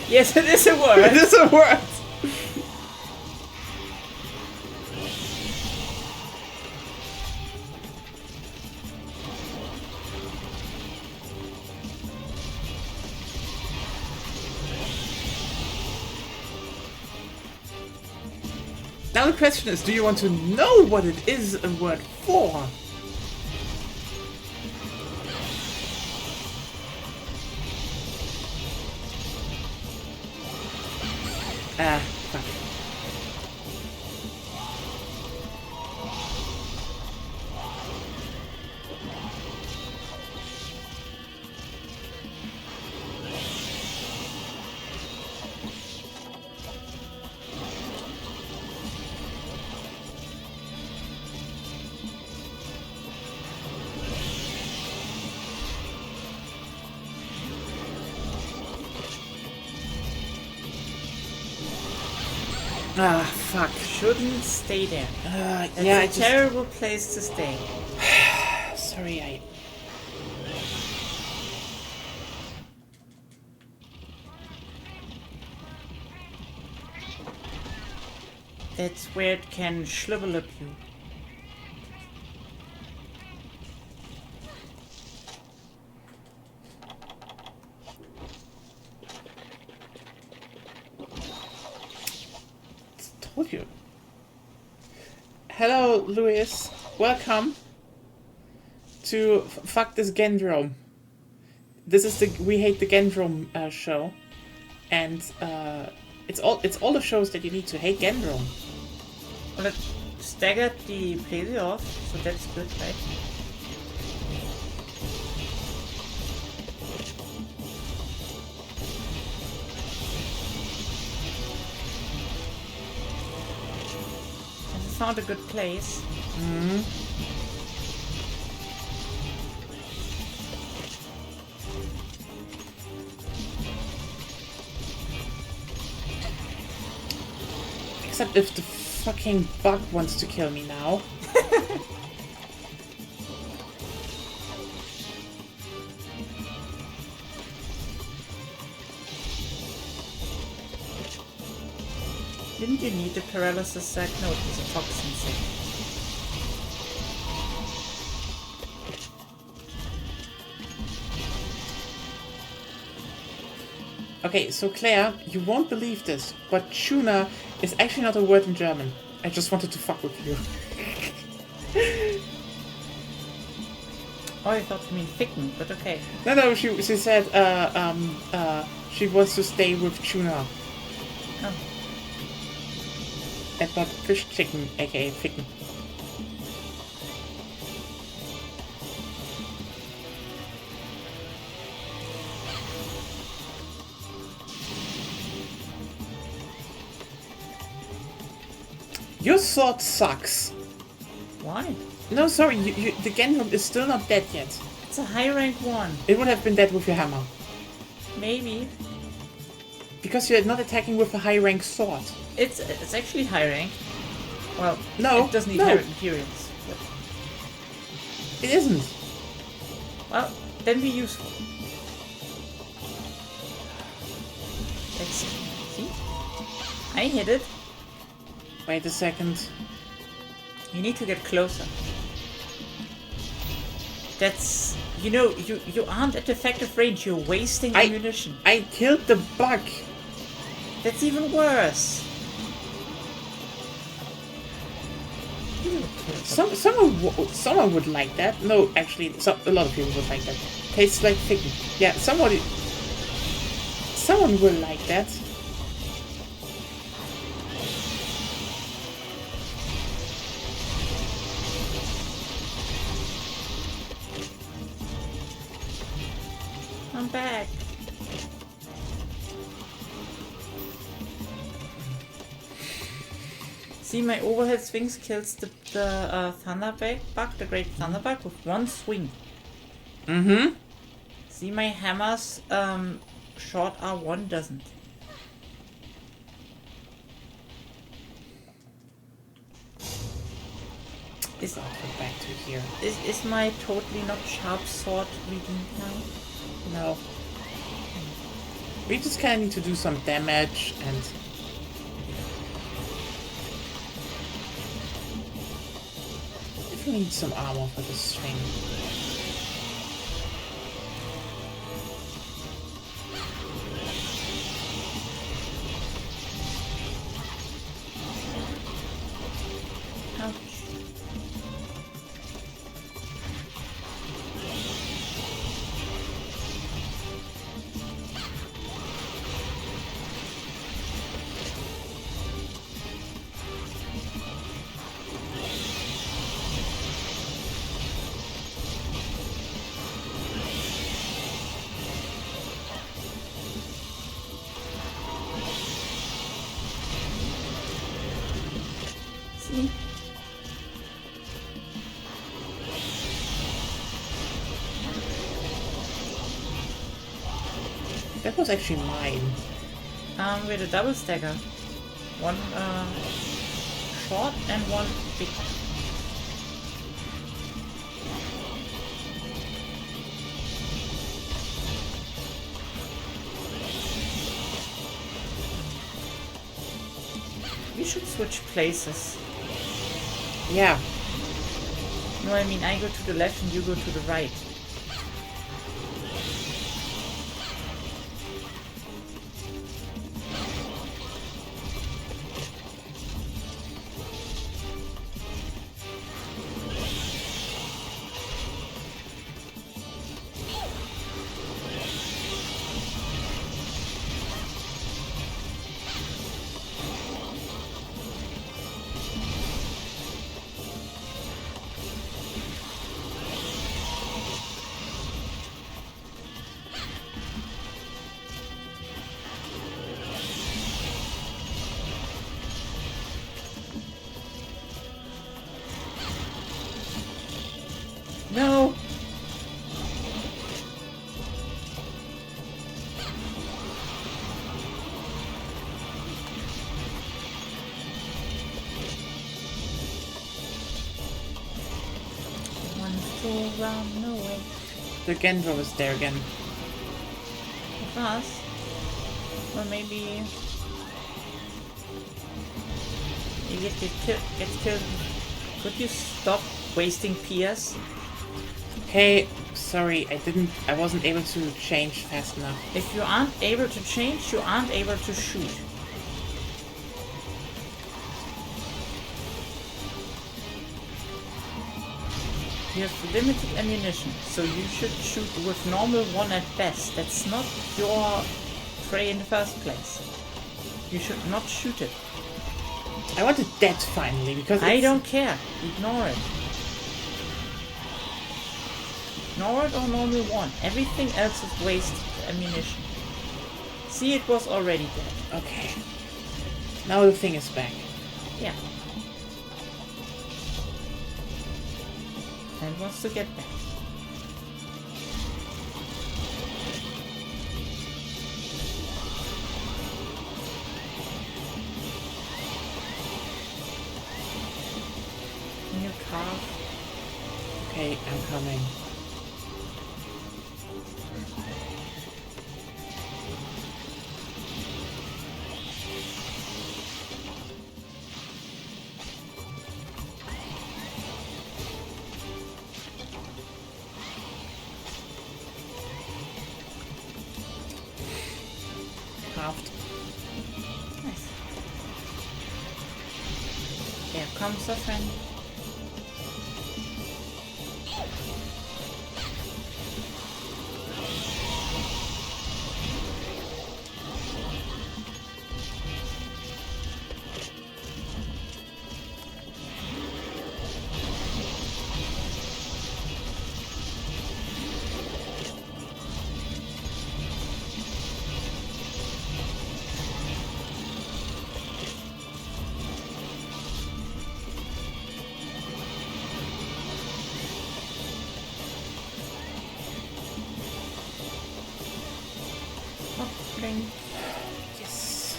B: Yes, it is a word.
A: It is a word. Now the question is, do you want to know what it is a word for? Fuck. Ah, fuck.
B: Shouldn't stay there.
A: Yeah,
B: It's a terrible place to stay.
A: Sorry,
B: That's where it can shrivel up you.
A: Told you. Hello, Louis. Welcome to Fuck This Gendrome. This is the We Hate the Gendrome show, and it's all the shows that you need to hate Gendrome.
B: Well, it staggered the play off, so that's good, right? This is not a good place.
A: Except if the fucking bug wants to kill me now.
B: Didn't you need the paralysis sac? No, it was a toxin sac.
A: Okay, so Claire, you won't believe this, but tuna is actually not a word in German. I just wanted to fuck with you.
B: Oh, I thought you mean ficken, but okay.
A: No, she said she wants to stay with tuna.
B: Oh.
A: But fish chicken, aka ficken. Your sword sucks.
B: Why?
A: No, sorry, the Gendrome is still not dead yet.
B: It's a high rank one.
A: It would have been dead with your hammer.
B: Maybe.
A: Because you're not attacking with a high rank sword.
B: It's actually high rank. Well,
A: No,
B: it doesn't need
A: no.
B: Hyrule materials. But,
A: It isn't.
B: well, then be useful. Let's see. I hit it.
A: Wait a second.
B: You need to get closer. That's... You know, you aren't at effective range. You're wasting ammunition.
A: I killed the bug.
B: That's even worse.
A: Someone would like that. No, actually, a lot of people would like that. Tastes like chicken. Yeah, someone will like that.
B: I'm back. See, my overhead swings kills the thunderbug, the great thunderbug, with one swing.
A: Mm-hmm.
B: See, my hammer's short R1 doesn't.
A: I'll go back to here.
B: Is my totally not sharp sword redeemed now?
A: No. We just kind of need to do some damage and... Definitely need some armor for this thing.
B: Ouch. See?
A: That was actually mine.
B: With a double stagger. One short and one big. We should switch places.
A: Yeah.
B: No, I mean I go to the left and you go to the right. No! Want to run away.
A: The Gendro is there again.
B: With us? Or maybe... You get killed. Could you stop wasting PS?
A: Hey, sorry, I wasn't able to change fast enough.
B: If you aren't able to change, you aren't able to shoot. You have limited ammunition, so you should shoot with normal one at best. That's not your prey in the first place. You should not shoot it.
A: I wanted that finally, because
B: I don't care. Ignore it. Ignore it or normal one. Everything else is wasted ammunition. See, it was already dead.
A: Okay. Now the thing is back.
B: Yeah. And wants to get back. half.
A: Okay, I'm coming. Halved.
B: Nice. Here comes a friend. Oh, drink.
A: Yes.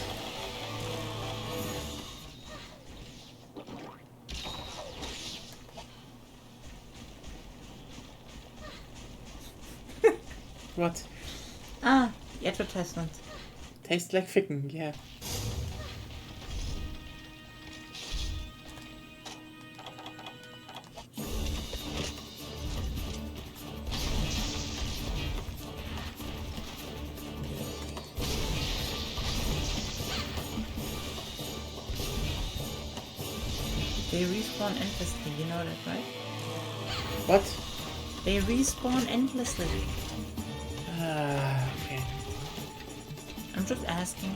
A: What?
B: Ah, the advertisement.
A: Tastes like ficken, yeah.
B: They respawn endlessly, you know that, right?
A: What?
B: They respawn endlessly.
A: Okay.
B: I'm just asking.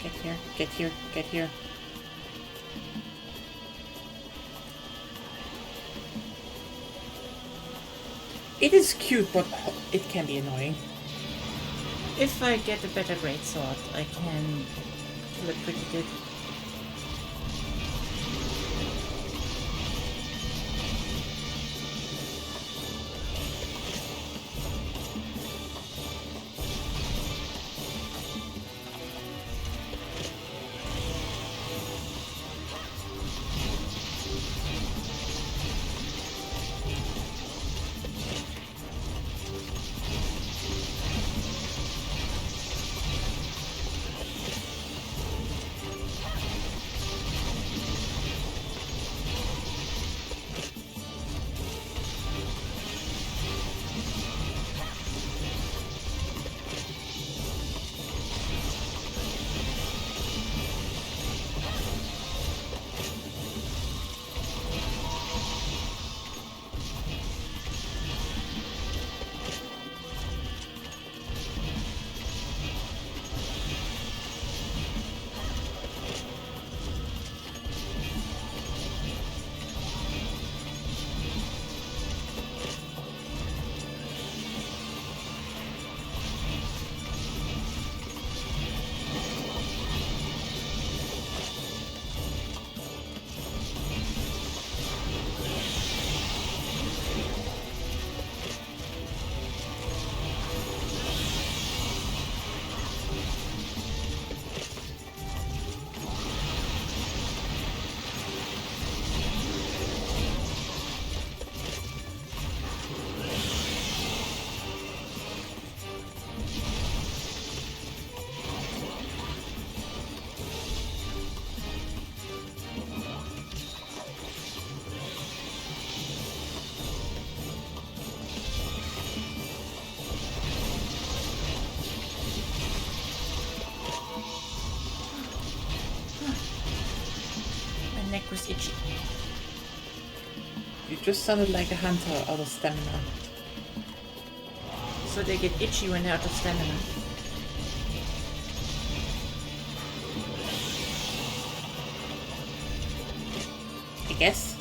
A: Get here, get here, get here. It is cute, but it can be annoying.
B: If I get a better greatsword, I can kill it pretty good. My neck was itchy.
A: You just sounded like a hunter out of stamina.
B: So they get itchy when they're out of stamina.
A: I guess.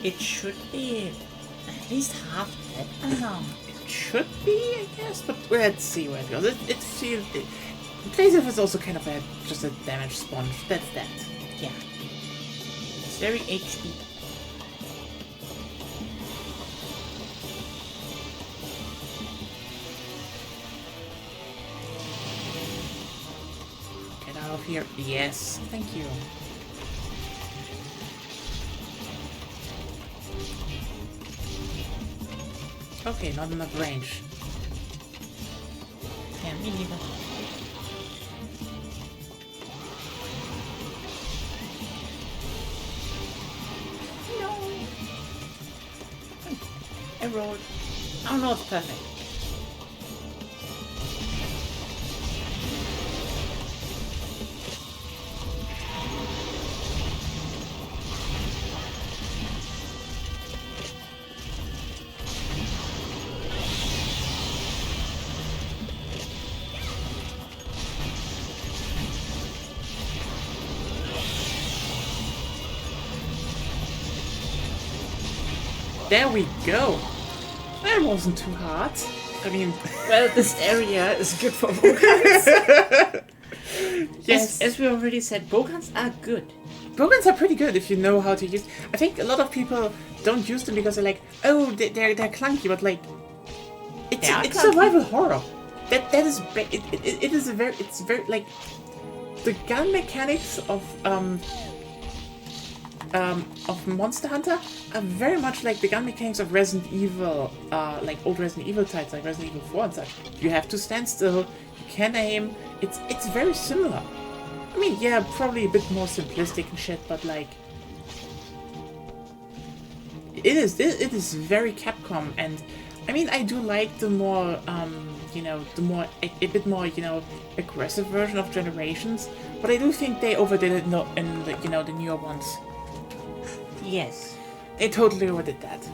B: It should be at least half that amount.
A: It should be, I guess, but let's see where it goes. It feels... Blaziv is also kind of just a damage sponge. That's that.
B: Yeah. It's very HP.
A: Get out of here. Yes, thank you. Okay, not enough range.
B: Yeah, me neither. No. I rolled. Oh no, it's perfect.
A: There we go. That wasn't too hard. I mean,
B: Well, this area is good for Bogans.
A: yes.
B: As we already said, Bogans are good.
A: Bogans are pretty good if you know how to use. I think a lot of people don't use them because they're like, oh, they're clunky, but like, it's
B: They are
A: it's
B: clunky.
A: survival horror. That is it is it's very like the gun mechanics of Monster Hunter are very much like the gun mechanics of Resident Evil, like old Resident Evil titles, like Resident Evil 4 and such. You have to stand still, you can aim. It's very similar. I mean, yeah, probably a bit more simplistic and shit, but like, it is very Capcom, and I mean, I do like the more a bit more aggressive version of Generations, but I do think they overdid it in the newer ones.
B: Yes.
A: They totally overdid that.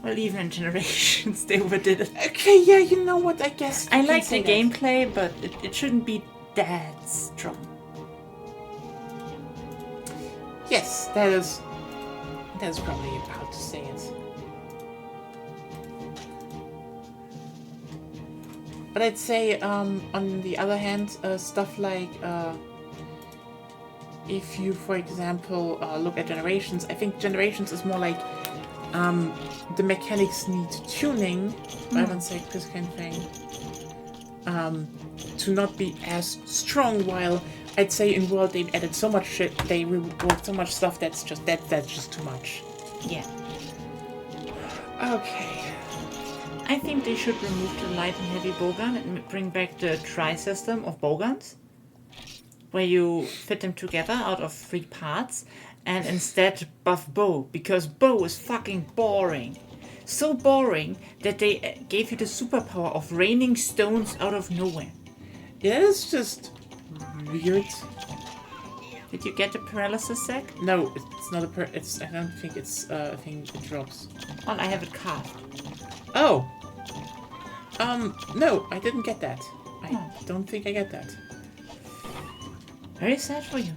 B: Well, even in Generations, they overdid it.
A: Okay, yeah, you know what? I guess
B: I
A: you can
B: like
A: say
B: the
A: that.
B: gameplay, but it shouldn't be that strong.
A: Yes, that's probably how to say it. But I'd say, on the other hand, stuff like, if you, for example, look at Generations, I think Generations is more like, the mechanics need tuning, I wouldn't say this kind of thing, to not be as strong, while I'd say in World they've added so much shit, they reworked so much stuff that's just too much.
B: Yeah.
A: Okay.
B: I think they should remove the light and heavy bowgun and bring back the tri system of bowguns, where you fit them together out of 3 parts, and instead buff bow, because bow is fucking boring. So boring that they gave you the superpower of raining stones out of nowhere.
A: Yeah, it's just weird.
B: Did you get the paralysis sack?
A: No, it's not a I don't think it's a thing that drops.
B: Well, I have it carved.
A: Oh! No, I didn't get that. I
B: Oh.
A: don't think I get that.
B: Very sad for you.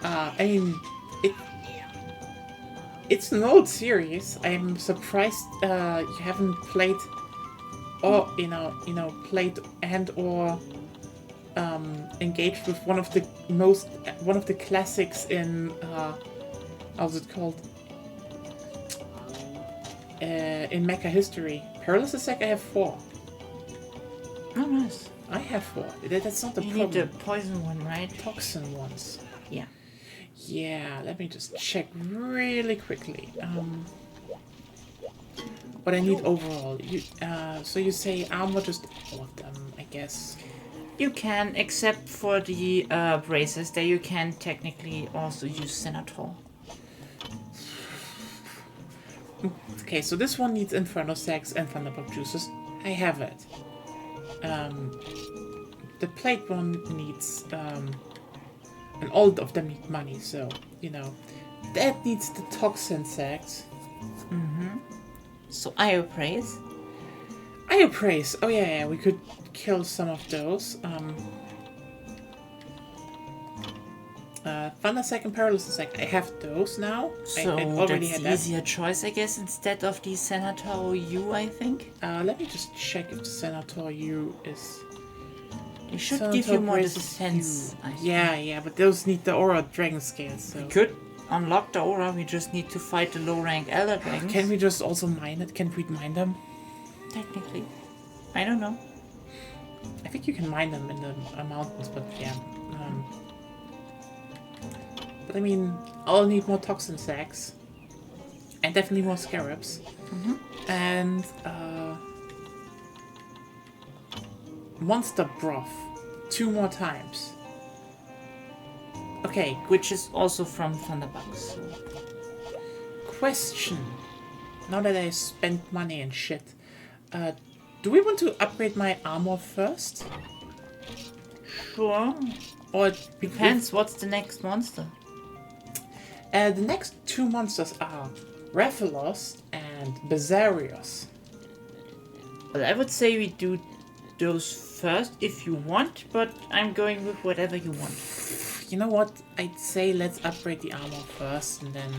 A: I mean, it's an old series. I'm surprised you haven't played, or played and or engaged with one of the classics in how's it called? In mecha history. Paralysis Sack I have 4.
B: Oh, nice.
A: I have 4. That's not the
B: You
A: problem.
B: need the poison one, right?
A: Toxin ones.
B: Yeah.
A: Yeah, let me just check really quickly. What I need overall. So you say armor, just all of them, I guess.
B: You can, except for the braces, there you can technically also use Senator.
A: Okay, so this one needs Inferno Sacks and Thunderbolt Juices. I have it. The plate one needs, and all of them need money, so, that needs the Toxin Sacks.
B: So Io praise.
A: Eye of Praise. Oh yeah, we could kill some of those. Thunder Sack and Paralysis Sack. I have those now.
B: So
A: I already
B: that's
A: had
B: the
A: that.
B: easier choice, I guess, instead of the Senator U, I think.
A: Let me just check if the Senator U is...
B: They should
A: Senator
B: give you more
A: Braces
B: defense,
A: U.
B: I think.
A: Yeah, but those need the Aura Dragon Scales, so...
B: We could unlock the aura, we just need to fight the low rank Elder Dragons.
A: Can we just also mine it? Can we mine them?
B: Technically. I don't know.
A: I think you can mine them in the mountains, but yeah. But I mean, I'll need more Toxin Sacks. And definitely more Scarabs. And, Monster Broth. 2 more times. Okay,
B: Which is also from Thunderbugs. So.
A: question. Now that I spent money and shit, do we want to upgrade my armor first?
B: Sure.
A: Or
B: Depends, what's the next monster?
A: The next 2 monsters are Rathalos and Bezarios.
B: Well, I would say we do those first if you want, but I'm going with whatever you want.
A: You know what? I'd say let's upgrade the armor first and then...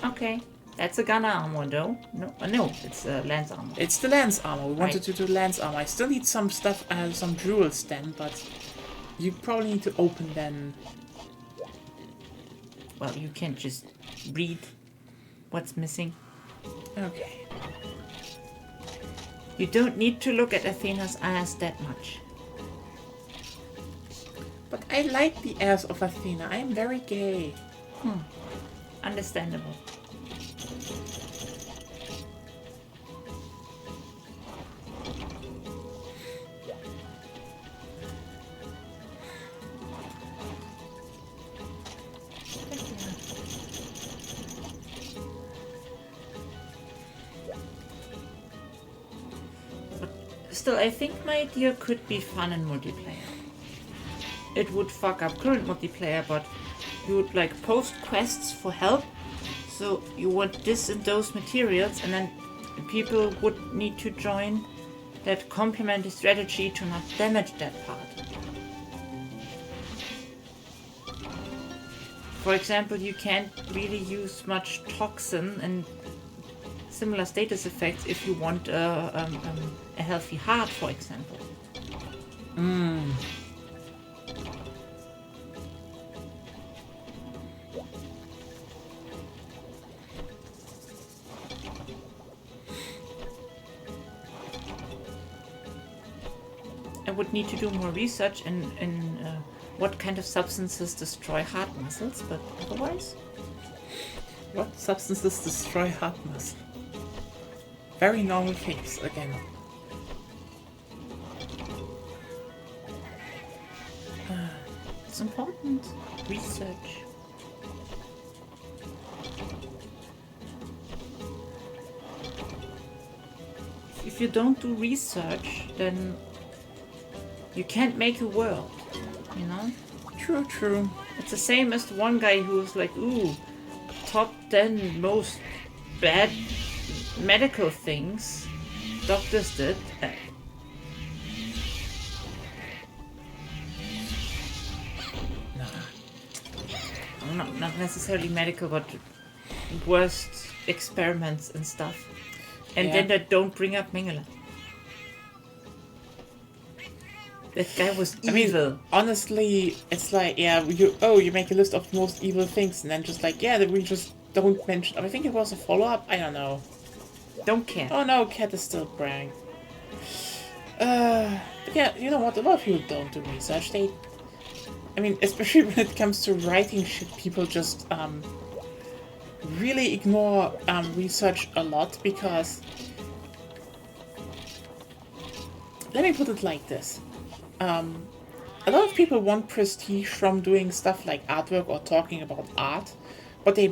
B: Okay. That's a gunner armor, though. No, it's a lance armor.
A: It's the lance armor. We wanted
B: Right.
A: to do lance armor. I still need some stuff, some jewels then, but you probably need to open them.
B: Well, you can't just read what's missing.
A: Okay.
B: You don't need to look at Athena's ass that much.
A: But I like the ass of Athena. I am very gay.
B: Understandable. Still, I think my idea could be fun in multiplayer. It would fuck up current multiplayer, but you would like post quests for help. So you want this and those materials, and then people would need to join that complement the strategy to not damage that part. For example, you can't really use much toxin and similar status effects if you want a healthy heart, for example. I would need to do more research in what kind of substances destroy heart muscles, but otherwise...
A: What substances destroy heart muscle? Very normal things, again.
B: It's important. Research. If you don't do research, then you can't make a world, you know?
A: True.
B: It's the same as the one guy who's like, ooh, top 10 most bad medical things doctors did. Not necessarily medical, but worst experiments and stuff. And
A: Yeah.
B: then they don't bring up Mengele. That guy was evil.
A: Honestly, it's like, yeah, you make a list of most evil things, and then just like, yeah, that we just don't mention. I think it was a follow-up. I don't know.
B: Don't care.
A: Oh no, Cat is still bragging. But yeah, you know what? A lot of people don't do research. I mean, especially when it comes to writing shit, people just really ignore research a lot because. Let me put it like this. A lot of people want prestige from doing stuff like artwork or talking about art, but I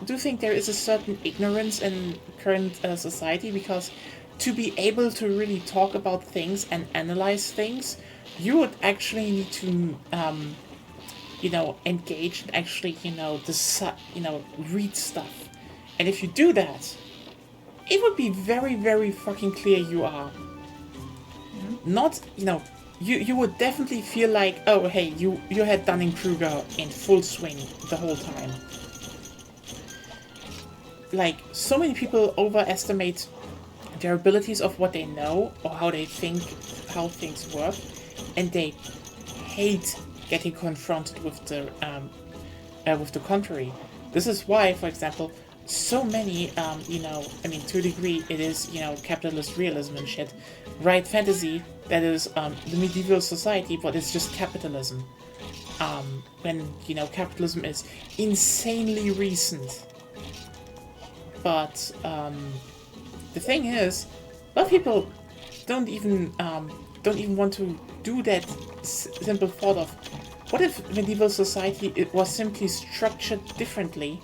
A: do think there is a certain ignorance in current society, because to be able to really talk about things and analyze things, you would actually need to, engage and actually, read stuff. And if you do that, it would be very, very fucking clear you are. Not, you would definitely feel like, oh, hey, you had Dunning-Kruger in full swing the whole time. Like, so many people overestimate their abilities of what they know or how they think, how things work, and they hate getting confronted with the contrary. This is why, for example, so many, to a degree, it is, capitalist realism and shit. Right fantasy, that is the medieval society, but it's just capitalism. When, capitalism is insanely recent. But the thing is, a lot of people don't even want to do that simple thought of, what if medieval society it was simply structured differently?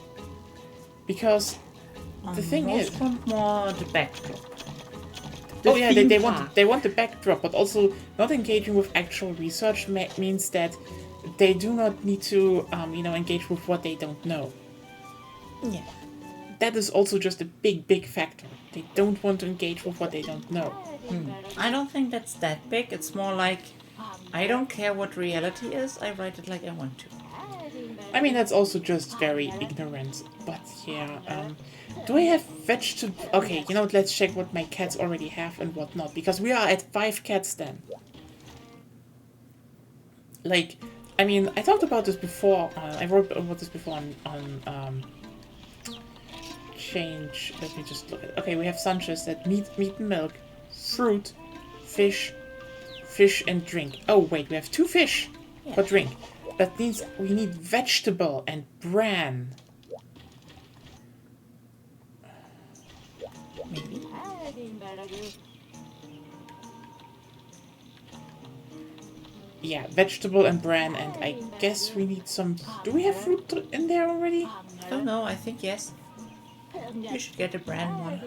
A: Because the thing is,
B: want more the backdrop.
A: They want the backdrop, but also not engaging with actual research means that they do not need to engage with what they don't know.
B: Yeah.
A: That is also just a big factor. They don't want to engage with what they don't know.
B: I don't think that's that big. It's more like, I don't care what reality is, I write it like I want to.
A: I mean, that's also just very ignorant. But yeah, do I have vegetable? Okay, you know what, let's check what my cats already have and what not. Because we are at 5 cats then. Like, I mean, I talked about this before. I wrote about this before on change. Let me just look at. Okay, we have Sanchez that meat and milk, fruit, fish and drink. Oh wait, we have 2 fish for drink. That means we need vegetable and bran.
B: Maybe.
A: Yeah, vegetable and bran, and I guess we need some. Do we have fruit in there already?
B: I don't know, I think yes. You should get a brand one.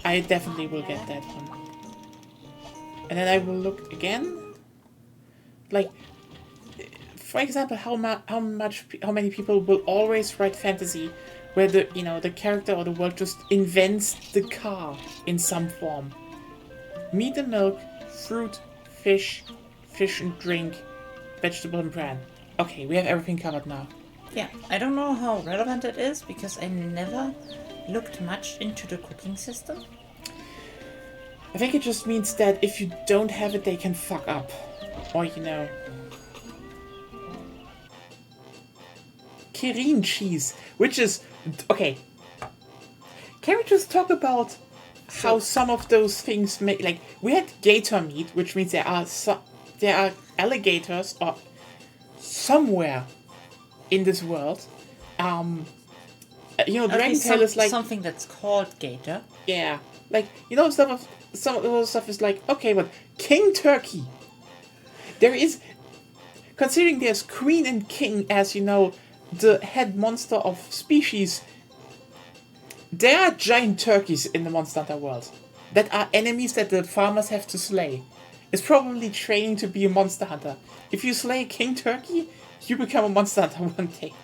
A: I definitely will get that one. And then I will look again. Like, for example, how many people will always write fantasy where the character or the world just invents the car in some form. Meat and milk, fruit, fish and drink, vegetable and bran. Okay, we have everything covered now.
B: Yeah, I don't know how relevant it is because I never looked much into the cooking system.
A: I think it just means that if you don't have it, they can fuck up. Or, Kirin cheese, which is... Okay. Can we just talk about how some of those things make... Like, we had gator meat, which means there are alligators or somewhere in this world. Dragon Tail is like...
B: Something that's called gator.
A: Yeah. Like, some of the stuff is like, okay, but King Turkey. There is... Considering there's Queen and King as, the head monster of species, there are giant turkeys in the Monster Hunter world that are enemies that the farmers have to slay. It's probably training to be a monster hunter. If you slay a king turkey, you become a monster hunter one day.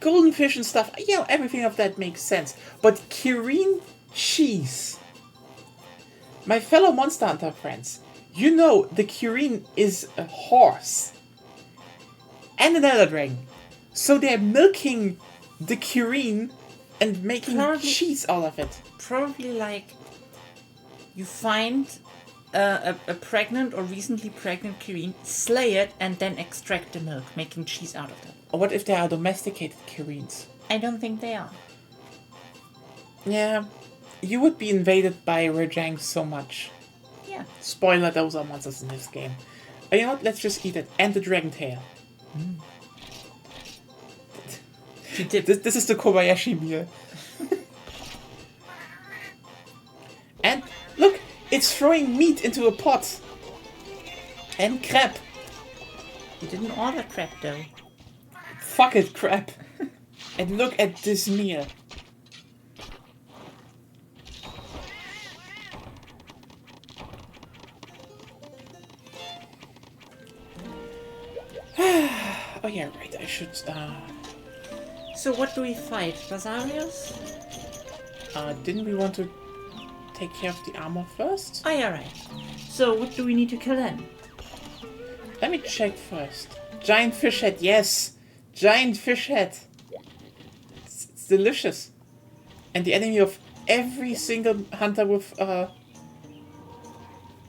A: Golden fish and stuff, everything of that makes sense. But Kirin cheese. My fellow monster hunter friends, the Kirin is a horse. And an elder dragon. So they're milking the Kirin and making cheese out of it.
B: Probably like you find a pregnant or recently pregnant Kirin, slay it, and then extract the milk, making cheese out of it.
A: Or what if they are domesticated Kirins?
B: I don't think they are.
A: Yeah, you would be invaded by Rajang so much.
B: Yeah.
A: Spoiler, those are monsters in this game. But you know what, let's just eat it. And the dragon tail. This is the Kobayashi meal. And look, it's throwing meat into a pot. And crab.
B: You didn't order crab though.
A: Fuck it, crab. And look at this meal. Oh yeah, right, I should...
B: So what do we fight? Basarios?
A: Didn't we want to take care of the armor first?
B: Oh, yeah, right. So, what do we need to kill then?
A: Let me check first. Giant fish head, yes! Giant fish head! It's delicious. And the enemy of every single hunter with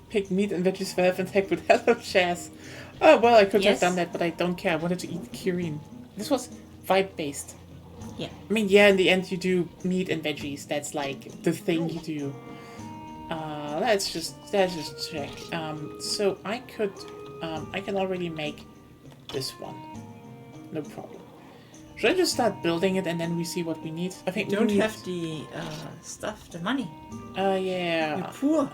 A: pick meat and veggies for health and tech with hello chairs. Oh, well, I could have done that, but I don't care. I wanted to eat Kirin. This was vibe-based.
B: Yeah.
A: I mean, yeah, in the end you do meat and veggies. That's like the thing you do. Let's just check. So I can already make this one. No problem. Should I just start building it and then we see what we need? I think
B: You don't
A: we need...
B: have the stuff, the money.
A: Yeah.
B: You're poor.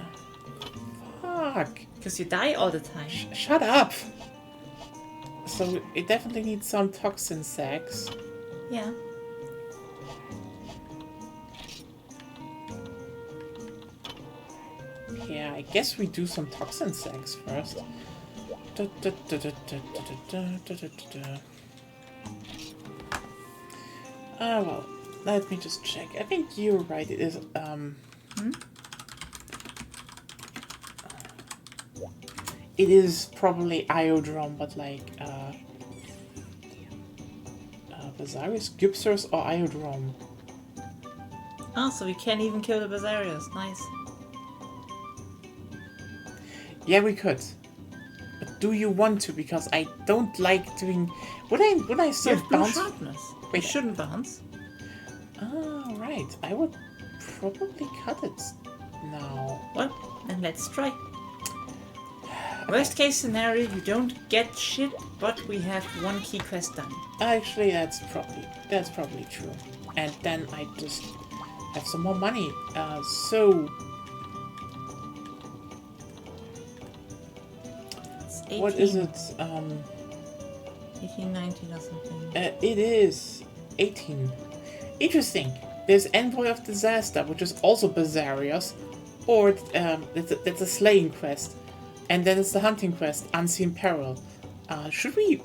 A: Fuck.
B: Because you die all the time.
A: Shut up. So it definitely needs some toxin sacks.
B: Yeah.
A: Yeah, I guess we do some toxin sacks first. Well, let me just check. I think you're right. It is, It is probably Iodrome, but like, Basarius, Gypsers, or Iodrome.
B: Oh, so we can't even kill the Basarius. Nice.
A: Yeah, we could. But do you want to? Because I don't like doing... Would I still
B: You have no
A: bounce?
B: sharpness.
A: Wait.
B: You shouldn't bounce.
A: Oh, right. I would probably cut it now.
B: Well, then let's try. Worst case scenario, you don't get shit, but we have one key quest done.
A: Actually, that's probably true. And then I just have some more money. So...
B: It's 18,
A: What is it?
B: 1819 or something.
A: It is 18. Interesting. There's Envoy of Disaster, which is also Basarius, or it's a slaying quest, and then it's the hunting quest, Unseen Peril. Should we?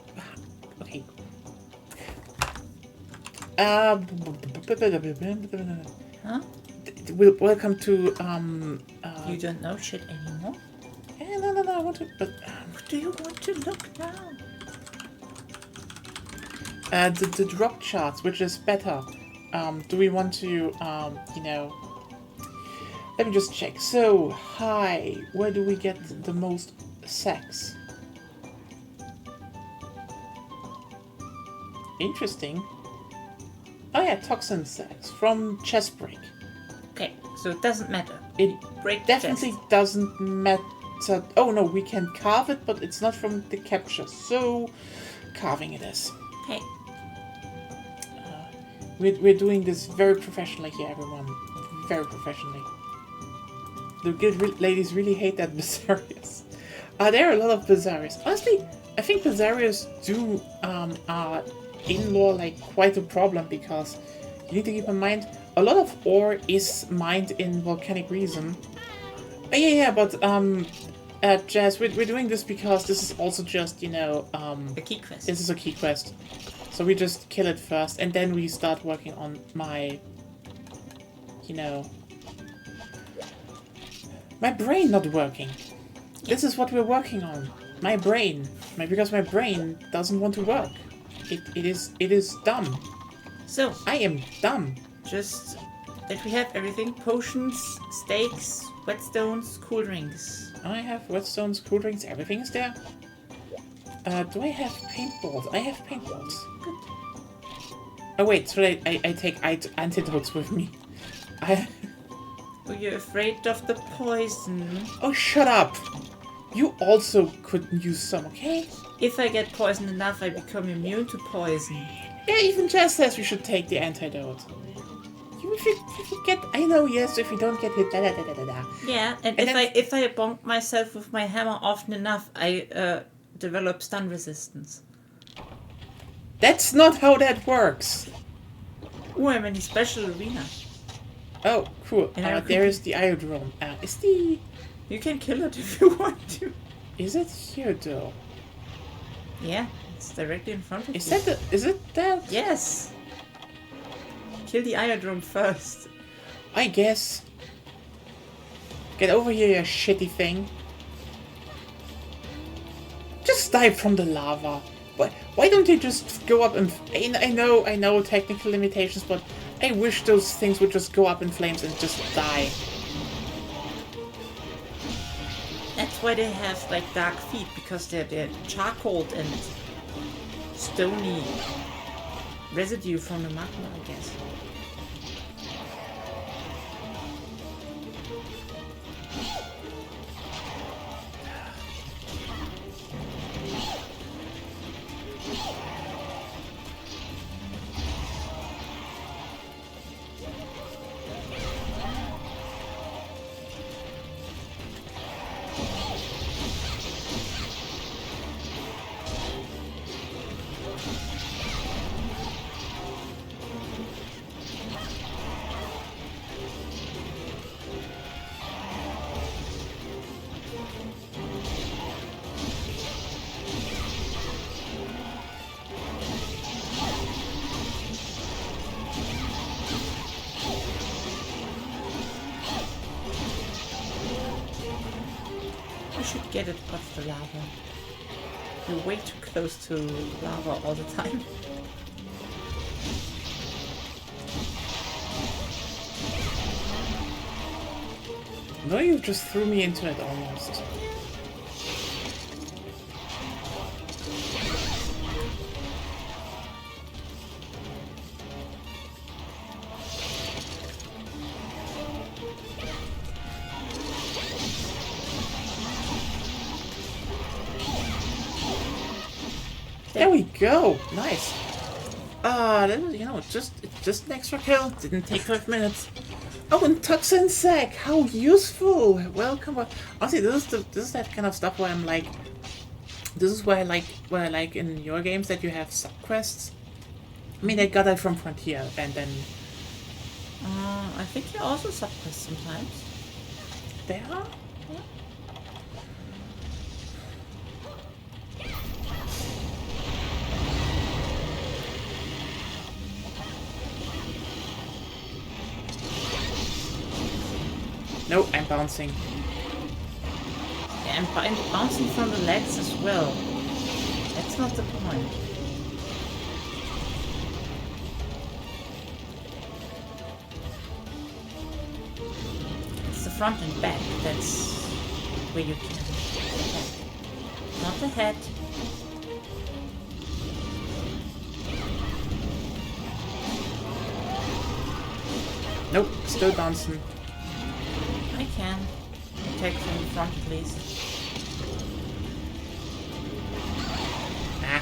A: Okay.
B: Huh?
A: Welcome to
B: You don't know shit anymore?
A: No. I want to. But
B: What do you want to look now?
A: the drop charts, which is better. Do we want to, let me just check. So, hi, where do we get the most sex? Interesting. Oh yeah, toxin sex from chest break.
B: Okay, so it doesn't matter.
A: It
B: Break
A: definitely
B: chest.
A: doesn't matter. Oh no, we can carve it, but it's not from the capture. So, carving it is.
B: Okay.
A: We're doing this very professionally here, everyone. Very professionally. The good ladies really hate that Basarius. There are a lot of Basarius. Honestly, I think Basarius do are in lore like quite a problem because you need to keep in mind a lot of ore is mined in Volcanic Reason. But Jazz, we're doing this because this is also just
B: A key quest.
A: this is a key quest. So we just kill it first, and then we start working on my, my brain not working. This is what we're working on. My brain. Because my brain doesn't want to work. It is dumb.
B: So,
A: I am dumb.
B: just that we have everything. Potions, steaks, whetstones, cool drinks.
A: I have whetstones, cool drinks, everything is there. Do I have paintballs? I have paintballs.
B: Good.
A: Oh wait, so I take antidotes with me.
B: Oh, you're afraid of the poison.
A: Oh, shut up! You also could use some, okay?
B: If I get poisoned enough, I become immune to poison.
A: Yeah, even Jess says we should take the antidote. If you get, I know, yes, if you don't get hit, da.
B: Yeah, and if I bonk myself with my hammer often enough, I develop stun resistance.
A: That's not how that works.
B: Oh, I'm in a special arena.
A: Oh, cool.
B: And
A: There is the Iodrome.
B: You can kill it if you want to.
A: Is it here though?
B: Yeah, it's directly in front of
A: Is
B: you.
A: that is it that?
B: Yes. Kill the Iodrome first.
A: I guess. Get over here, you shitty thing. Just dive from the lava. Why don't you just go up and... I know technical limitations, but I wish those things would just go up in flames and just die.
B: That's why they have like dark feet, because they're charcoal and stony residue from the magma, I guess. Should get it off the lava. You're way too close to lava all the time.
A: No, you just threw me into it almost. There we go. Nice. That was, just an extra kill. Didn't take 5 minutes. Oh, and Toxin Sack. How useful. Welcome. Honestly, this is that kind of stuff where I'm like, this is where I like in your games that you have subquests. I mean, I got that from Frontier, and then.
B: I think they also subquests sometimes.
A: They are.
B: Yeah.
A: No, I'm bouncing.
B: And bouncing from the legs as well. That's not the point. It's the front and back. That's where you can attack. Not the head.
A: Nope, still bouncing.
B: I can. Attack from the front at least.
A: Ah.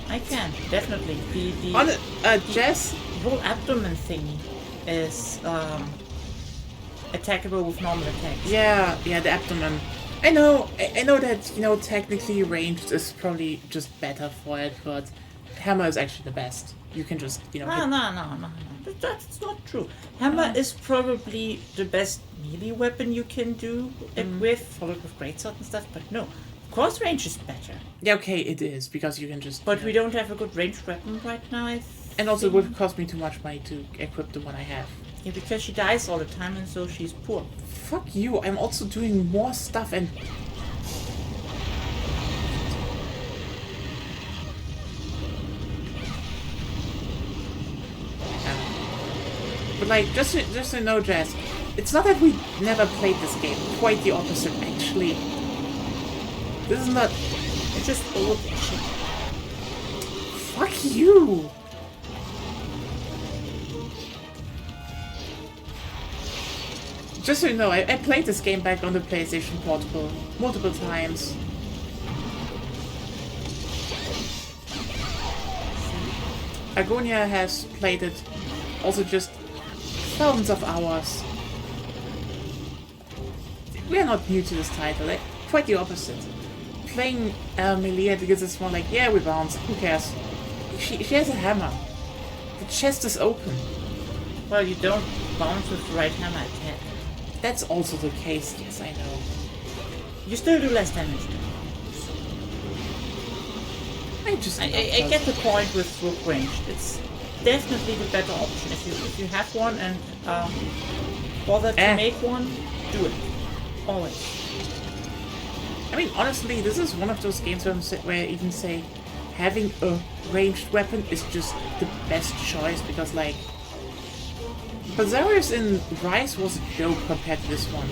B: I can, definitely. The
A: Jess?
B: whole abdomen thingy is attackable with normal attacks.
A: Yeah, the abdomen. I know that, technically ranged is probably just better for it, but hammer is actually the best. You can just,
B: No. That's not true. Hammer is probably the best melee weapon you can do it with, followed with greatsword and stuff, but no. Close range is better.
A: Yeah, okay, it is, because you can just...
B: But we don't have a good ranged weapon right now, I think.
A: And also it would cost me too much money to equip the one I have.
B: Yeah, because she dies all the time and so she's poor.
A: Fuck you, I'm also doing more stuff and... But like, just so you know, Jazz, it's not that we never played this game. Quite the opposite, actually. This is not...
B: It's just old shit.
A: Fuck you! Just so you know, I played this game back on the PlayStation Portable multiple times. Agonia has played it also just thousands of hours. We are not new to this title, quite the opposite. Playing Melee because it's more like, yeah, we bounce, who cares? She has a hammer. The chest is open.
B: Well, you don't bounce with the right hammer attack.
A: That's also the case, yes, I know.
B: You still do less damage. I get the point with rook range. It's definitely the better option. If you have one and bother to make one, do it. Always.
A: I mean, honestly, this is one of those games where I even say having a ranged weapon is just the best choice because, like, Belisarius in Rise was a joke compared to this one.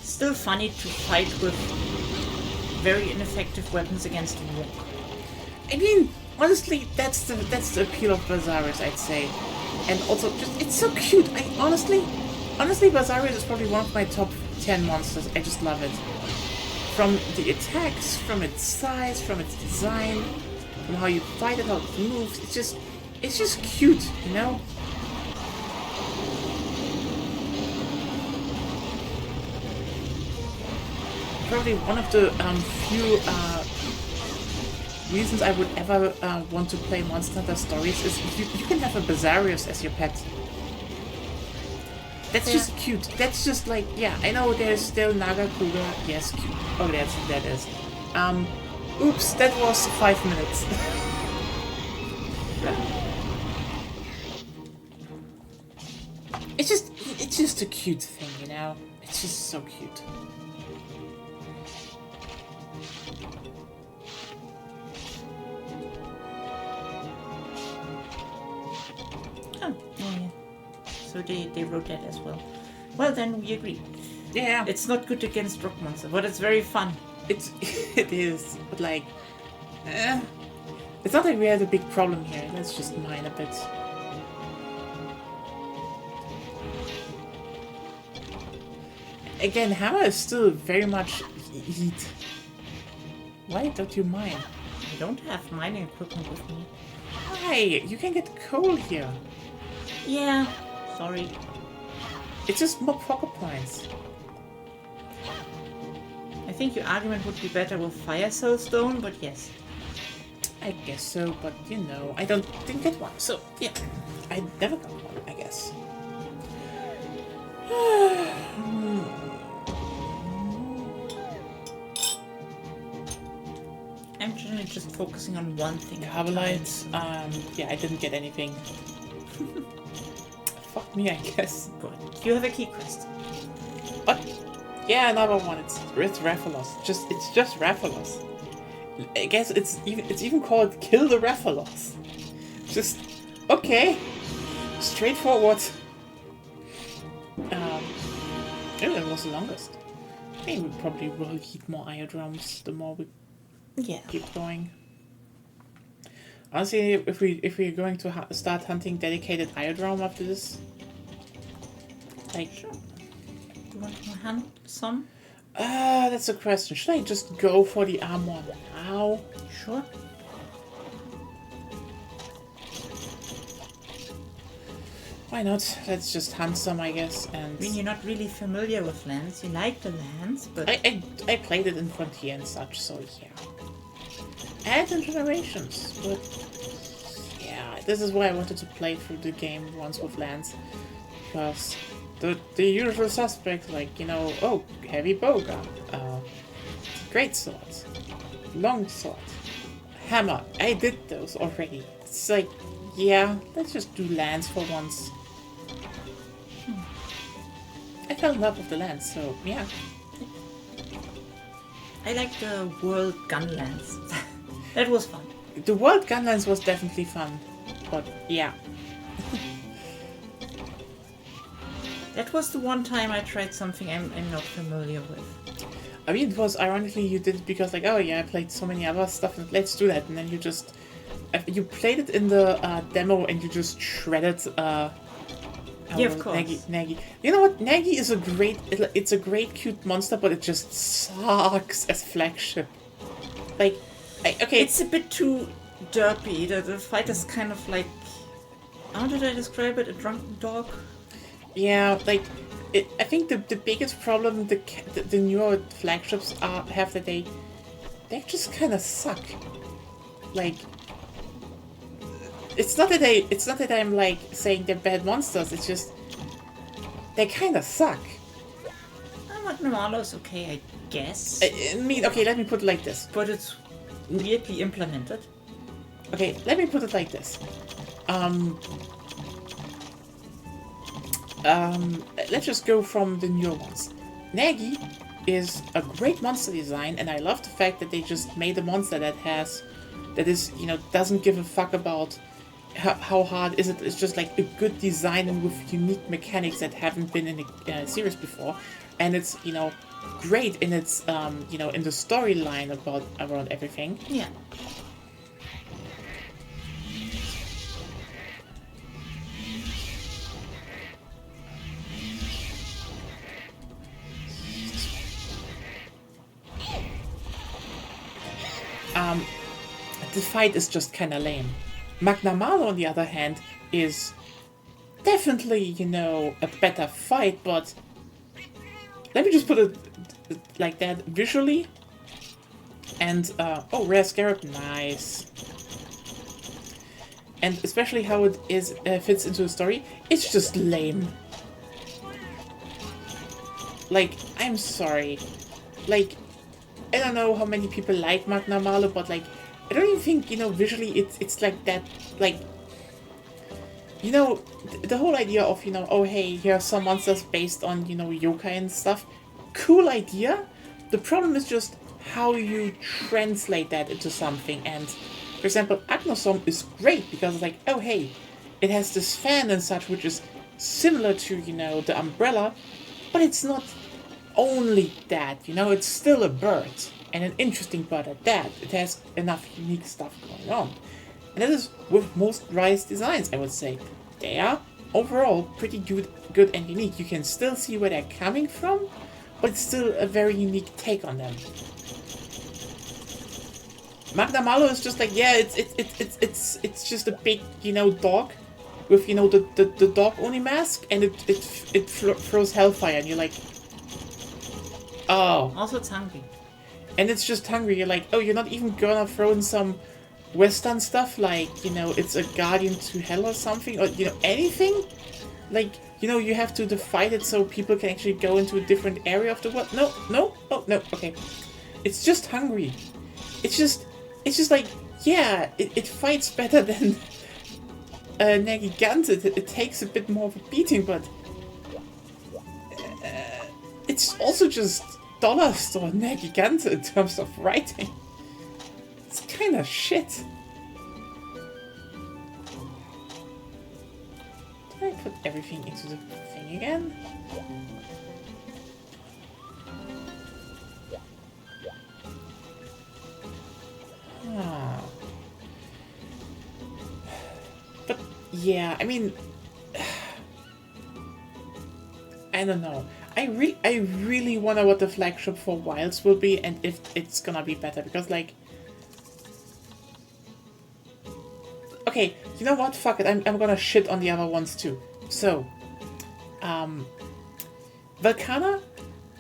B: Still funny to fight with very ineffective weapons against a rook.
A: I mean, honestly, that's the appeal of Belisarius, I'd say. And also, just it's so cute. Honestly, Belisarius is probably one of my top 10 monsters. I just love it. From the attacks, from its size, from its design, from how you fight it, how it moves. It's just cute, you know? Probably one of the few reasons I would ever want to play Monster Hunter Stories is you can have a Belisarius as your pet. That's just cute. That's just like, yeah, I know there's still Nagakuga. Yes, cute. Oh, that is. Oops, that was 5 minutes. It's just a cute thing, you know? It's just so cute.
B: So they wrote that as well. Well, then we agree.
A: Yeah.
B: It's not good against rock monster, but it's very fun.
A: It is, but like, it's not like we had a big problem here. Let's just mine a bit. Again, hammer is still very much heat. Why don't you mine?
B: I don't have mining equipment with me.
A: Why? You can get coal here.
B: Yeah. Sorry.
A: It's just more pocket points.
B: I think your argument would be better with fire cell stone, but yes.
A: I guess so, but you know, I didn't get one, so yeah. I never got one, I guess.
B: I'm generally just focusing on one thing.
A: Carbolites, yeah, I didn't get anything. Fuck me, I guess.
B: Good. You have a key quest.
A: What? Yeah, another one. It's Rathalos. It's just Rathalos. I guess it's even called Kill the Rathalos. Just okay. Straightforward. Oh, that was the longest. I think we probably will eat more Iodrums the more we keep going. Honestly, if we're going to start hunting dedicated Iodrum after this, like,
B: sure. You want to hunt some?
A: That's a question. Should I just go for the armor now?
B: Sure.
A: Why not? Let's just hunt some, I guess. And
B: I mean, you're not really familiar with lands. You like the lands, but
A: I played it in Frontier and such, so yeah. And in Generations, but yeah, this is why I wanted to play through the game once with lands, because the usual suspects, like, you know, oh, heavy bowgun, great sword, long sword, hammer. I did those already. It's like, yeah, let's just do lands for once. I fell in love with the lands, so yeah.
B: I like the World Gunlands. That was fun.
A: The World Gunlands was definitely fun, but yeah.
B: That was the one time I tried something I'm not familiar with.
A: I mean, it was ironically you did it because, like, oh yeah, I played so many other stuff, and let's do that, and then you just you played it in the demo and you just shredded.
B: Yeah, of course.
A: Nagi. You know what? Nagi is it's a great cute monster, but it just sucks as flagship. Like, okay.
B: It's a bit too derpy. The fight is kind of like, how did I describe it? A drunken dog.
A: Yeah, like I think the biggest problem the newer flagships have that they just kind of suck. Like, it's not that I'm like saying they're bad monsters. It's just they kind of suck.
B: Magna Marlowe's okay, I guess.
A: I mean, okay, let me put it like this.
B: But it's weirdly implemented.
A: Okay, let me put it like this. Let's just go from the newer ones. Nagi is a great monster design, and I love the fact that they just made a monster that is, doesn't give a fuck about how hard is it. It's just like a good design and with unique mechanics that haven't been in a series before, and it's great in its in the storyline around everything.
B: Yeah.
A: The fight is just kind of lame. Magna Marlowe, on the other hand, is definitely, a better fight, but let me just put it like that visually. And, rare scarab, nice. And especially how it fits into the story, it's just lame. Like, I'm sorry. Like, I don't know how many people like Magna Marlowe, but like, I don't even think, visually it's like that, like, the whole idea of, oh hey, here are some monsters based on, yokai and stuff. Cool idea. The problem is just how you translate that into something. And, for example, Agnosom is great because it's like, oh hey, it has this fan and such, which is similar to, the umbrella, but it's not only that, it's still a bird. And an interesting bird at that. It has enough unique stuff going on. And that is with most Rise designs, I would say. They are overall pretty good and unique. You can still see where they're coming from, but it's still a very unique take on them. Magna Marlowe is just like, yeah, it's just a big, dog with, the dog Oni mask, and it throws hellfire, and you're like, oh.
B: Also, it's hungry.
A: And it's just hungry. You're like, oh, you're not even gonna throw in some Western stuff like, it's a Guardian to Hell or something, or, anything? Like, you have to fight it so people can actually go into a different area of the world. No, okay. It's just hungry. It's just like, yeah, it fights better than Nergigante. It takes a bit more of a beating, but it's also just dollar store Nergigante in terms of writing. It's kind of shit. Did I put everything into the thing again? Ah. But yeah, I mean, I don't know. I really wonder what the flagship for Wilds will be and if it's gonna be better, because like, okay, you know what? Fuck it. I'm gonna shit on the other ones too. So, Velkhana.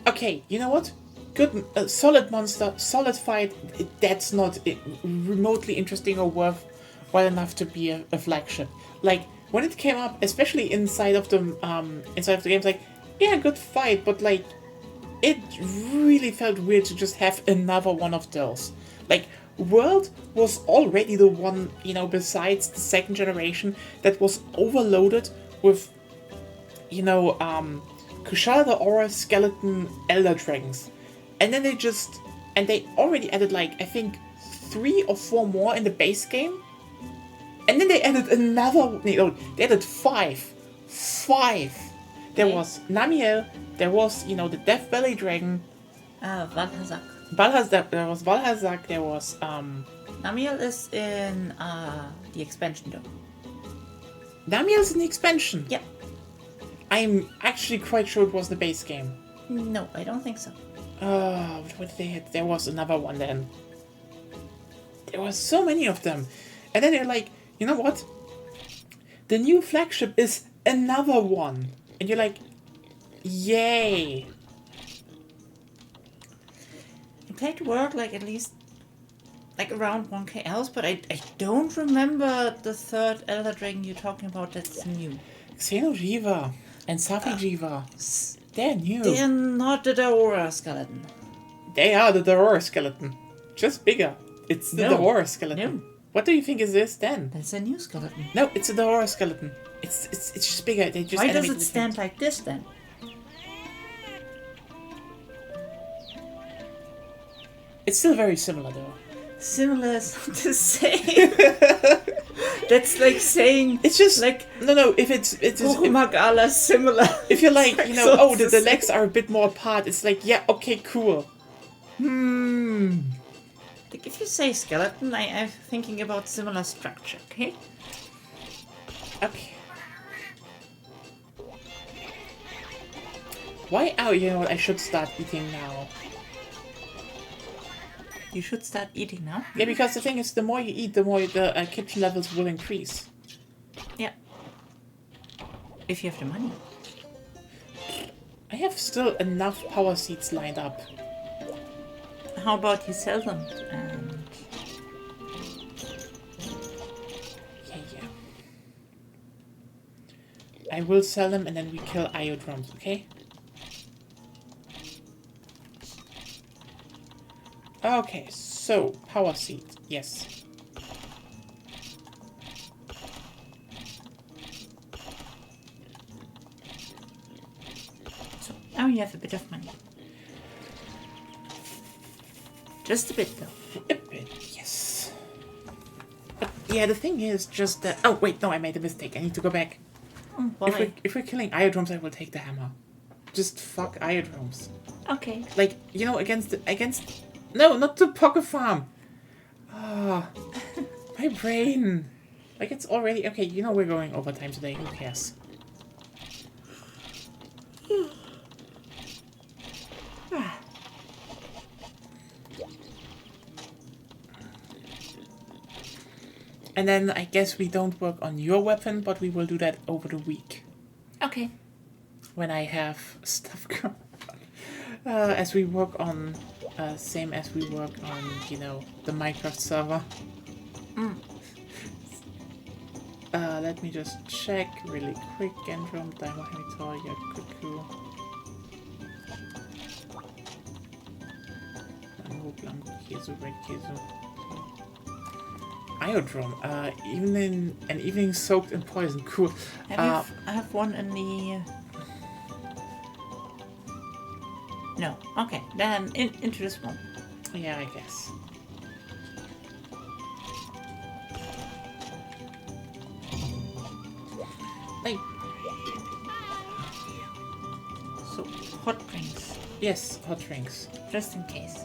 A: Okay, you know what? Good, solid monster, solid fight. That's not remotely interesting or worthwhile enough to be a flagship. Like when it came up, especially inside of the games, like, yeah, good fight, but like, it really felt weird to just have another one of those. Like, World was already the one, besides the second generation, that was overloaded with, Kushala the Aura Skeleton Elder Dragons. And then they already added, like, I think 3 or 4 more in the base game. And then they added they added 5. 5! There was Namiel, there was, the Death Valley Dragon.
B: Valhazak.
A: There was Valhazak, there was,
B: Namiel is in, the expansion though.
A: Namiel's in the expansion?
B: Yep.
A: I'm actually quite sure it was the base game.
B: No, I don't think so.
A: What did they hit? There was another one then. There were so many of them. And then they're like, you know what? The new flagship is another one. And you're like, yay.
B: I played World like at least like around 1k else, but I don't remember the third Elder Dragon you're talking about that's new.
A: Xeno'jiiva and Safi'jiiva. They're new.
B: They're not the Daora skeleton.
A: They are the Daora skeleton. Just bigger. It's the
B: No.
A: Daora skeleton.
B: No.
A: What do you think is this then?
B: That's a new skeleton.
A: No, it's a Daora skeleton. It's just bigger. They just
B: Why does
A: animated
B: it
A: the
B: stand
A: thing.
B: like this then?
A: It's still very similar though.
B: Similar is not the same. That's like saying
A: It's just
B: like
A: no. If it's just,
B: Kurumagala similar.
A: if you're like, you know,
B: So
A: oh,
B: it's
A: the
B: the
A: legs are a bit more apart. It's like, yeah, okay, cool.
B: Like if you say skeleton, I'm thinking about similar structure, okay?
A: Okay. Why? Oh, you know what? I should start eating now.
B: You should start eating now.
A: Yeah, because the thing is, the more you eat, the more the kitchen levels will increase.
B: Yeah. If you have the money.
A: I have still enough power seeds lined up.
B: How about you sell them and
A: Yeah. I will sell them and then we kill Iodrums, okay? Okay, so power seed, yes.
B: so now you have a bit of money. Just a bit though.
A: A bit, yes. But yeah, the thing is just that. Oh wait, no, I made a mistake. I need to go back.
B: Why?
A: If we're killing Iodrums, I will take the hammer. Just fuck Iodrums.
B: Okay.
A: Like, you know, against no, not the Pocket Farm. Ah, my brain. Like, it's already okay. You know, we're going overtime today. Who cares? And then I guess we don't work on your weapon, but we will do that over the week
B: Okay.
A: when I have stuff going. As we work on, same as we work on, you know, the Minecraft server. Let me just check really quick. Gendrum, Daimon, Hemitoria, Cuckoo. Mango, Blanco, Queso, Red Queso. Iodrum, evening soaked in poison. Cool.
B: I have one in the. No. Okay. Then into this one.
A: Yeah, I guess. Like,
B: So hot drinks,
A: yes, hot drinks.
B: just in case.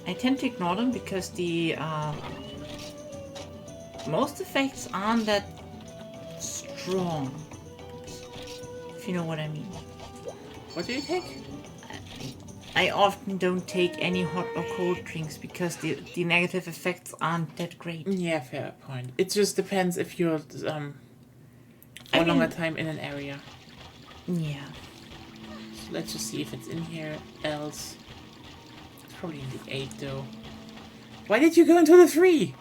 B: I tend to ignore them because the most effects aren't that strong. If you know what I mean.
A: What do you take?
B: I often don't take any hot or cold drinks because the negative effects aren't that great.
A: Yeah, fair point. It just depends if you're for
B: I
A: a longer
B: mean-
A: time in an area.
B: Yeah.
A: So let's just see if it's in here. Else, it's probably in the 8 though. Why did you go into the 3?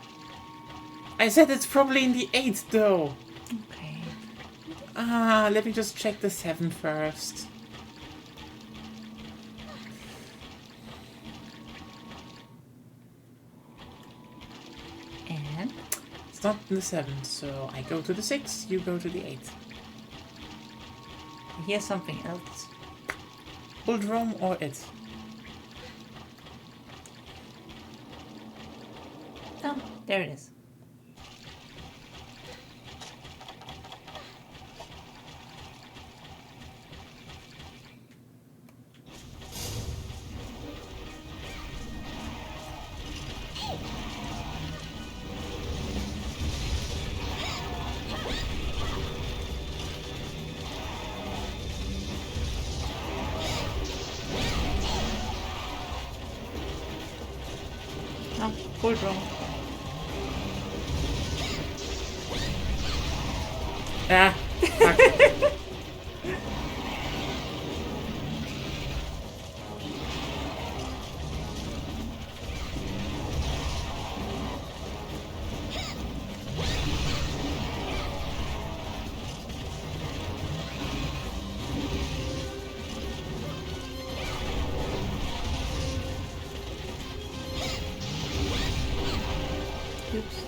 A: I said it's probably in the 8 though.
B: Okay.
A: Let me just check the 7 first.
B: And
A: It's not in the 7, so I go to the 6, you go to the 8.
B: here's something else.
A: Buldrome or it?
B: Oh, there it is. Oh, Full drone.
A: Ah, fuck.
B: Oops.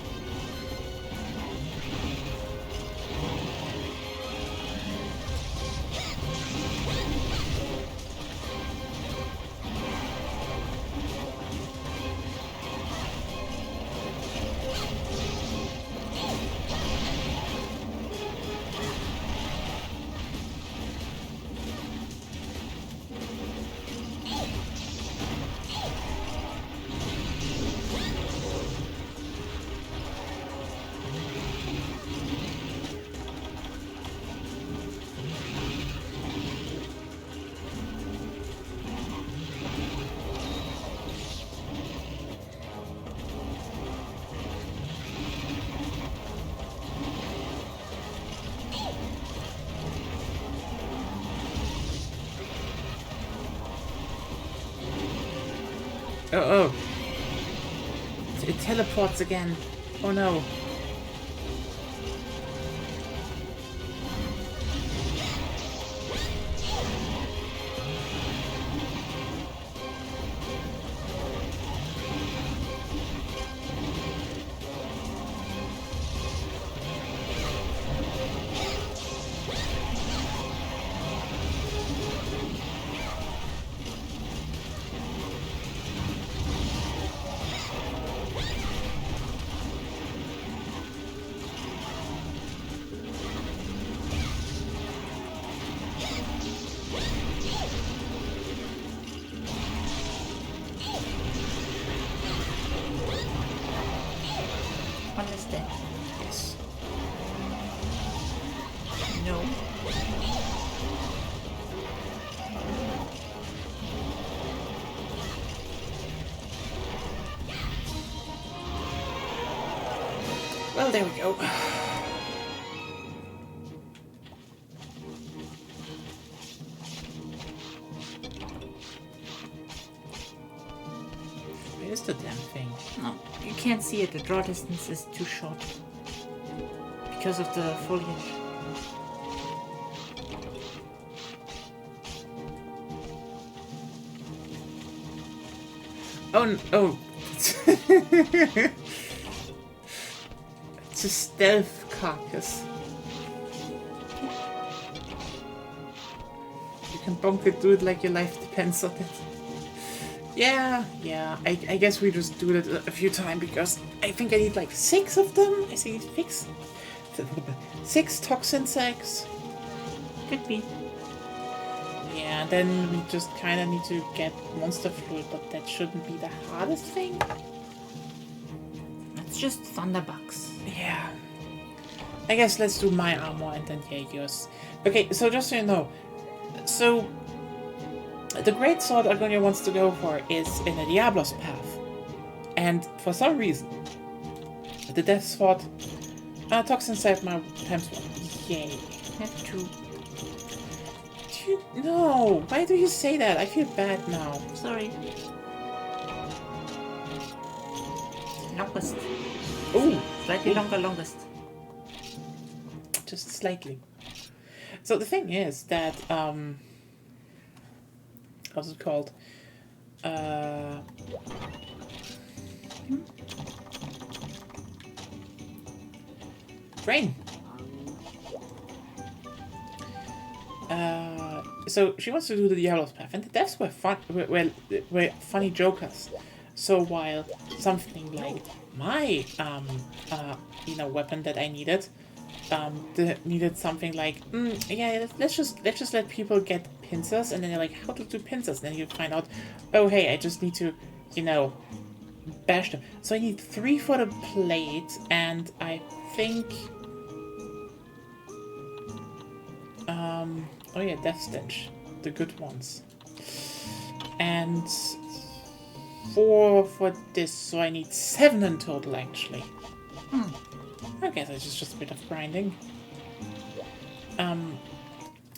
A: Oh, oh. It teleports again. Oh no.
B: One is dead.
A: Yes.
B: No.
A: Well, there we go. Where's the damn thing?
B: No. You can't see it. The draw distance is too short. Because of the foliage.
A: Oh, oh. It's a stealth carcass. You can bonk it, do it like your life depends on it. Yeah. I guess we just do it a few times because I think I need like 6 of them. I think it's 6 toxin sacks.
B: Could be.
A: Yeah, then we just kind of need to get monster fluid, but that shouldn't be the hardest thing.
B: That's just thunderbugs.
A: Yeah. I guess let's do my armor and then yours. Okay, so just so you know, so the great sword Argonia wants to go for is in a Diablos path. And for some reason, the Death Sword Toxin Sack my times 1. Yay.
B: Have to.
A: No, why do you say that? I feel bad now.
B: Sorry. Longest.
A: Ooh,
B: Slightly longer, longest.
A: just slightly. So the thing is that what's it called? Rain. So she wants to do the Diablos path, and the devs were were funny jokers. So while something like my weapon that I needed, needed something like yeah, let's just let people get pincers, and then they're like, how to do pincers? And then you find out, oh hey, I just need to, bash them. So I need 3 for the plate, and I think oh yeah, Death Stench, the good ones. And 4 for this, so I need 7 in total, actually. I guess it's just a bit of grinding.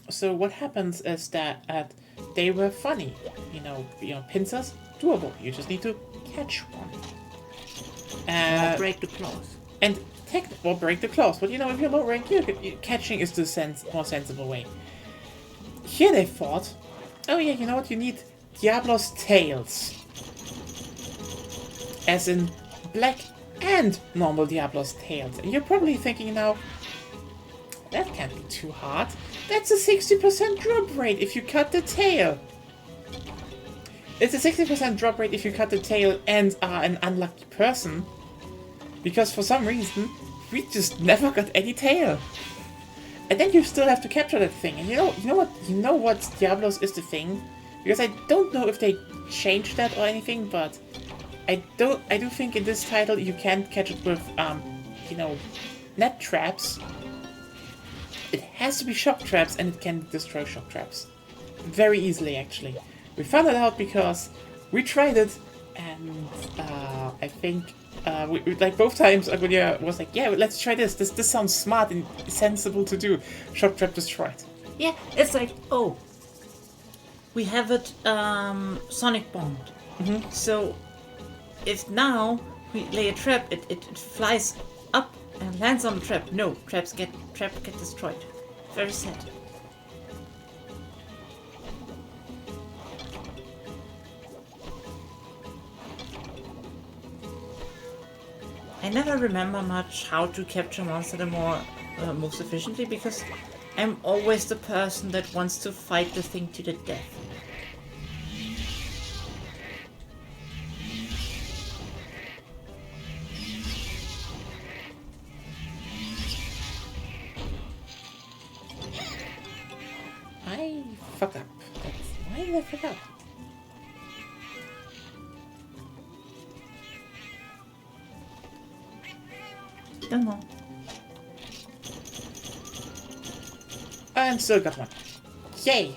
A: So what happens is that they were funny. You know, pincers, doable. You just need to catch one.
B: Or break the claws.
A: And or break the claws. But if you're low rank, catching is the more sensible way. Here they thought, oh yeah, you know what? You need Diablo's tails. As in black and normal Diablo's tails. And you're probably thinking now, that can't be too hard. That's a 60% drop rate if you cut the tail. It's a 60% drop rate if you cut the tail and are an unlucky person. Because for some reason, we just never got any tail. And then you still have to capture that thing. And you know what Diablos is the thing? Because I don't know if they changed that or anything, but I do think in this title you can't catch it with net traps. It has to be shock traps, and it can destroy shock traps very easily. Actually, we found it out because we tried it, and I think we like both times Agulia was like, "Yeah, let's try this. This sounds smart and sensible to do." Shock trap destroyed.
B: Yeah, it's like, oh, we have it sonic bombed. So if now we lay a trap, it flies up and lands on the trap. No, traps get destroyed. Very sad. I never remember much how to capture monster most efficiently, because I'm always the person that wants to fight the thing to the death.
A: I fucked up. Why did I fuck up?
B: Don't know.
A: And still got one. Yay!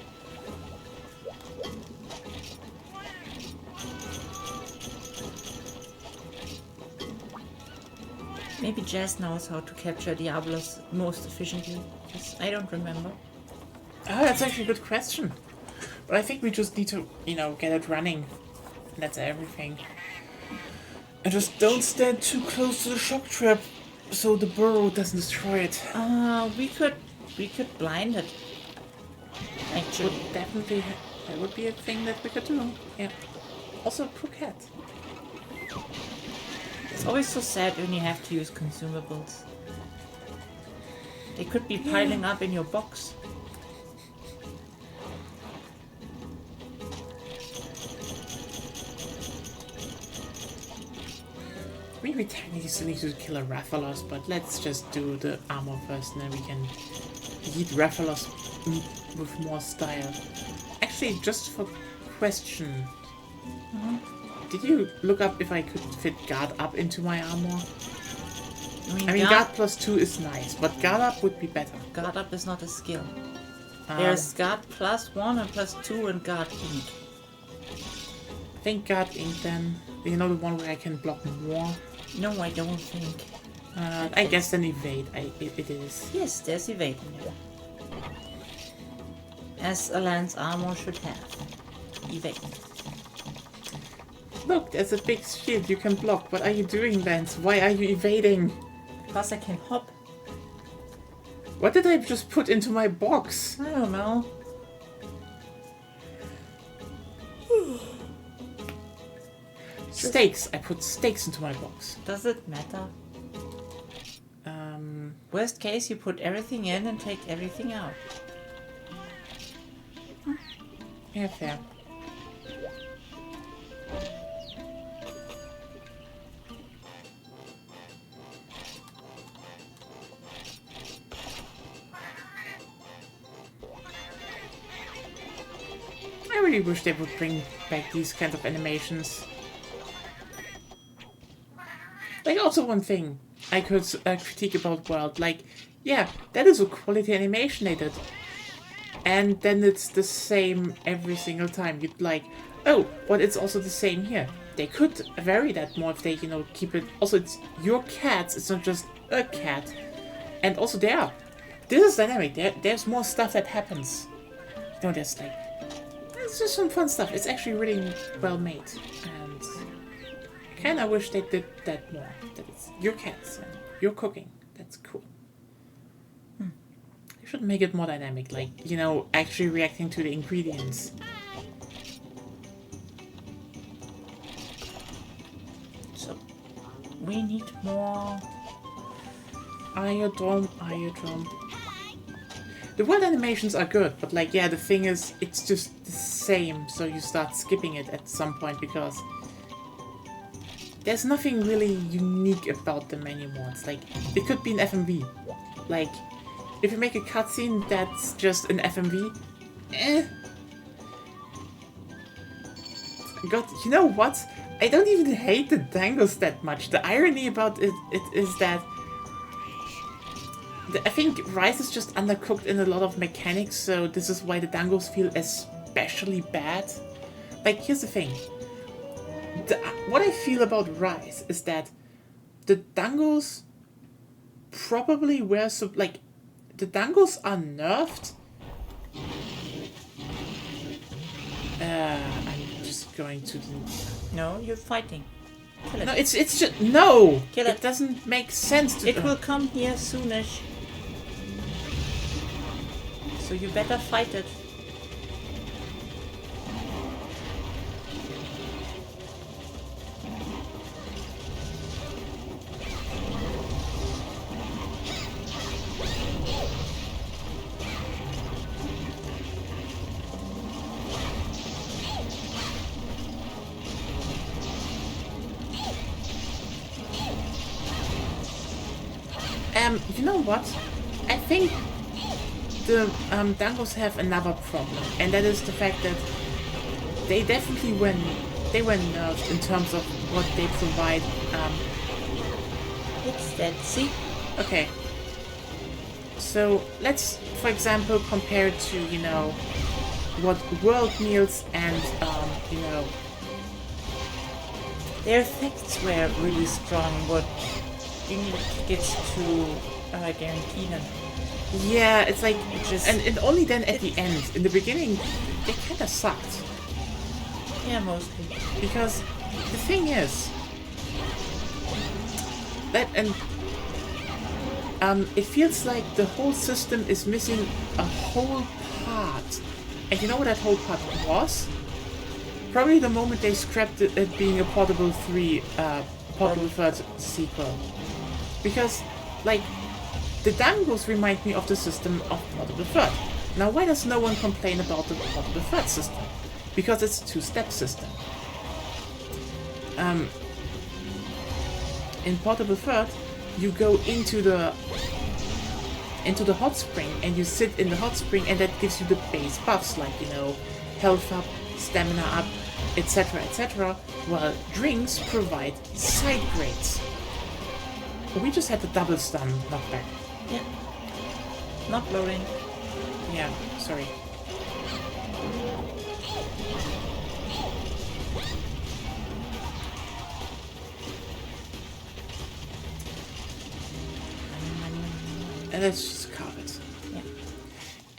B: Maybe Jazz knows how to capture Diablos most efficiently, because I don't remember.
A: Oh, that's actually a good question. But I think we just need to, get it running. And that's everything. And just don't stand too close to the shock trap so the burrow doesn't destroy it.
B: We could blind it. Actually,
A: Definitely, that would be a thing that we could do. Yeah. Also, croquette.
B: it's always so sad when you have to use consumables. They could be piling up in your box.
A: We technically still need to kill a Rathalos, but let's just do the armor first, and then we can eat Rathalos with more style. Actually, just for question, did you look up if I could fit guard up into my armor? I mean, guard plus 2 is nice, but guard up would be better.
B: Guard up is not a skill. There's guard plus 1 and plus 2 and guard ink.
A: I think guard ink then. The one where I can block more?
B: No, I don't think.
A: I guess then evade. It is.
B: Yes, there's evade in there. As a lance armor should have. Evade.
A: Look, there's a big shield you can block. What are you doing, Lance? Why are you evading?
B: Because I can hop.
A: What did I just put into my box?
B: I don't know.
A: Stakes. I put stakes into my box.
B: Does it matter? Worst case, you put everything in and take everything out.
A: Yeah, fair. I really wish they would bring back these kind of animations. Like, also one thing I could critique about World, like, yeah, that is a quality animation they did. And then it's the same every single time. You'd like, oh, but it's also the same here. they could vary that more if they, you know, keep it. Also, it's your cats. It's not just a cat. And also, this is dynamic. There's more stuff that happens. You know, there's just some fun stuff. It's actually really well made, and I kind of wish they did that more. That it's your cats and your cooking. That's cool. You should make it more dynamic, like, you know, actually reacting to the ingredients.
B: So, we need more...
A: Iodome. The world animations are good, but like, yeah, the thing is, it's just the same, so you start skipping it at some point because there's nothing really unique about them anymore. It's like, it could be an FMV. Like, if you make a cutscene that's just an FMV, God, you know what? I don't even hate the dangles that much. The irony about it is that I think Rise is just undercooked in a lot of mechanics, so this is why the dangles feel especially bad. Like, here's the thing. What I feel about Rise is that the dangles probably were... the dangles are nerfed. I'm just going to...
B: No, you're fighting. Kill it.
A: No, it's just... No!
B: Kill it.
A: It doesn't make sense to...
B: It will come here soonish. So you better fight it.
A: You know what? I think the dangles have another problem, and that is the fact that they definitely were nerfed in terms of what they provide.
B: It's that, see?
A: Okay. So let's, for example, compare it to, you know, what world meals and you know,
B: Their effects were really strong, but you need tickets to guarantee them.
A: yeah, it's like
B: just-
A: and only then at the end. In the beginning, they kind of sucked.
B: Yeah, mostly.
A: Because the thing is that it feels like the whole system is missing a whole part. And you know what that whole part was? Probably the moment they scrapped it being a Portable 3, Portable Third sequel. Because, like, the dangles remind me of the system of Portable Third. Now, why does no one complain about the Portable Third system? Because it's a two-step system. In Portable Third, you go into the hot spring and you sit in the hot spring, and that gives you the base buffs like, you know, health up, stamina up, etc, etc, while drinks provide side grades. We just had the double stun knockback.
B: Yeah. Not loading.
A: Yeah, sorry. And let's just carve it.
B: Yeah.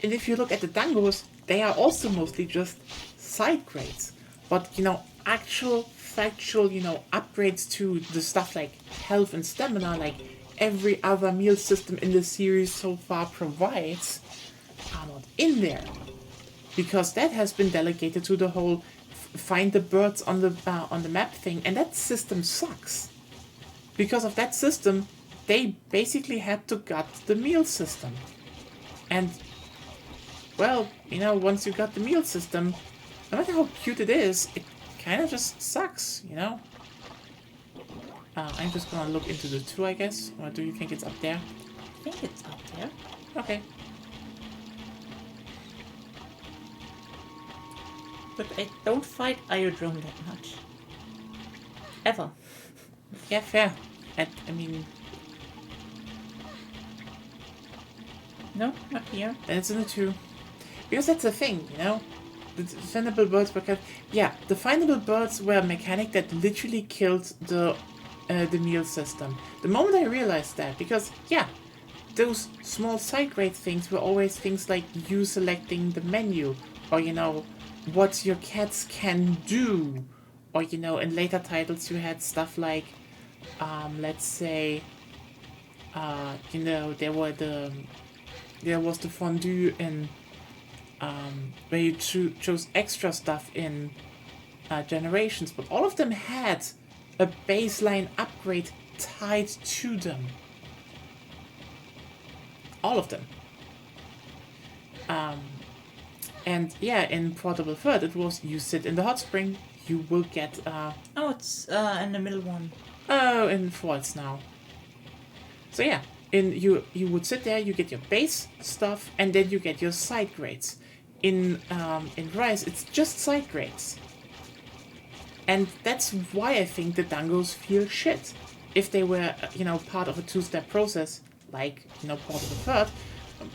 A: And if you look at the dangles, they are also mostly just side grades. But, you know, actual, factual, you know, upgrades to the stuff like health and stamina, like every other meal system in the series so far provides, are not in there. Because that has been delegated to the whole find the birds on the map thing, and that system sucks. Because of that system, they basically had to gut the meal system. And, well, you know, once you got the meal system, no matter how cute it is, it kind of just sucks, you know? I'm just gonna look into the 2, I guess. Or do you think it's up there?
B: I think it's up there.
A: Okay.
B: But I don't fight Iodrome that much. Ever.
A: Yeah, fair. I mean,
B: No, not here.
A: then it's in the 2. Because that's the thing, you know? The defendable birds were yeah, the findable birds were a mechanic that literally killed the meal system. The moment I realized that, because yeah, those small side grade things were always things like you selecting the menu, or what your cats can do, or in later titles you had stuff like, let's say, there was the fondue in where you chose extra stuff in Generations, but all of them had a baseline upgrade tied to them. All of them. And yeah, in Portable Third, it was you sit in the hot spring, you will get.
B: It's in the middle one.
A: Oh, in Falls now. So yeah, you would sit there, you get your base stuff, and then you get your side grades. In Rise, it's just side grades. And that's why I think the dangos feel shit. If they were, part of a two-step process, like, Portable Third,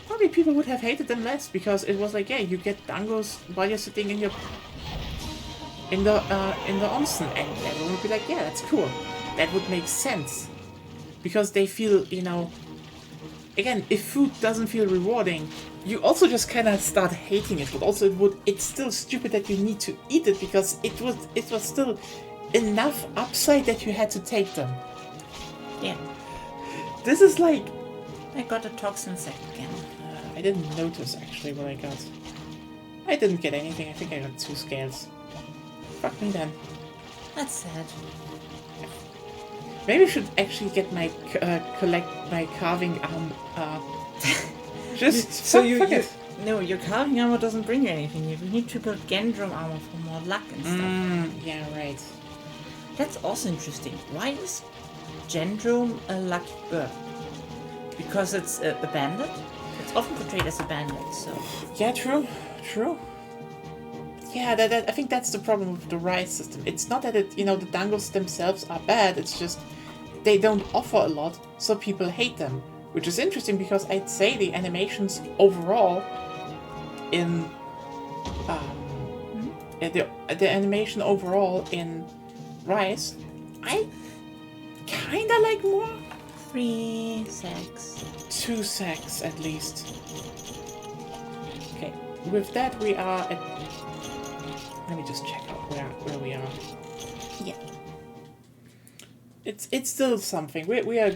A: probably people would have hated them less, because it was like, yeah, you get dangos while you're sitting in the onsen, and everyone would be like, yeah, that's cool. That would make sense. Because they feel, again, if food doesn't feel rewarding, you also just kind of start hating it, but also it's still stupid that you need to eat it, because it was still enough upside that you had to take them.
B: Yeah.
A: This is like...
B: I got a toxin sack again.
A: I didn't notice actually what I got. I didn't get anything, I think I got 2 scales. Fuck me then.
B: That's sad.
A: Maybe I should actually get my collect my carving arm. Just
B: so
A: fuck it.
B: No, your carving armor doesn't bring you anything. You need to build Gendrum armor for more luck and stuff.
A: Yeah, right.
B: That's also interesting. Why is Gendrum a lucky bird? Because it's a bandit? It's often portrayed as a bandit, so...
A: Yeah, true. Yeah, I think that's the problem with the Rise system. It's not that the dangles themselves are bad, it's just they don't offer a lot, so people hate them. Which is interesting, because I'd say the animations overall in... the animation overall in Rise, I kinda like more.
B: 3 sacks.
A: 2 sacks at least. Okay, with that we are at... Let me just check out where we are.
B: Yeah.
A: It's still something. We are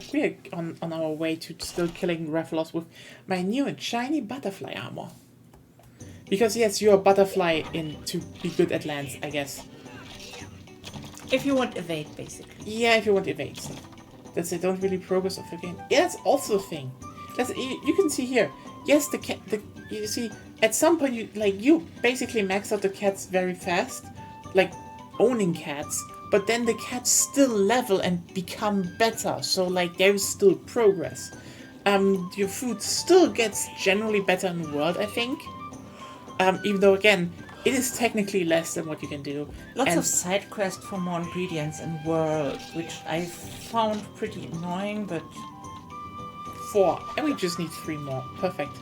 A: on our way to still killing Rathalos with my new and shiny butterfly armor. Because yes, you're a butterfly to be good at lands, I guess.
B: If you want evade, basically.
A: Yeah, if you want evade stuff. That's they don't really progress of the game. Yeah, that's also a thing. You can see here. Yes, you see at some point you basically max out the cats very fast, like owning cats. But then the cats still level and become better. So there is still progress. Your food still gets generally better in the world, I think. Even though again, it is technically less than what you can do.
B: Lots of side quests for more ingredients and world, which I found pretty annoying, but
A: 4, and we just need 3 more. Perfect.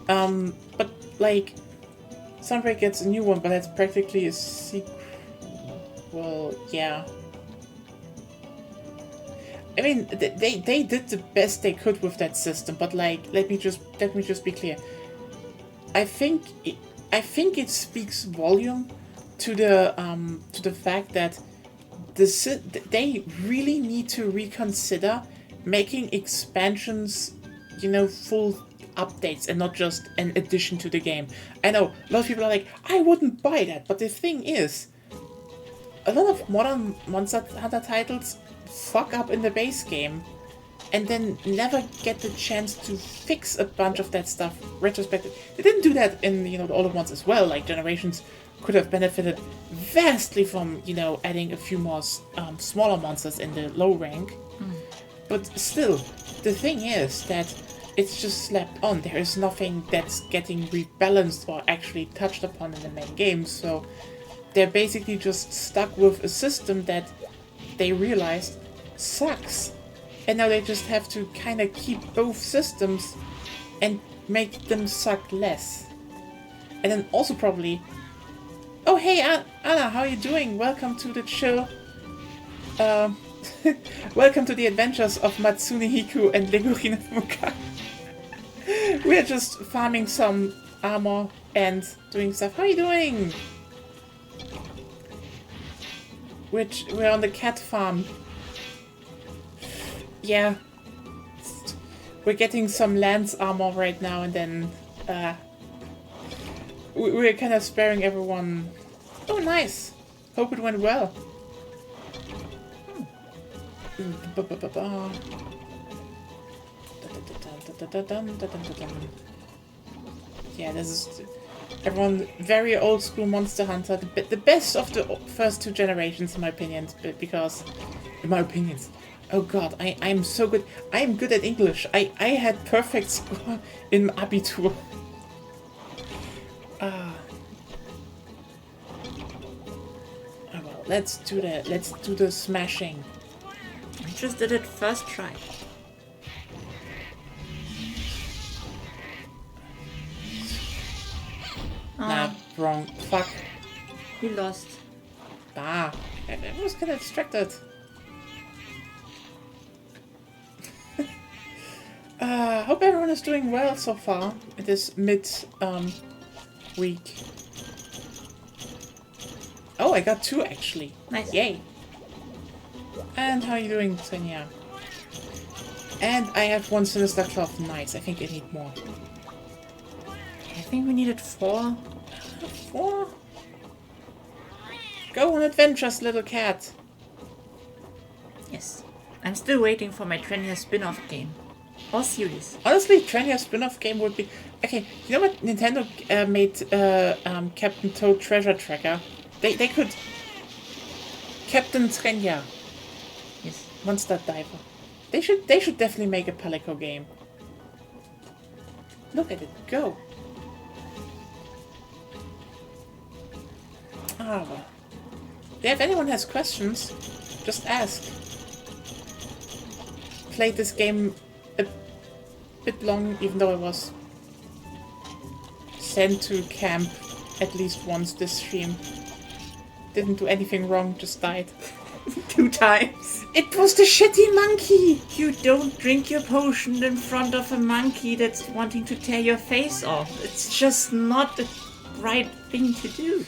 A: But Sunbreak gets a new one, but that's practically a secret. Well, yeah. I mean, they did the best they could with that system, but let me just be clear. I think it speaks volume to the fact that they really need to reconsider making expansions, full updates and not just an addition to the game. I know a lot of people are like, I wouldn't buy that, but the thing is, a lot of modern Monster Hunter titles fuck up in the base game and then never get the chance to fix a bunch of that stuff retrospectively. They didn't do that in the older ones as well. Generations could have benefited vastly from adding a few more smaller monsters in the low rank. But still, the thing is that it's just slapped on. There is nothing that's getting rebalanced or actually touched upon in the main game, so they're basically just stuck with a system that they realized sucks. And now they just have to kind of keep both systems and make them suck less. And then also probably Oh, hey, Anna, how are you doing? Welcome to the show. Welcome to the adventures of Matsune Hiku and Legurina Muka. We're just farming some armor and doing stuff. How are you doing? We're on the cat farm. Yeah. We're getting some lance armor right now, and then we're kind of sparing everyone. Oh, nice. Hope it went well. Yeah, this is everyone very old school Monster Hunter. The best of the first two generations, in my opinions. Because, in my opinions. Oh god, I'm so good. I'm good at English. I had perfect score in Abitur. Oh well, let's do the smashing.
B: I just did it first try.
A: Nah, wrong. Fuck.
B: You lost.
A: Ah, I was kind of distracted. Hope everyone is doing well so far. It is week. Oh, I got 2 actually.
B: Nice.
A: Yay. And how are you doing, Senya? And I have 1 Sinister Cloth. Nice. I think I need more.
B: I think we needed 4.
A: 4? Go on adventures, little cat.
B: Yes. I'm still waiting for my Trenia spin-off game. Or series.
A: Honestly, Trenia spin-off game would be... Okay, you know what? Nintendo made Captain Toad Treasure Tracker. They could... Captain Trenia.
B: Yes.
A: Monster Diver. They should definitely make a Palico game. Look at it go. Ah, well. Yeah, if anyone has questions, just ask. Played this game a bit long, even though I was sent to camp at least once this stream. Didn't do anything wrong, just died.
B: 2 times.
A: It was the shitty monkey!
B: You don't drink your potion in front of a monkey that's wanting to tear your face off. It's just not the right thing to do.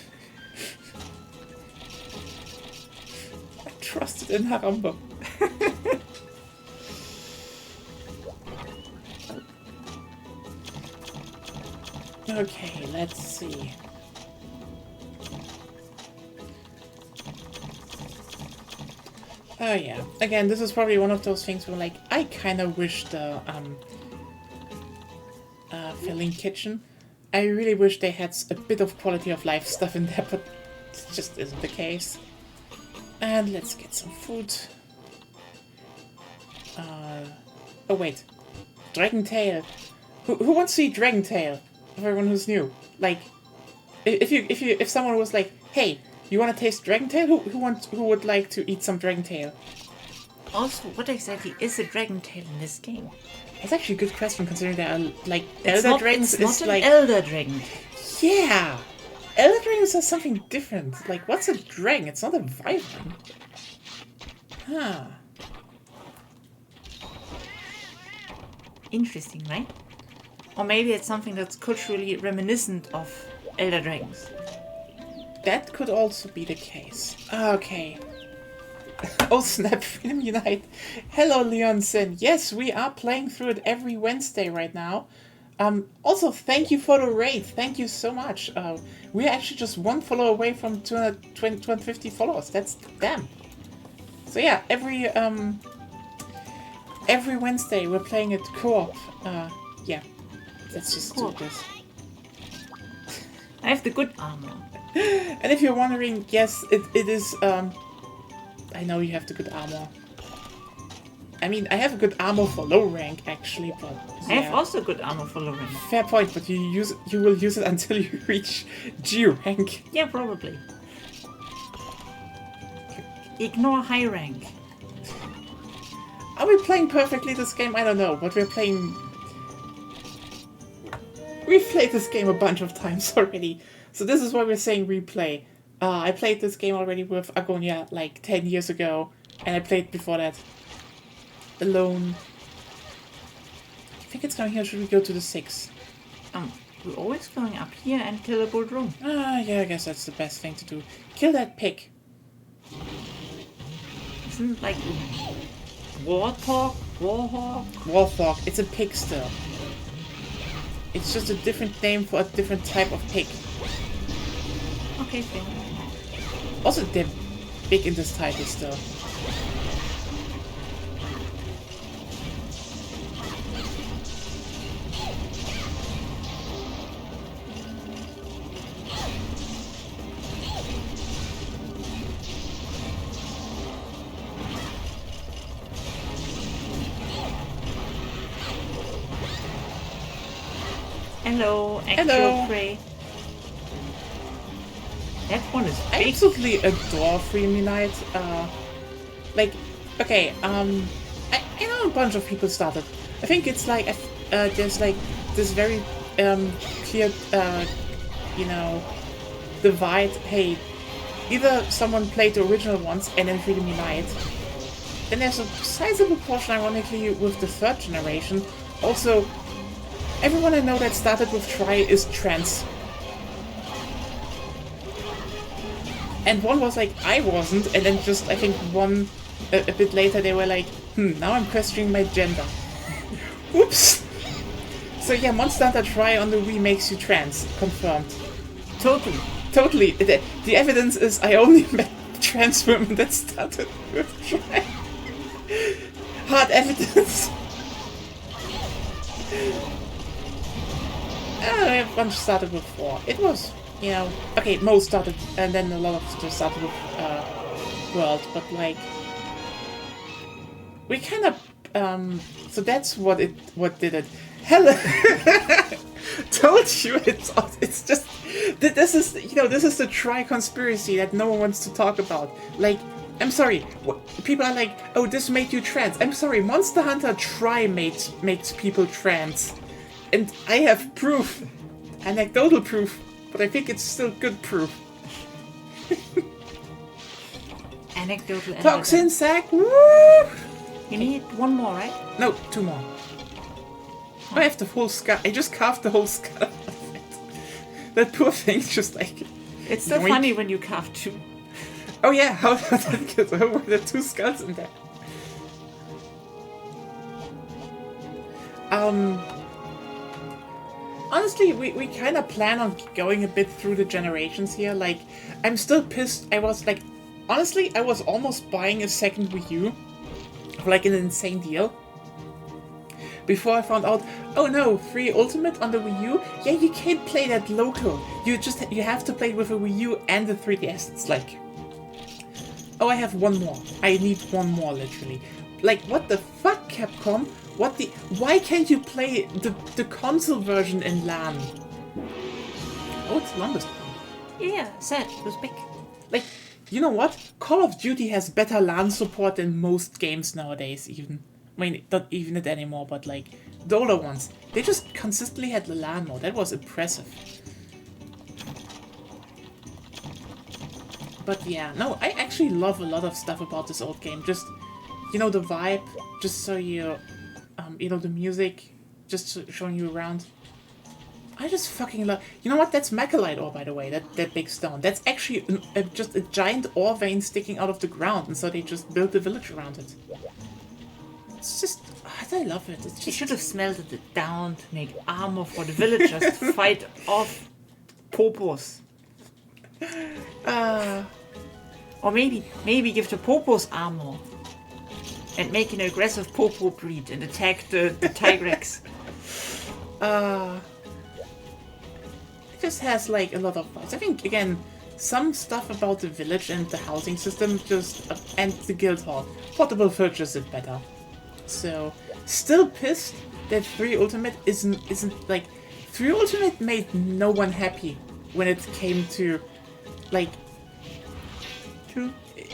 A: I trusted in Harambe. Okay, let's see. Oh yeah. Again, this is probably one of those things where, like, I kind of wish the filling kitchen. I really wish they had a bit of quality of life stuff in there, but it just isn't the case. And let's get some food. Oh wait, Dragon Tail. Who wants to eat Dragon Tail? For everyone who's new, like, if someone was like, hey, you want to taste Dragon Tail? Who would like to eat some Dragon Tail?
B: Also, what exactly is a Dragon Tail in this game?
A: It's actually a good question, considering there are, like,
B: It's
A: Elder
B: not,
A: Dragons
B: it's not
A: is
B: an
A: like...
B: Elder Dragon.
A: Yeah! Elder Dragons are something different. Like, what's a dragon? It's not a wyvern. Huh.
B: Interesting, right? Or maybe it's something that's culturally reminiscent of Elder Dragons.
A: That could also be the case. Okay. Oh snap, Freedom Unite. Hello, Leonson. Yes, we are playing through it every Wednesday right now. Also, thank you for the raid. Thank you so much. We're actually just 1 follower away from 250 followers. That's damn. So yeah, every Wednesday we're playing it co-op. Yeah. Let's just do this.
B: I have the good armor.
A: And if you're wondering, yes, it is, I know you have the good armor. I mean, I have a good armor for low rank, actually, but... Yeah.
B: I have also good armor for low rank.
A: Fair point, but you will use it until you reach G rank.
B: Yeah, probably. Ignore high rank.
A: Are we playing perfectly this game? I don't know, but we're playing... We've played this game a bunch of times already, So this is why we're saying replay. I played this game already with Agonia like 10 years ago, and I played before that alone. I think it's coming here. Should we go to the 6?
B: We're always going up here and kill a bold room.
A: Yeah, I guess that's the best thing to do. Kill that pig.
B: Isn't like warthog?
A: Warthog. It's a pig still. It's just a different name for a different type of pig.
B: Okay, fair.
A: Also, they're big in this title still.
B: Hello, actual
A: Hello.
B: prey. That one is
A: I
B: big.
A: absolutely adore Freely Night. Like, okay, I know a bunch of people started. I think it's like, there's like this very clear, you know, divide. Hey, either someone played the original ones and then Freely Night. Then there's a sizable portion, ironically, with the 3rd generation. Also, everyone I know that started with Try is trans. And one was like, I wasn't, and then just, I think one, a bit later, they were like, now I'm questioning my gender. Oops! So yeah, Monster Hunter Try on the Wii makes you trans. Confirmed.
B: Totally.
A: Totally. The evidence is I only met trans women that started with Try. Hard evidence. A bunch started with 4. It was, you know, okay, most started, and then a lot of just started with World, but like, we kind of, so that's what did it. Hello, told you it's just this is, you know, this is the Try conspiracy that no one wants to talk about. Like, I'm sorry, people are like, oh, this made you trans. I'm sorry, Monster Hunter Try makes people trans. And I have proof, anecdotal proof, but I think it's still good proof.
B: Anecdotal
A: Toxin sack, woo!
B: You need one more, right?
A: No, 2 more. I have the whole skull. I just carved the whole skull of it. That poor thing just like...
B: It's so
A: yoink.
B: funny when you carve 2.
A: Oh yeah, how did that get over? There are 2 skulls in there. Honestly, we kind of plan on going a bit through the generations here. Like, I'm still pissed. I was like, honestly, I was almost buying a second Wii U for like an insane deal. Before I found out, oh no, free Ultimate on the Wii U? Yeah, you can't play that local. You have to play it with a Wii U and the 3DS. It's like, oh, I have one more. I need one more, literally. Like, what the fuck, Capcom? Why can't you play the console version in LAN? Oh, it's longest.
B: Yeah, sad. It was big.
A: Like, you know what? Call of Duty has better LAN support than most games nowadays, even. I mean, not even it anymore, but like, the older ones. They just consistently had the LAN mode. That was impressive. But yeah, no, I actually love a lot of stuff about this old game. Just, you know, the vibe, just so you... you know, the music, just showing you around. I just fucking love... You know what? That's Macalite ore, by the way, that big stone. That's actually just a giant ore vein sticking out of the ground, and so they just built a village around it. It's just... I love it. It's
B: You
A: just...
B: should have smelted it down to make armor for the villagers to fight off popos. Or maybe give the popos armor. And make an aggressive popo breed and attack the Tigrex.
A: It just has like a lot of vibes. I think, again, some stuff about the village and the housing system just... and the guild hall. Portable filters it better. So, still pissed that 3 Ultimate isn't like... 3 Ultimate made no one happy when it came to, like...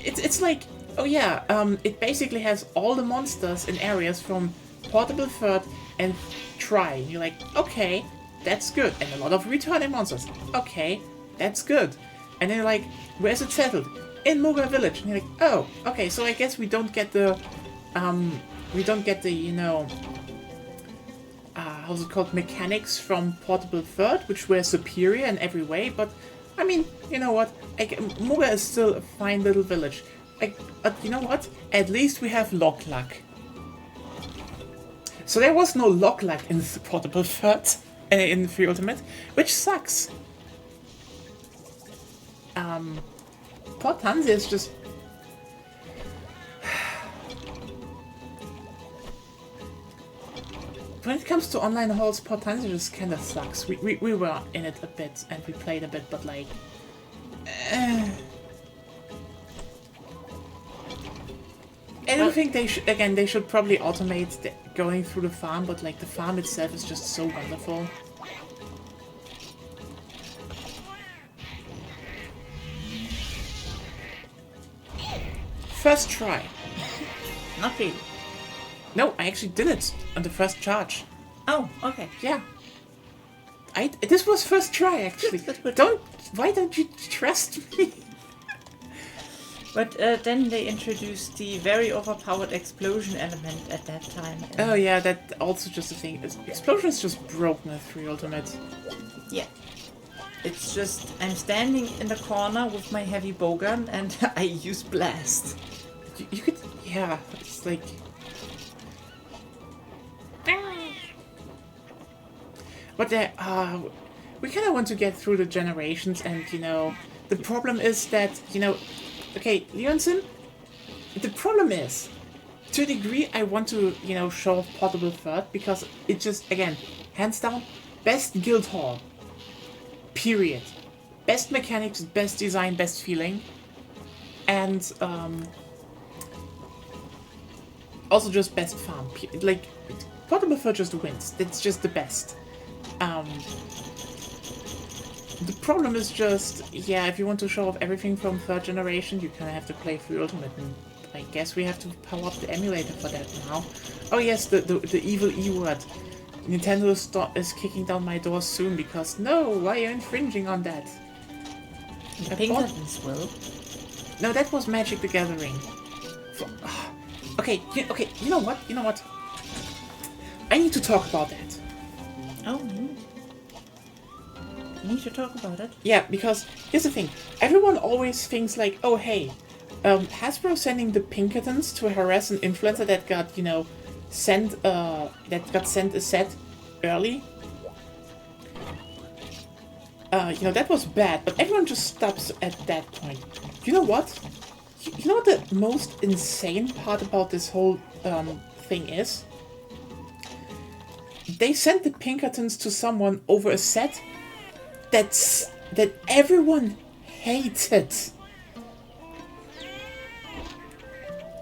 A: It's like... Oh yeah, it basically has all the monsters in areas from Portable 3rd and Try. You're like, okay, that's good. And a lot of returning monsters. Okay, that's good. And then you're like, where's it settled? In Muga Village. And you're like, oh, okay, so I guess we don't get the, you know, how's it called, mechanics from Portable Third, which were superior in every way, but, I mean, you know what, Muga is still a fine little village. But you know what, at least we have Lok-Lak. So there was no Lok-Lak in the Portable Third, in 3 Ultimate, which sucks. Port Tanzia is just... When it comes to online halls, Port Tanzia just kinda sucks. We were in it a bit, and we played a bit, but like... I don't think they should... Again, they should probably automate going through the farm, but like the farm itself is just so wonderful. First try.
B: Not really.
A: No, I actually did it on the first charge.
B: Oh, okay.
A: Yeah. This was first try, actually. Why don't you trust me?
B: But then they introduced the very overpowered explosion element at that time.
A: Oh yeah, that also just a thing. Explosion is just broken in 3 Ultimate.
B: Yeah. It's just, I'm standing in the corner with my heavy bowgun and I use blast.
A: You could, yeah, it's like... But we kind of want to get through the generations, and, you know, the problem is that, you know, okay, Leonson, the problem is, to a degree, I want to, you know, show off Portable Third, because it just, again, hands down, best guild hall. Period. Best mechanics, best design, best feeling. And, also just best farm. Like, Portable Third just wins. It's just the best. The problem is just, yeah, if you want to show off everything from 3rd generation, you kind of have to play 3 Ultimate, and I guess we have to power up the emulator for that now. Oh yes, the evil E word. Nintendo is kicking down my door soon because, no, why are you infringing on that?
B: The Pinkertons will.
A: No, that was Magic the Gathering. Okay, you know what? I need to talk about that.
B: Oh, you need to talk about it?
A: Yeah, because here's the thing. Everyone always thinks like, oh hey, Hasbro sending the Pinkertons to harass an influencer that got, you know, sent a set early. You know, that was bad, but everyone just stops at that point. You know what? You know what the most insane part about this whole thing is? They sent the Pinkertons to someone over a set that everyone hated.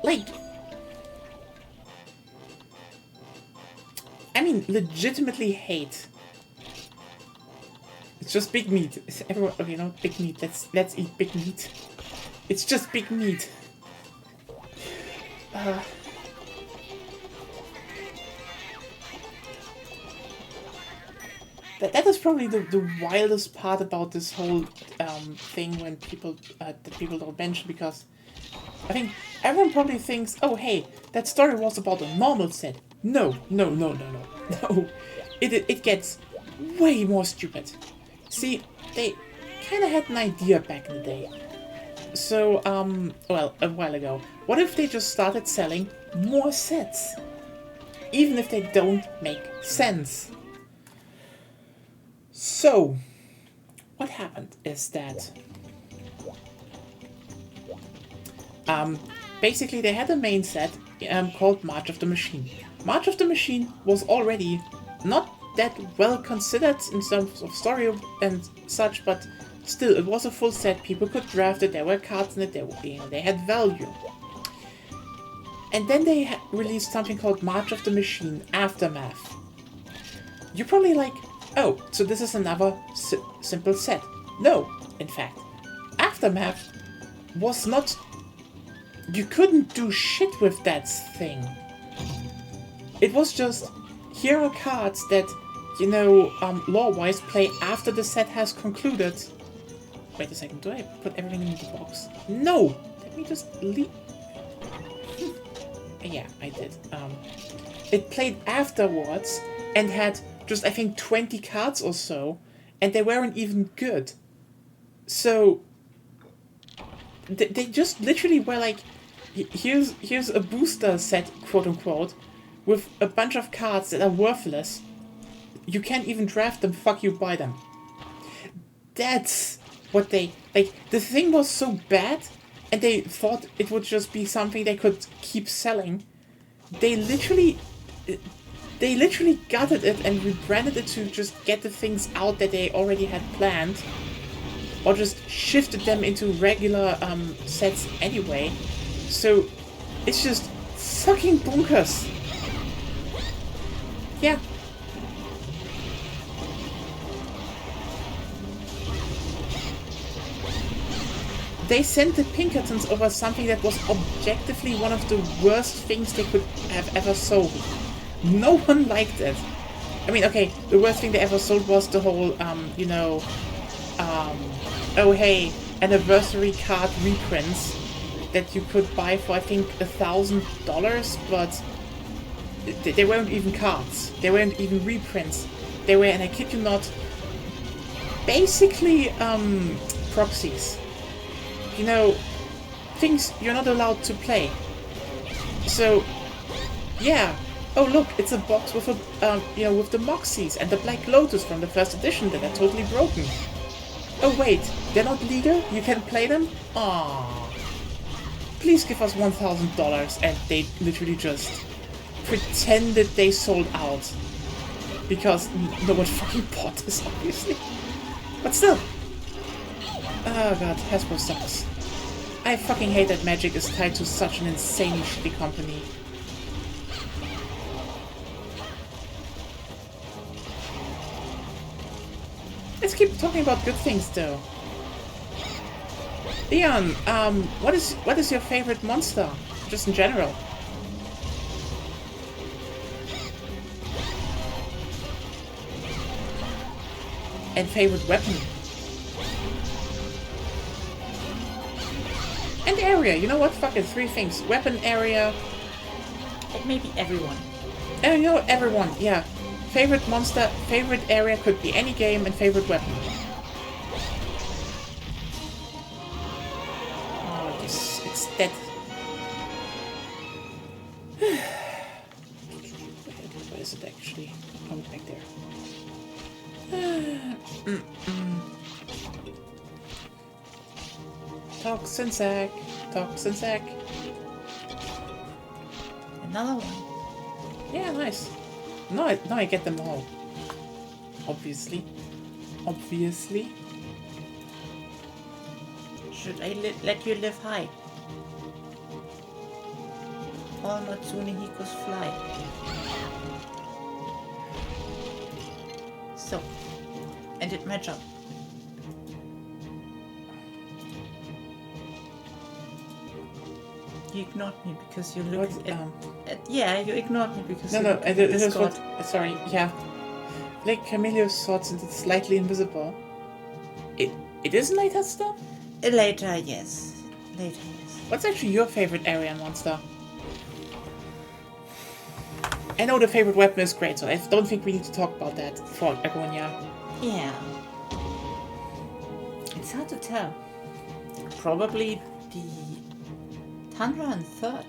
A: Like, I mean, legitimately hate. It's just big meat. Everyone, okay, you know, big meat. Let's eat big meat. It's just big meat. That is probably the wildest part about this whole thing when people that people don't mention, because I think everyone probably thinks, oh hey, that story was about a normal set. No. It gets way more stupid. See, they kind of had an idea back in the day. So, well, a while ago. What if they just started selling more sets? Even if they don't make sense. So, what happened is that basically they had a main set called March of the Machine. March of the Machine was already not that well considered in terms of story and such, but still, it was a full set. People could draft it. There were cards in it. They had value. And then they released something called March of the Machine Aftermath. You're probably like, oh, so this is another simple set. No, in fact, Aftermath was not... You couldn't do shit with that thing. It was just, here are cards that, you know, lore-wise play after the set has concluded. Wait a second, do I put everything in the box? No! Let me just leave. Yeah, I did. It played afterwards and had just, I think, 20 cards or so, and they weren't even good. So, they just literally were like, here's a booster set, quote unquote, with a bunch of cards that are worthless. You can't even draft them, fuck you, buy them. That's what they, like, the thing was so bad, and they thought it would just be something they could keep selling. They literally gutted it and rebranded it to just get the things out that they already had planned, or just shifted them into regular sets anyway. So it's just fucking bonkers. Yeah. They sent the Pinkertons over something that was objectively one of the worst things they could have ever sold. No one liked it. I mean, okay, the worst thing they ever sold was the whole, oh hey, anniversary card reprints that you could buy for, I think, $1,000, but they weren't even cards. They weren't even reprints. They were, and I kid you not, basically, proxies. You know, things you're not allowed to play. So, yeah. Oh look, it's a box with a, with the Moxies and the Black Lotus from the first edition that are totally broken. Oh wait, they're not legal? You can't play them? Aww. Please give us $1,000, and they literally just pretended they sold out. Because no one fucking bought this, obviously. But still. Oh god, Hasbro sucks. I fucking hate that Magic is tied to such an insanely shitty company. Let's keep talking about good things though. Leon, what is your favorite monster? Just in general. And favorite weapon. And area, you know what? Fuck it, 3 things. Weapon, area.
B: Or maybe everyone.
A: Oh, you know, everyone, yeah. Favorite monster, favorite area could be any game, and favorite weapon. Oh, it's dead. Where is it actually? Oh, back there. Toxin sack. Toxin sack.
B: Another one.
A: Yeah, nice. Now I get them all. Obviously. Obviously.
B: Should I let you live high? All Natsune Hikos fly. So, I did my job. You ignored me because you looked yeah, you ignored me because you looked at Discord.
A: Sorry, yeah. Like Camellia's thought, since it's slightly invisible. It is later stuff?
B: Later, yes. Later, yes.
A: What's actually your favorite area monster? I know the favorite weapon is great, so I don't think we need to talk about that for Agonia.
B: Yeah. It's hard to tell. Probably the Tundra and Third.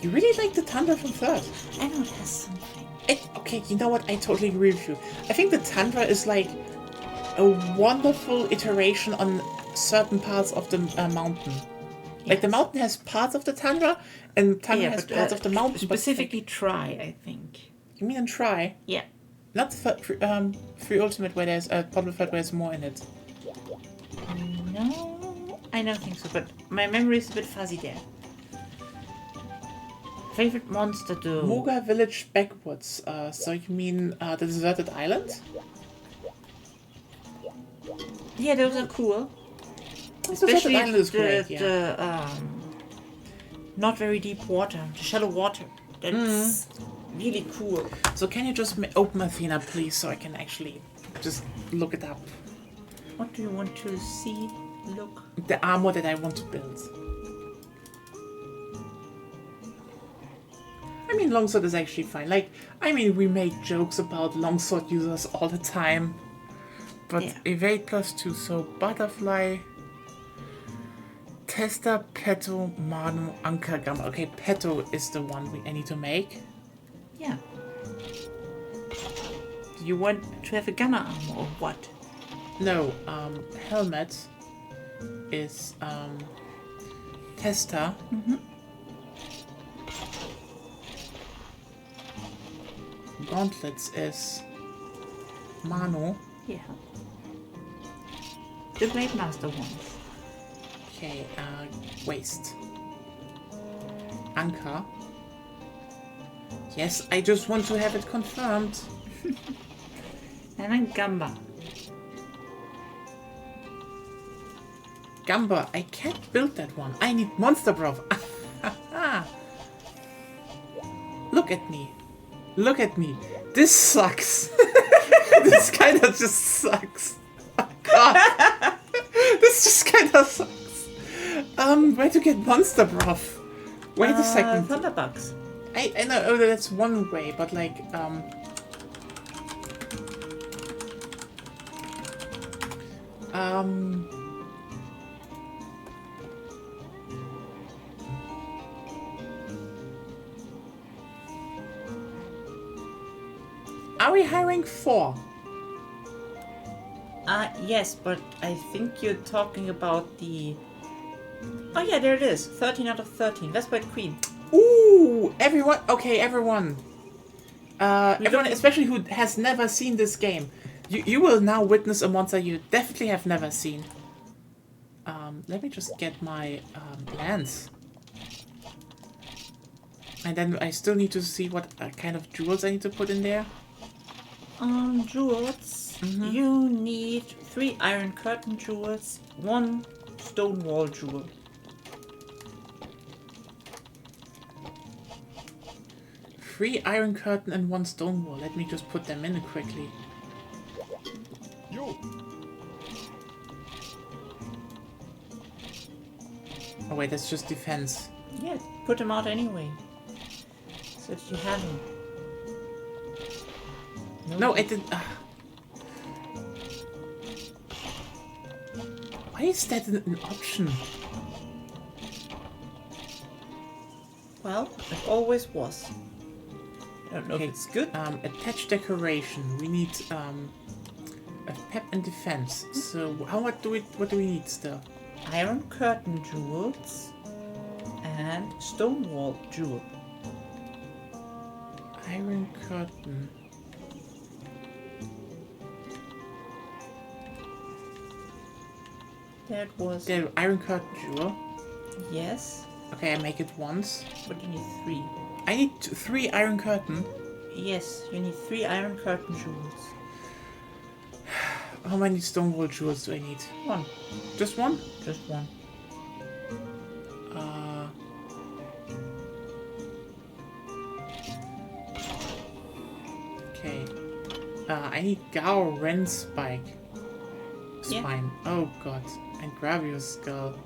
A: You really like the Tundra from Third?
B: I know it has something.
A: Okay, you know what? I totally agree with you. I think the Tundra is like a wonderful iteration on certain parts of the mountain. Yes. Like the mountain has parts of the Tundra, and Tundra has parts of the mountain.
B: Specifically Tri, I think.
A: You mean in Tri?
B: Yeah.
A: Not the Free Ultimate where there's a Bottle of Flight where there's more in it.
B: No, I don't think so, but my memory is a bit fuzzy there. Favorite monster though?
A: Moga Village Backwoods. So you mean the deserted island?
B: Yeah, those are cool.
A: Especially
B: the not very deep water, the shallow water. That's really cool.
A: So can you just open Athena, please, so I can actually just look it up?
B: What do you want to see? Look.
A: The armor that I want to build. I mean, longsword is actually fine. Like, I mean, we make jokes about longsword users all the time. But
B: Yeah.
A: evade +2, so butterfly, Testa, Petto, Manu, Anka, Gamma. Okay, Petto is the one I need to make.
B: Yeah. Do you want to have a gunner armor or what?
A: No, helmet is Testa. Gauntlets is Manu.
B: Yeah. The Blade Master ones.
A: Okay, waist. Anka. Yes, I just want to have it confirmed.
B: And then Gamba.
A: Gamba, I can't build that one. I need Monster Bro. Look at me. Look at me. This sucks. This kind of just sucks. Oh, God. This just kind of sucks. Where to get Monster Bro? Wait a second.
B: Thunderbugs.
A: I know that's one way, but like, are we hiring 4?
B: Yes, but I think you're talking about the... Oh yeah, there it is. 13 out of 13. Vespoid Queen.
A: Ooh, everyone. Okay, everyone. Everyone,
B: don't-
A: especially who has never seen this game, you will now witness a monster you definitely have never seen. Let me just get my lance. And then I still need to see what kind of jewels I need to put in there.
B: Jewels. You need 3 Iron Curtain jewels, 1 Stone Wall jewel.
A: Three Iron Curtain and 1 Stone Wall. Let me just put them in quickly. Oh wait, that's just defense.
B: Yeah, put them out anyway. So that you have them.
A: No, it didn't. Why is that an option?
B: Well, it always was. I don't know
A: Okay,
B: if it's good.
A: Attach decoration. We need a pep and defense. So what do we need still?
B: Iron Curtain jewels and Stone Wall jewel.
A: Iron Curtain.
B: That was...
A: The Iron Curtain jewel.
B: Yes,
A: Okay, I make it once.
B: but you need 3.
A: I need 3 Iron Curtain.
B: Yes, you need 3 Iron Curtain jewels.
A: How many Stone Wall jewels do I need?
B: 1.
A: Just 1?
B: Just 1.
A: Okay. I need Gao Ren Spike.
B: Yeah.
A: Spine. Oh god. And Gravius Skull.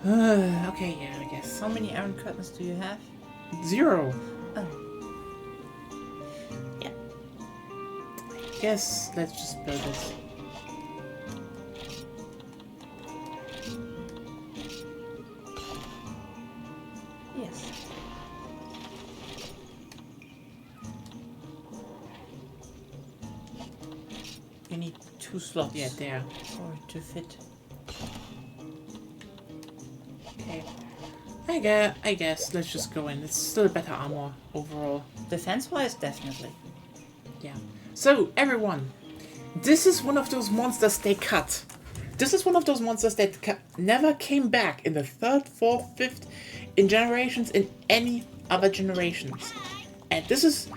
A: Okay, yeah, I guess.
B: How many Iron Curtains do you have?
A: 0.
B: Oh. Yeah.
A: Guess let's just build it.
B: Yes. You need 2 slots
A: Yeah, there.
B: for it to fit.
A: Okay. I guess let's just go in. It's still better armor overall.
B: Defense-wise, definitely.
A: Yeah. So, everyone, this is one of those monsters they cut. This is one of those monsters that never came back in the 3rd, 4th, 5th, in generations, in any other generations. And this is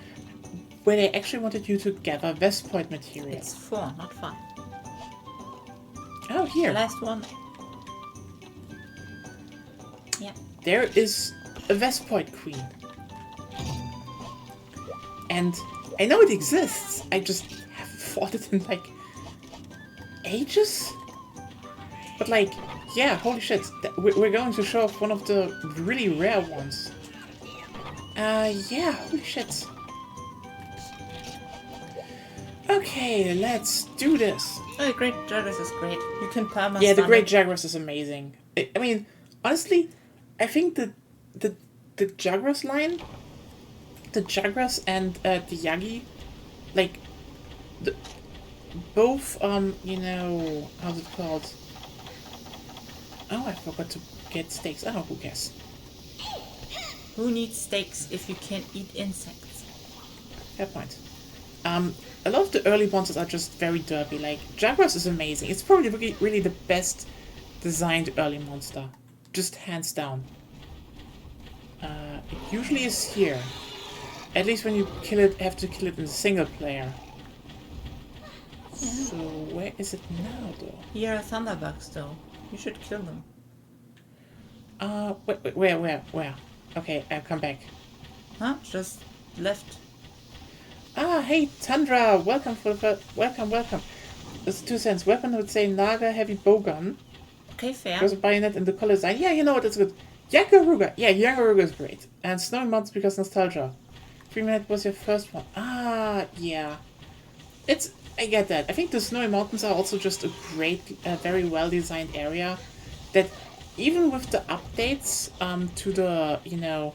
A: where they actually wanted you to gather Vespoid material.
B: It's 4, not 5.
A: Oh,
B: The
A: here.
B: last one. Yeah.
A: There is a Vespoid Queen. And I know it exists. I just haven't fought it in like ages. But like, yeah, holy shit, we're going to show off one of the really rare ones. Yeah, holy shit. Okay, let's do this.
B: Oh, the Great Jagras is great. You can perma.
A: Yeah, the Great Jagras is amazing. I mean, honestly, I think the Jagras line, the Jagras and the Yagi, like, both you know, how's it called? Oh, I forgot to get steaks. Oh, who cares?
B: Who needs steaks if you can eat insects?
A: Fair point. A lot of the early monsters are just very derpy. Like, Jagras is amazing. It's probably really the best designed early monster. Just hands down. It usually is here. At least when you kill it, have to kill it in single player. So, where is it now, though?
B: Here are thunderbugs, though. You should kill them.
A: Wait, where? Okay, I'll come back.
B: Huh? Just left.
A: Ah, hey, Tundra! Welcome. It's 2 cents. Weapon would say Naga Heavy Bowgun.
B: Okay, fair.
A: There's a bayonet in the color design. Yeah, you know what, it's good. Yagaruga! Yeah, Yagaruga is great. And Snowy Mountains because nostalgia. 3 Minute was your first one. Ah, yeah. I get that. I think the Snowy Mountains are also just a great, very well designed area that even with the updates to the, you know,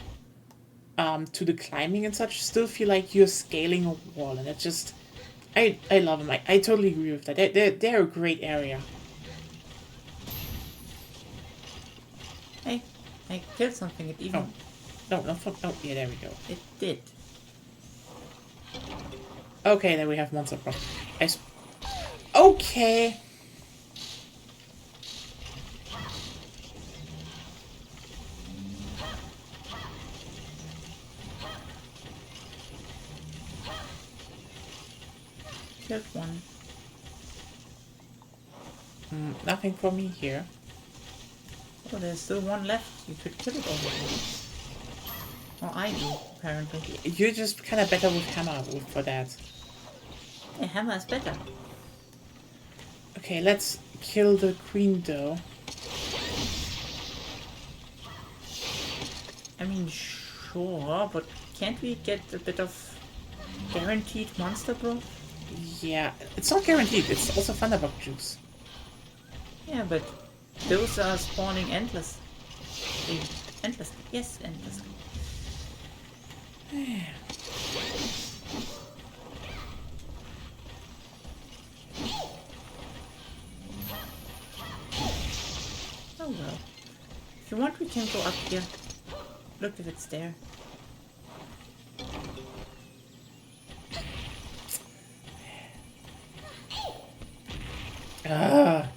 A: to the climbing and such, still feel like you're scaling a wall, and it's just, I love them. I totally agree with that. They're a great area.
B: Hey, I killed something. It even...
A: Oh, no, oh, yeah, there we go.
B: It did.
A: Okay, then we have Monster Pro. Okay.
B: Killed one.
A: Nothing for me here.
B: Oh, there's still one left. You could kill it already. Or I do, apparently.
A: You're just kind of better with hammer for that.
B: Yeah, hammer is better.
A: Okay, let's kill the queen though.
B: I mean, sure, but can't we get a bit of guaranteed monster growth?
A: Yeah, it's not guaranteed. It's also Thunderbug juice.
B: Yeah, but those are spawning endless. Endlessly. Yes, endlessly. Oh well. If you want, we can go up here. Look if it's there.
A: Ah.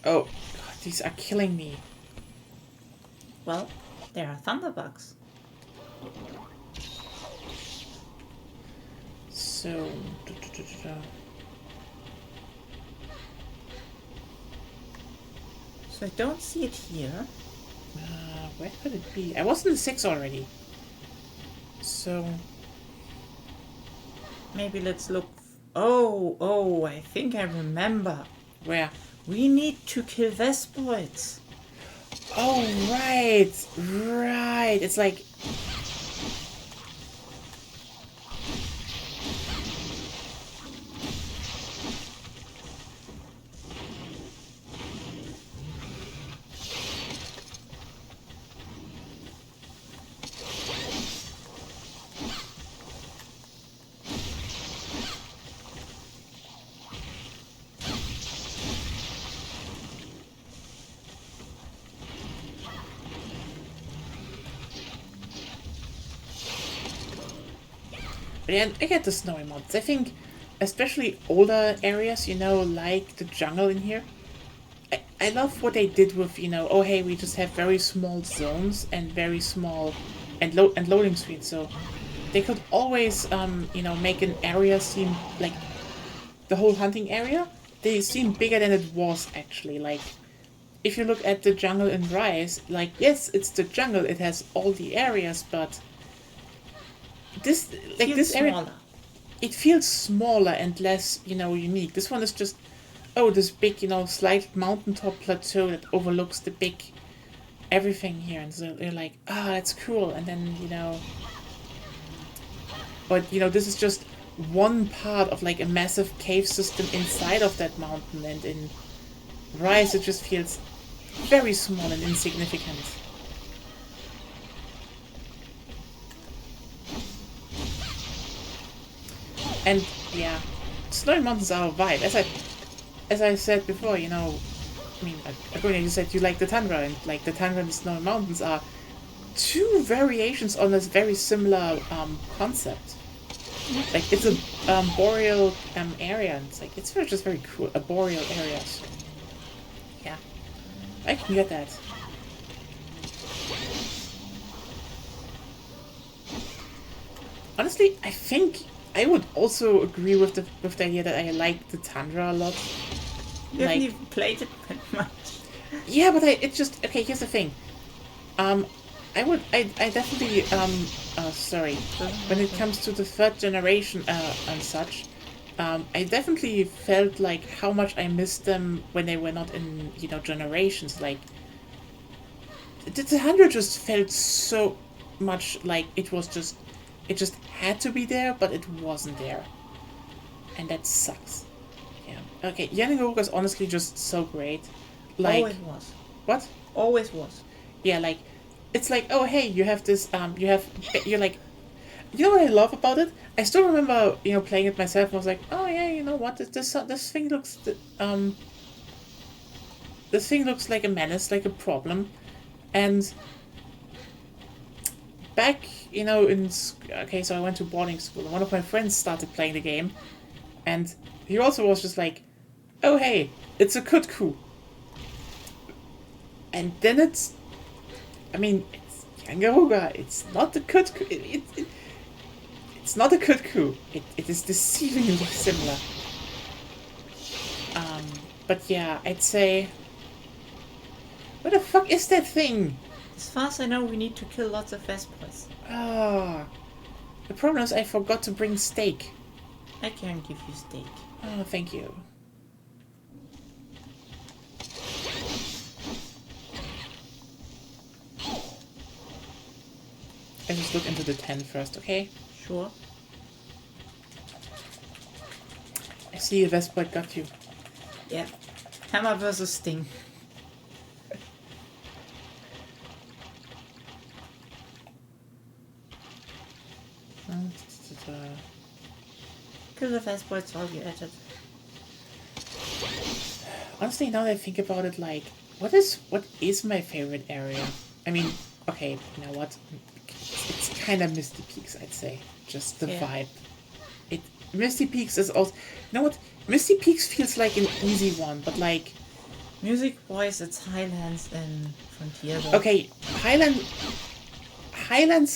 A: Oh, God, these are killing me.
B: Well, there are thunderbugs.
A: So,
B: So I don't see it here.
A: where could it be? I was in the 6 already. So,
B: Maybe let's look. Oh, I think I remember.
A: where?
B: We need to kill Vespoids.
A: Oh, right. It's like... But yeah, I get the snowy mods. I think, especially older areas, you know, like the jungle in here. I love what they did with, you know, oh hey, we just have very small zones and very small and loading screens. So they could always, you know, make an area seem like the whole hunting area. They seem bigger than it was actually. Like, if you look at the jungle in Rise, like, yes, it's the jungle. It has all the areas, but this, like,
B: Feels
A: this area.
B: smaller.
A: it feels smaller and less, unique. This one is just, oh, this big, slight mountaintop plateau that overlooks the big everything here, and so you're like, that's cool. And then, but this is just one part of like a massive cave system inside of that mountain, and in Rise it just feels very small and insignificant. And yeah, snowy mountains are a vibe. As I said before, according to you said you like the tundra, and like the tundra and the snowy mountains are two variations on this very similar concept. Like it's a boreal area, and it's just very cool. A boreal area. So, yeah, I can get that. Honestly, I think I would also agree with the idea that I like the tundra a lot.
B: You haven't even played it that much.
A: Yeah, but okay. Here's the thing. I definitely sorry. When it comes to the third generation and such, I definitely felt like how much I missed them when they were not in generations. Like the 100 just felt so much like it just had to be there, but it wasn't there, and that sucks. Yeah. Okay. Yen Gouka is honestly just so great. Like
B: always was.
A: What?
B: Always was.
A: Yeah, like it's like, oh hey, you have this you're like, what I love about it? I still remember playing it myself, and I was like, oh yeah, you know what, this thing looks this thing looks like a menace, like a problem. And back so I went to boarding school, and one of my friends started playing the game, and he also was just like, oh hey, it's a Kutku. And then it's Yangaruga. It's not a Kutku. It's not a Kutku. It is deceivingly similar. But yeah, I'd say, what the fuck is that thing?
B: As far as I know, we need to kill lots of Vespoids.
A: The problem is I forgot to bring steak.
B: I can give you steak.
A: Oh, thank you. I just look into the 10 first, okay?
B: Sure.
A: I see a Vespoid got you.
B: Yeah. Hammer versus Sting. Kill the Vespoids while you're at it.
A: Honestly, now that I think about it, like, what is my favorite area? I mean, okay, you know what? It's kind of Misty Peaks, I'd say. Just the vibe. Misty Peaks is also... You know what? Misty Peaks feels like an easy one, but like...
B: Music-wise, it's Highlands and Frontier, though.
A: Okay, Highlands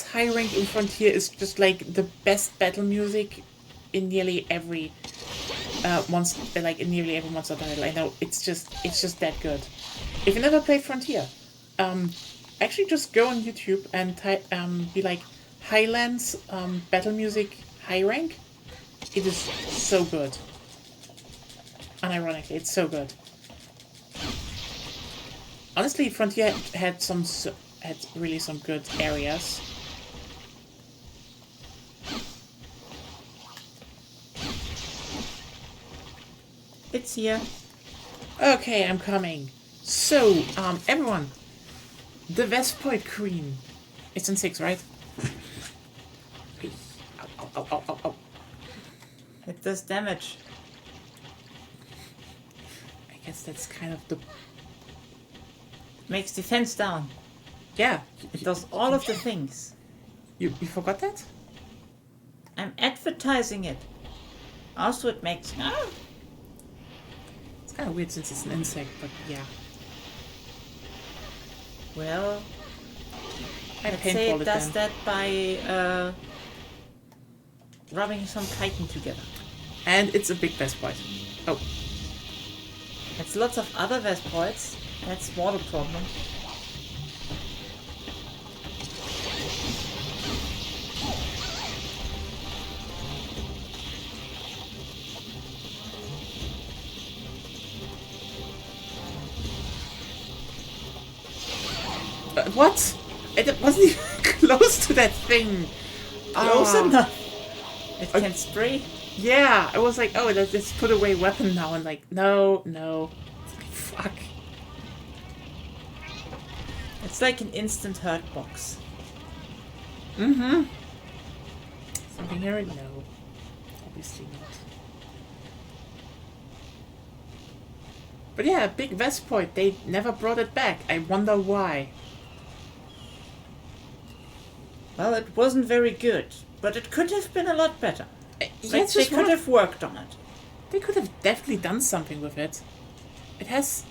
A: High Rank in Frontier is just like the best battle music in nearly every monster, like in nearly every monster battle. I know, it's just that good. If you never played Frontier, actually just go on YouTube and be like Highlands battle music high rank. It is so good. Unironically, it's so good. Honestly, Frontier had really some good areas.
B: It's here.
A: Okay, I'm coming. So, everyone, the Vespoid Queen. It's in 6, right? Ow.
B: It does damage.
A: I guess that's kind of the...
B: Makes defense down.
A: Yeah.
B: It does all of the things.
A: You forgot that?
B: I'm advertising it. Also, it makes...
A: It's kind of weird since it's an insect, but yeah.
B: Well,
A: Let's
B: say it does that by rubbing some chitin together.
A: And it's a big Vespoid. Oh.
B: It's lots of other Vespoids. That's more the problem.
A: What? It wasn't even close to that thing.
B: Close
A: Ah.
B: enough. It can spray.
A: Yeah, I was like, oh, let's put away weapon now, and like, no. Fuck.
B: It's like an instant hurt box.
A: Mm-hmm. Something here? No. Obviously not. But yeah, Big Vespoid, they never brought it back. I wonder why.
B: Well, it wasn't very good, but it could have been a lot better.
A: Yeah,
B: Like,
A: it's
B: they
A: just
B: could have worked on it.
A: They could have definitely done something with it. It has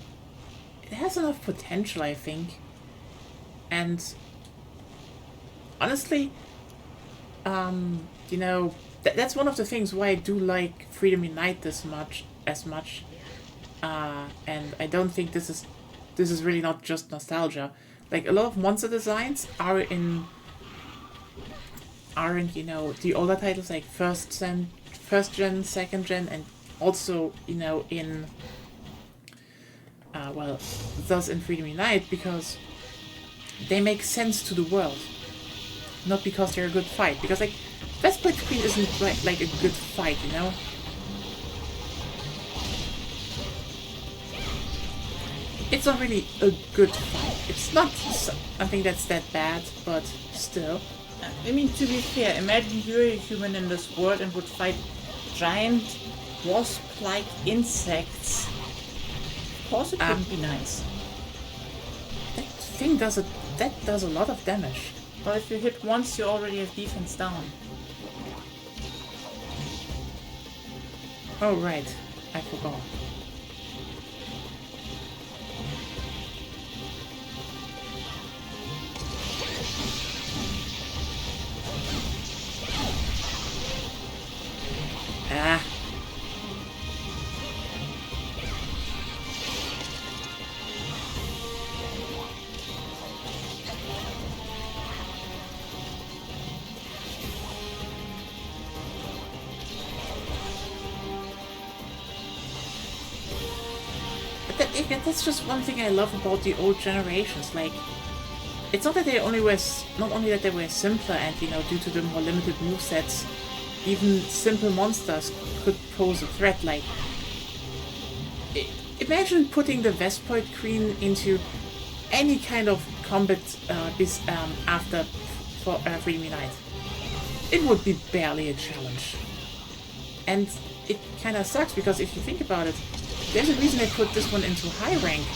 A: enough potential, I think. And honestly, you know, that's one of the things why I do like Freedom Unite as much. And I don't think this is really not just nostalgia. Like a lot of monster designs aren't you know, the older titles like first gen, second gen, and also, you know, in thus in Freedom Unite, because they make sense to the world, not because they're a good fight. Because like Vespoid Queen isn't like a good fight, you know. It's not really a good fight. It's not something that's that bad, but still.
B: I mean, to be fair, imagine you're a human in this world and would fight giant wasp-like insects. Of course it wouldn't be nice.
A: That thing does a lot of damage.
B: Well, if you hit once, you already have defense down.
A: Oh right, I forgot. Ah. But that's just one thing I love about the old generations. Like, it's not that not only that they were simpler, and you know, due to the more limited movesets, even simple monsters could pose a threat. Like, imagine putting the Vespoid Queen into any kind of combat after Freedom Unite. It would be barely a challenge. And it kind of sucks, because if you think about it, there's a reason they put this one into high rank.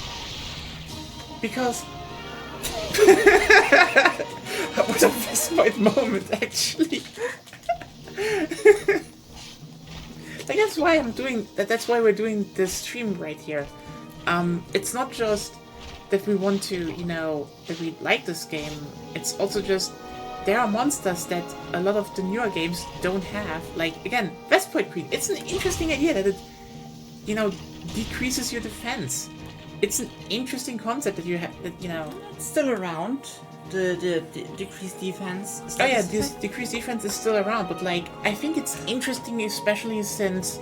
A: Because... what a Vespoid moment, actually. Like, that's why I'm doing that. That's why we're doing this stream right here. It's not just that we want to, you know, that we like this game. It's also just there are monsters that a lot of the newer games don't have. Like, again, Vespoid Queen. It's an interesting idea that it, you know, decreases your defense. It's an interesting concept that you have. That, you know,
B: It's still around. The decreased defense.
A: oh yeah, this decreased defense is still around, but like, I think it's interesting, especially since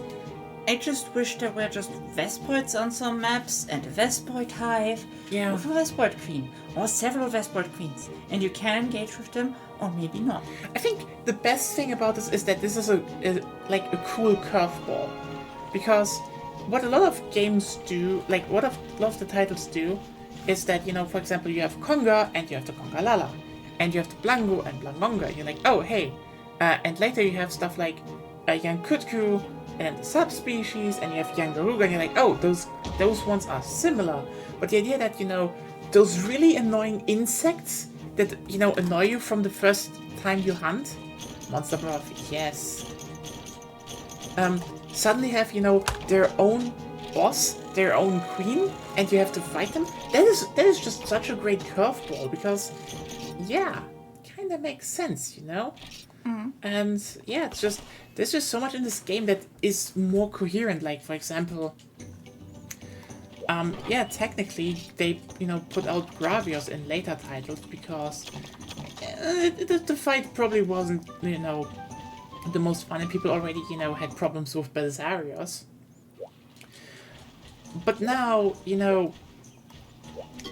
B: I just wish there were just Vespoids on some maps and a Vespoid hive.
A: Yeah.
B: With a Vespoid queen. Or several Vespoid queens. And you can engage with them, or maybe not.
A: I think the best thing about this is that this is like a cool curveball, because what a lot of games do, like what a lot of the titles do, is that, you know, for example, you have Conga and you have the Congalala, and you have the Blango and Blangonga. You're like, oh hey, and later you have stuff like Yankutku and the subspecies, and you have Yangaruga, and you're like, oh, those ones are similar. But the idea that, you know, those really annoying insects that, you know, annoy you from the first time you hunt, Monster Breath, yes. Suddenly have, you know, their own boss, their own queen, and you have to fight them. That is just such a great curveball, because, yeah, kind of makes sense, you know. And yeah, it's just there's just so much in this game that is more coherent. Like, for example, yeah, technically they, you know, put out Gravios in later titles because the fight probably wasn't, you know, the most fun, and people already, you know, had problems with Belisarius. But now, you know,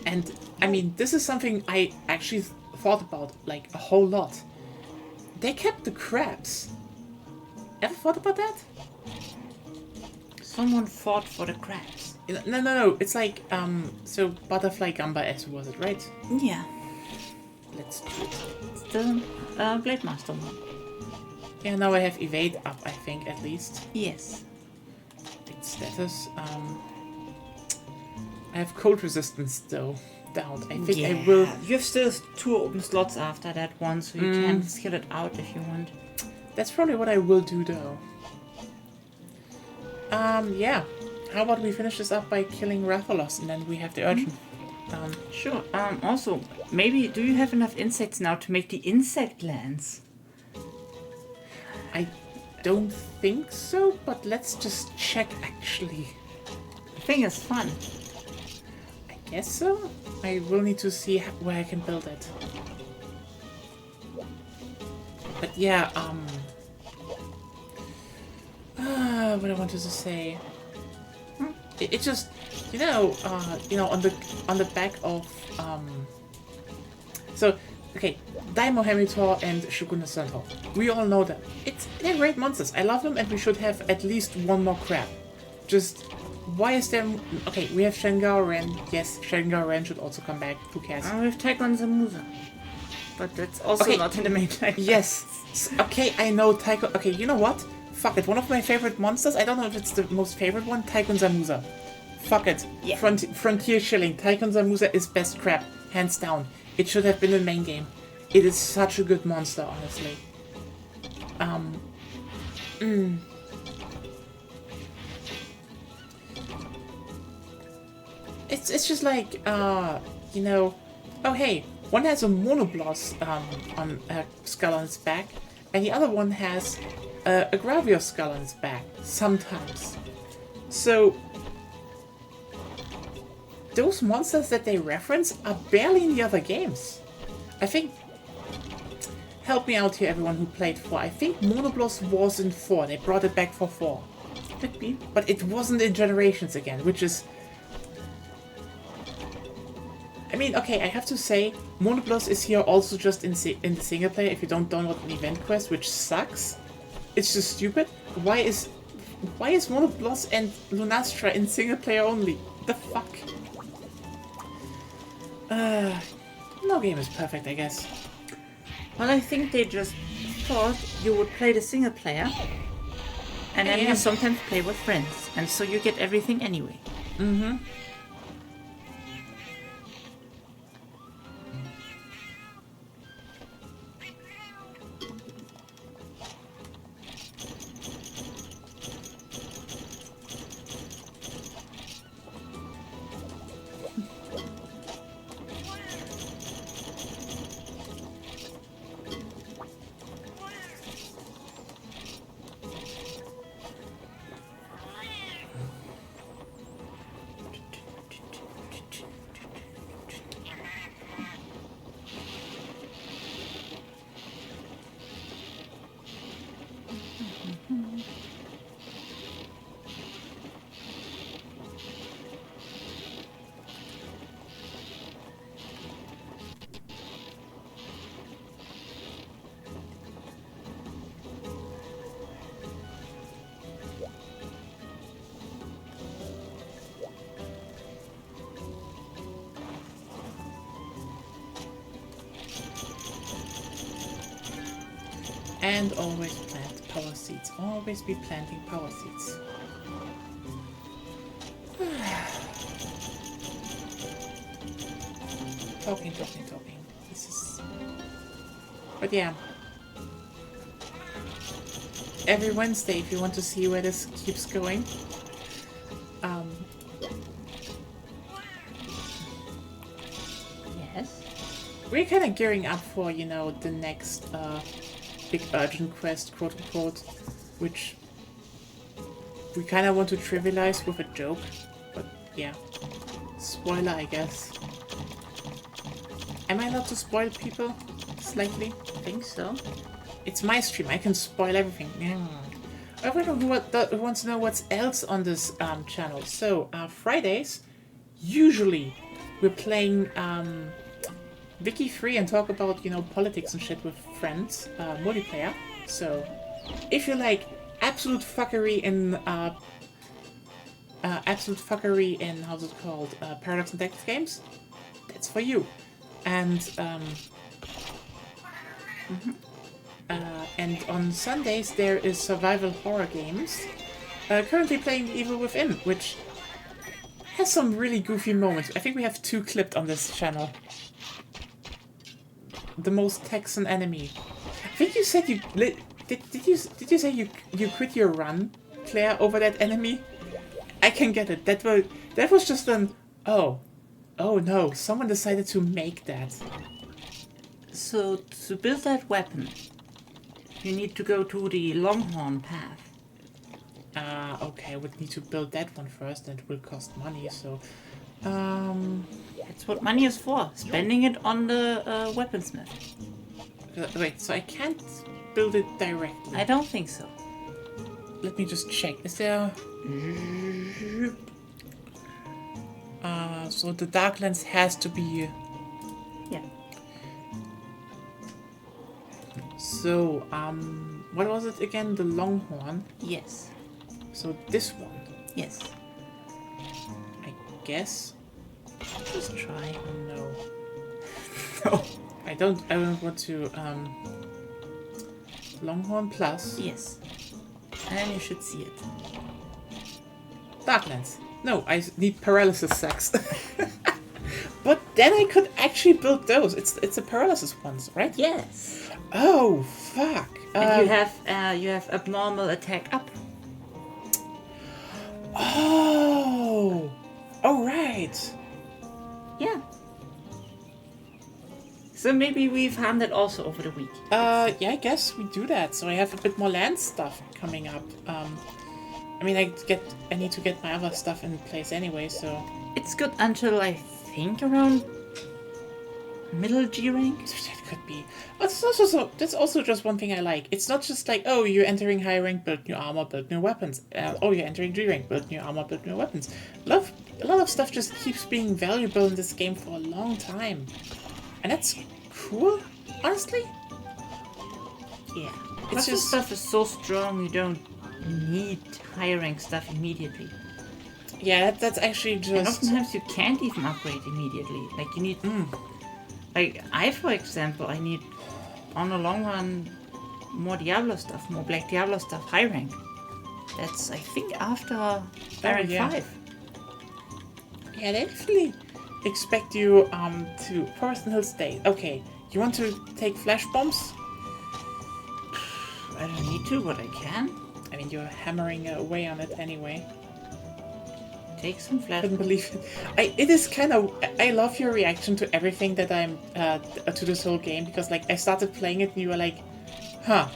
A: and I mean, this is something I actually thought about, like, a whole lot. They kept the crabs. Ever thought about that?
B: Someone fought for the crabs.
A: No. It's like, so Butterfly Gamba S was it, right?
B: Yeah.
A: Let's do it.
B: It's the Blade Master one.
A: Yeah, now I have evade up, I think, at least.
B: Yes.
A: Its status. I have cold resistance though. Down. I think I will.
B: You have still 2 open slots after that one, so you can skill it out if you want.
A: That's probably what I will do though. Yeah. How about we finish this up by killing Rathalos and then we have the urchin done.
B: Sure. Also, maybe do you have enough insects now to make the insect lands?
A: I don't think so, but let's just check actually.
B: I think it's fun.
A: I guess so. I will need to see where I can build it. But yeah, what I wanted to say. It just, you know, on the back of, so, okay, Daimo Hemitor and Shuguna Centaur. We all know them. They're great monsters. I love them, and we should have at least one more crab. Just, why is there... Okay, we have Shengar Ren. Yes, Shengar Ren should also come back. Who cares?
B: We have Taikon Zamuza. But that's also not in the main line.
A: Yes. Okay, I know Taikon... Okay, you know what? Fuck it. One of my favorite monsters. I don't know if it's the most favorite one. Taikon Zamuza. Fuck it.
B: Yeah.
A: Frontier Shilling. Taikon Zamuza is best crab. Hands down. It should have been the main game. It is such a good monster, honestly. It's just like, you know... Oh, hey. One has a Monobloss on a skull on its back, and the other one has a Gravios skull on its back, sometimes. So, those monsters that they reference are barely in the other games. I think... Help me out here, everyone who played 4. I think Monobloss was in 4. They brought it back for 4.
B: Could be.
A: But it wasn't in Generations again, which is... I mean, okay, I have to say, Monobloss is here also just in the single player if you don't download an event quest, which sucks. It's just stupid. Why is Monobloss and Lunastra in single player only? The fuck? No game is perfect, I guess.
B: Well, I think they just thought you would play the single player, and then you sometimes play with friends, and so you get everything anyway.
A: Mm-hmm. And always plant power seeds. Always be planting power seeds. Talking. This is... But yeah. Every Wednesday, if you want to see where this keeps going.
B: Yes.
A: We're kind of gearing up for, you know, the next big urgent quest, quote unquote, which we kind of want to trivialize with a joke, but yeah. Spoiler, I guess. Am I allowed to spoil people? Slightly?
B: I think so.
A: It's my stream, I can spoil everything. Everyone who wants to know what's else on this channel. So, Fridays, usually we're playing Wiki 3 and talk about, politics and shit with friends, multiplayer. So, if you like absolute fuckery in how's it called, Paradox Interactive games, that's for you. And and on Sundays there is survival horror games. Currently playing Evil Within, which has some really goofy moments. I think we have 2 clipped on this channel. The most Texan enemy. I think you said you did you say you quit your run, Claire, over that enemy? I can get it. That was just an oh no, someone decided to make that.
B: So to build that weapon, you need to go to the Longhorn path.
A: Okay, I would need to build that one first, and it will cost money, so...
B: That's what money is for, spending it on the weaponsmith.
A: Wait, so I can't build it directly?
B: I don't think so.
A: Let me just check. Is there... so the Darklands has to be...
B: Yeah.
A: So, what was it again? The Longhorn?
B: Yes.
A: So this one,
B: Yes.
A: I guess.
B: Just try.
A: No. No, I don't want to. Longhorn Plus.
B: Yes. And you should see it.
A: Darklands. No, I need paralysis sacks. But then I could actually build those. It's a paralysis ones, right?
B: Yes.
A: Oh fuck.
B: And you have abnormal attack up.
A: Oh. Oh right.
B: Yeah. So maybe we've found that also over the week.
A: Yeah, I guess we do that. So I have a bit more land stuff coming up. I mean, I need to get my other stuff in place anyway. So
B: It's good until I think around middle G rank.
A: that could be. That's also just one thing I like. It's not just like, oh, you're entering high rank, build new armor, build new weapons. Oh, you're entering G rank, build new armor, build new weapons. A lot of stuff just keeps being valuable in this game for a long time, and that's cool. Honestly,
B: Yeah.
A: It's
B: Custom
A: just-
B: stuff is so strong you don't need high rank stuff immediately.
A: yeah, that's actually
B: And
A: just.
B: oftentimes you can't even upgrade immediately. Like you need like for example, I need on the long run more Diablo stuff, more Black Diablo stuff, high rank. That's I think after Baron
A: yeah.
B: 5.
A: Yeah, they definitely expect you to Forest and Hill State. Okay, you want to take flash bombs?
B: I don't need to, but I can.
A: I mean, you're hammering away on it anyway.
B: Take some flash.
A: Couldn't believe it. It is kind of. I love your reaction to everything that I'm to this whole game, because like I started playing it and you were like, huh,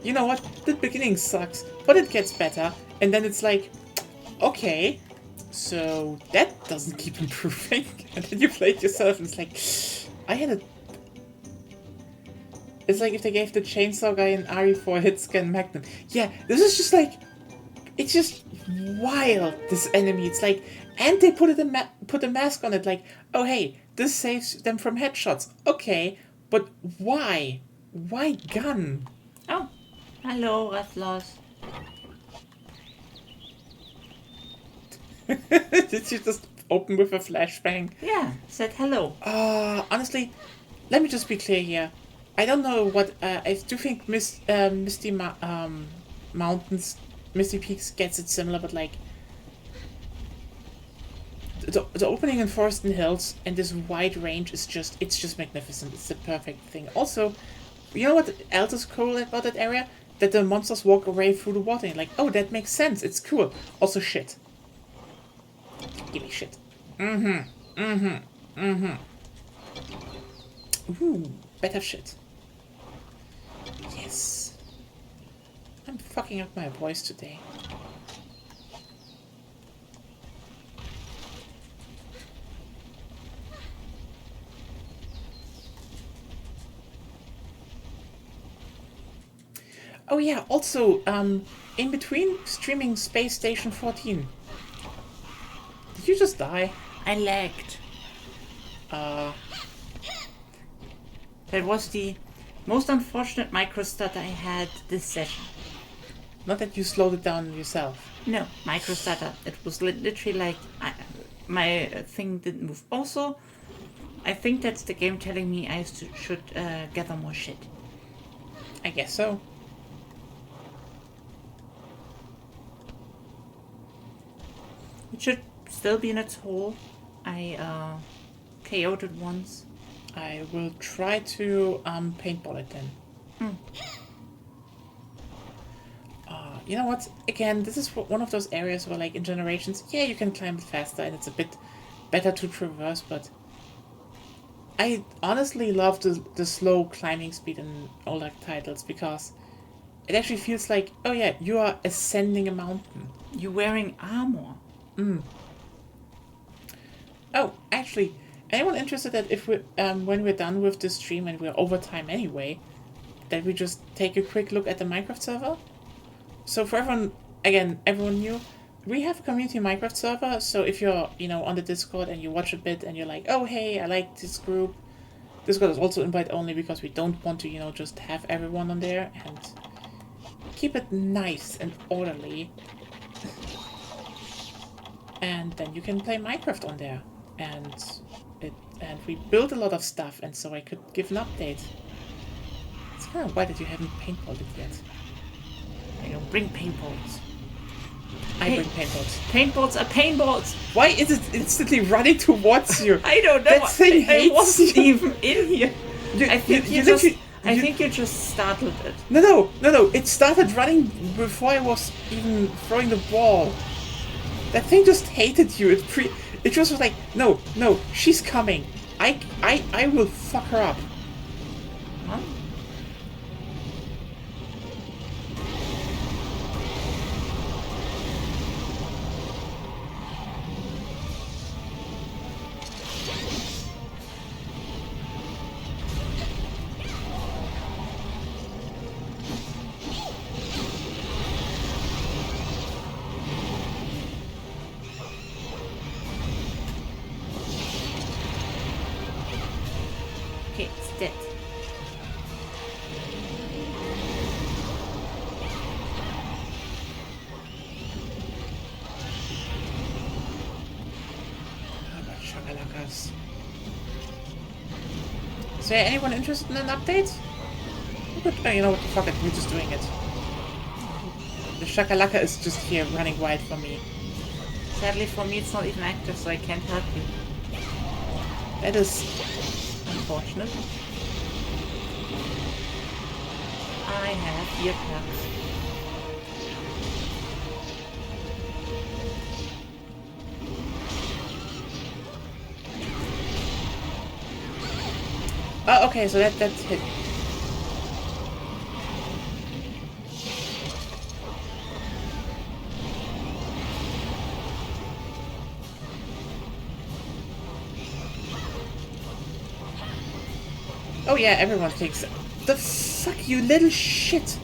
A: you know what? The beginning sucks, but it gets better, and then it's like, okay, so that doesn't keep improving, and then you play it yourself and it's like, I had a. It's like if they gave the chainsaw guy an RE4 hit scan magnum. Yeah, this is just like, it's just wild, this enemy. It's like, and they put a mask on it, like, oh hey, this saves them from headshots. Okay, but why? Why gun?
B: Oh, hello, Rathlos.
A: Did you just open with a flashbang?
B: Yeah, said hello.
A: Honestly, let me just be clear here. I don't know what, I do think Misty Mountains, Misty Peaks gets it similar, but like, the opening in Forest and Hills and this wide range is just, it's just magnificent. It's the perfect thing. Also, you know what else is cool about that area? That the monsters walk away through the water. And like, oh, that makes sense. It's cool. Also, shit. Give me shit. Ooh, better shit. Yes. I'm fucking up my voice today. Oh yeah, also, in between streaming Space Station 14. Did you just die?
B: I lagged. That was the most unfortunate micro stutter I had this session.
A: Not that you slowed it down yourself.
B: No, micro stutter. It was literally like my thing didn't move. Also, I think that's the game telling me I should gather more shit.
A: I guess so.
B: It should still be in its hole. I KO'd it once.
A: I will try to paintball it then. You know what? Again, this is one of those areas where, like, in Generations, yeah, you can climb it faster and it's a bit better to traverse, but I honestly love the slow climbing speed in older titles because it actually feels like, oh yeah, you are ascending a mountain.
B: You're wearing armor.
A: Oh, actually, anyone interested that if we when we're done with this stream and we're over time anyway, that we just take a quick look at the Minecraft server? So for everyone, again, everyone new, we have a community Minecraft server, so if you're, on the Discord and you watch a bit and you're like, oh hey, I like this group, Discord is also invite only because we don't want to, just have everyone on there and keep it nice and orderly. And then you can play Minecraft on there. And we built a lot of stuff, and so I could give an update. It's kind of weird that you haven't paintballed it yet.
B: I don't bring paintballs.
A: I bring paintballs.
B: Paintballs are paintballs.
A: Why is it instantly running towards you?
B: I don't know.
A: That thing
B: I
A: hates
B: wasn't
A: you.
B: even in here. I think you just startled it.
A: No. It started running before I was even throwing the ball. That thing just hated you. It just was like, no, she's coming. I will fuck her up.
B: Huh? Okay, it's dead.
A: Shakalakas. Is there anyone interested in an update? But, you know what the fuck, we're just doing it. The Shakalaka is just here running wide for me.
B: Sadly for me it's not even active, so I can't help you.
A: That is
B: Unfortunate. I have ear plugs.
A: Oh, okay, so that's hit. Oh yeah, everyone thinks it. The fuck, you little shit!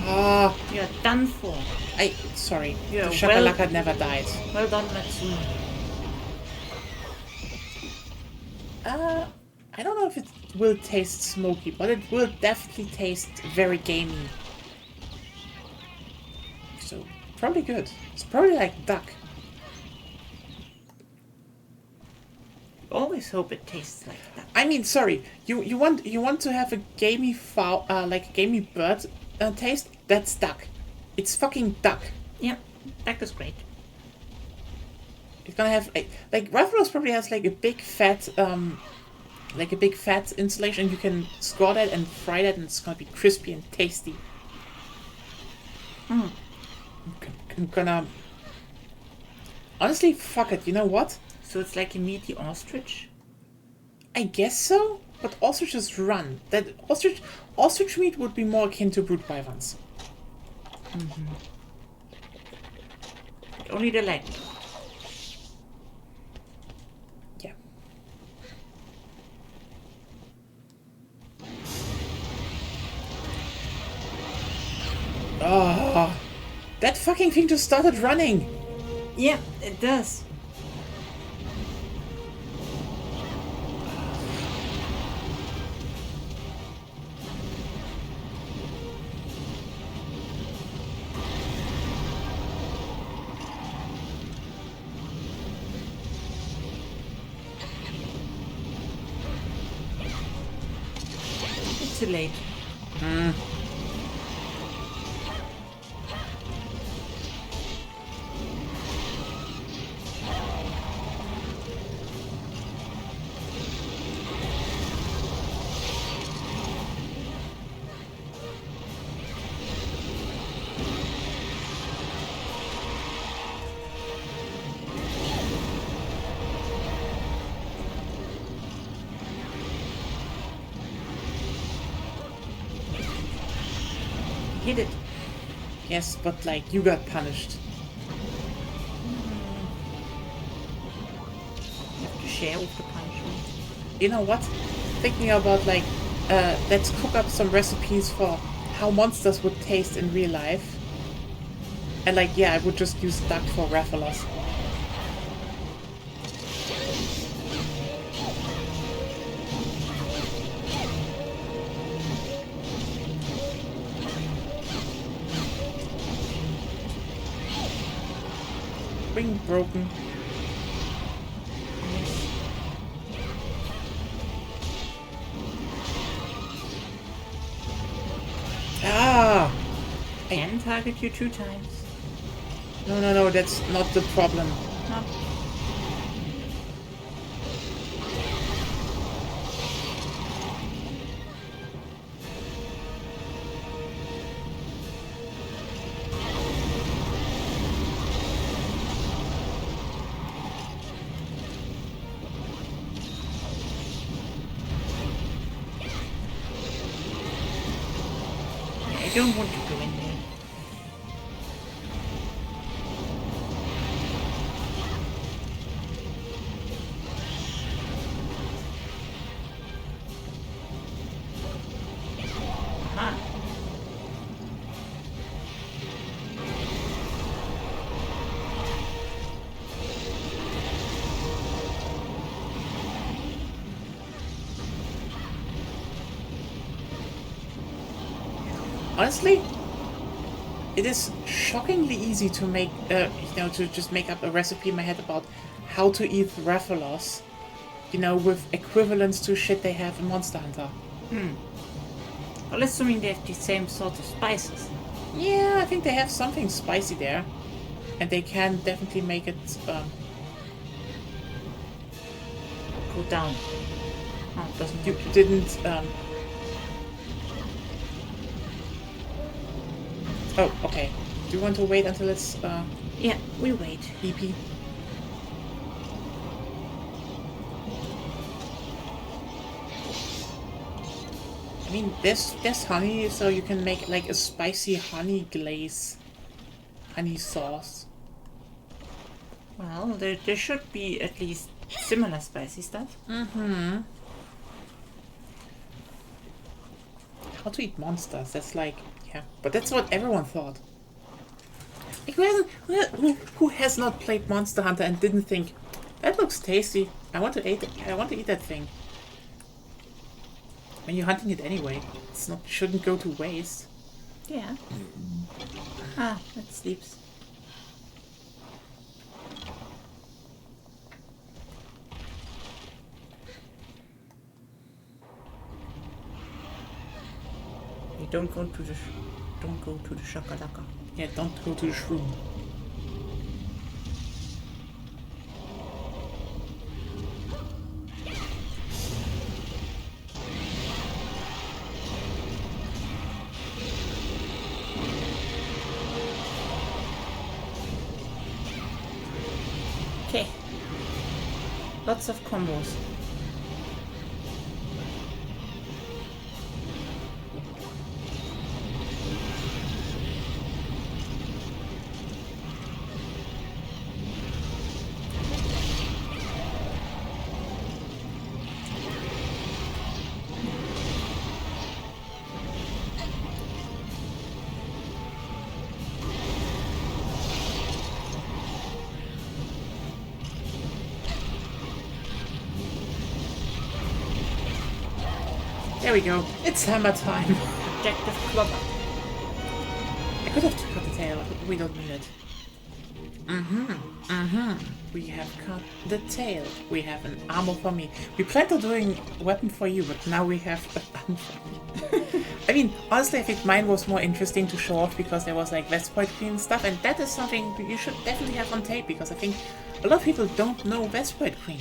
A: Ah,
B: You're done for.
A: sorry.
B: Yeah,
A: the Shakalaka never died.
B: Well done, Matsuma.
A: I don't know if it will taste smoky, but it will definitely taste very gamey. So, probably good. It's probably like duck.
B: Always hope it tastes like that.
A: I mean, sorry, you want to have a gamey fowl, like a gamey bird taste? That's duck. It's fucking duck.
B: Yeah, that was great.
A: It's gonna have like Rathalos probably has like a big fat insulation, and you can score that and fry that, and it's gonna be crispy and tasty. I'm gonna honestly, fuck it. You know what?
B: So it's like a meaty ostrich?
A: I guess so, but ostriches run. That ostrich meat would be more akin to brute pythons.
B: Only the leg.
A: Yeah. That fucking thing just started running.
B: Yeah, it does. It's too late. Hit it.
A: Yes, but like, you got punished.
B: You have to share with the punishment.
A: You know what? Thinking about like, let's cook up some recipes for how monsters would taste in real life. And like, yeah, I would just use duck for Rathalos. Ring broken. Ah!
B: Can target you 2 times.
A: No, that's not the problem.
B: No. I don't want to go in there. Aha.
A: Honestly, it is shockingly easy to make, to just make up a recipe in my head about how to eat Rathalos, with equivalents to shit they have in Monster Hunter.
B: Well, assuming they have the same sort of spices.
A: Yeah, I think they have something spicy there. And they can definitely make it,
B: Go down. Oh, it doesn't
A: you
B: want to.
A: didn't, Oh, okay. Do you want to wait until it's,
B: Yeah, we wait.
A: EP? I mean, there's honey, so you can make like a spicy honey glaze, honey sauce.
B: Well, there should be at least similar spicy stuff.
A: How to eat monsters? That's like, yeah, but that's what everyone thought. Like, who has not played Monster Hunter and didn't think that looks tasty? I want to eat it. I want to eat that thing. When you're hunting it anyway, shouldn't go to waste.
B: Yeah. Ah, it sleeps. Hey, don't go to the shakalaka.
A: Yeah, don't go to the shroom.
B: Okay. Lots of combos.
A: There we go. It's hammer time.
B: Objective clobber.
A: I could have cut the tail. We don't need it. We have cut the tail. We have an armor for me. We planned on doing a weapon for you, but now we have an armor for me. I mean, honestly, I think mine was more interesting to show off because there was like Vespoid Queen stuff, and that is something you should definitely have on tape because I think a lot of people don't know Vespoid Queen.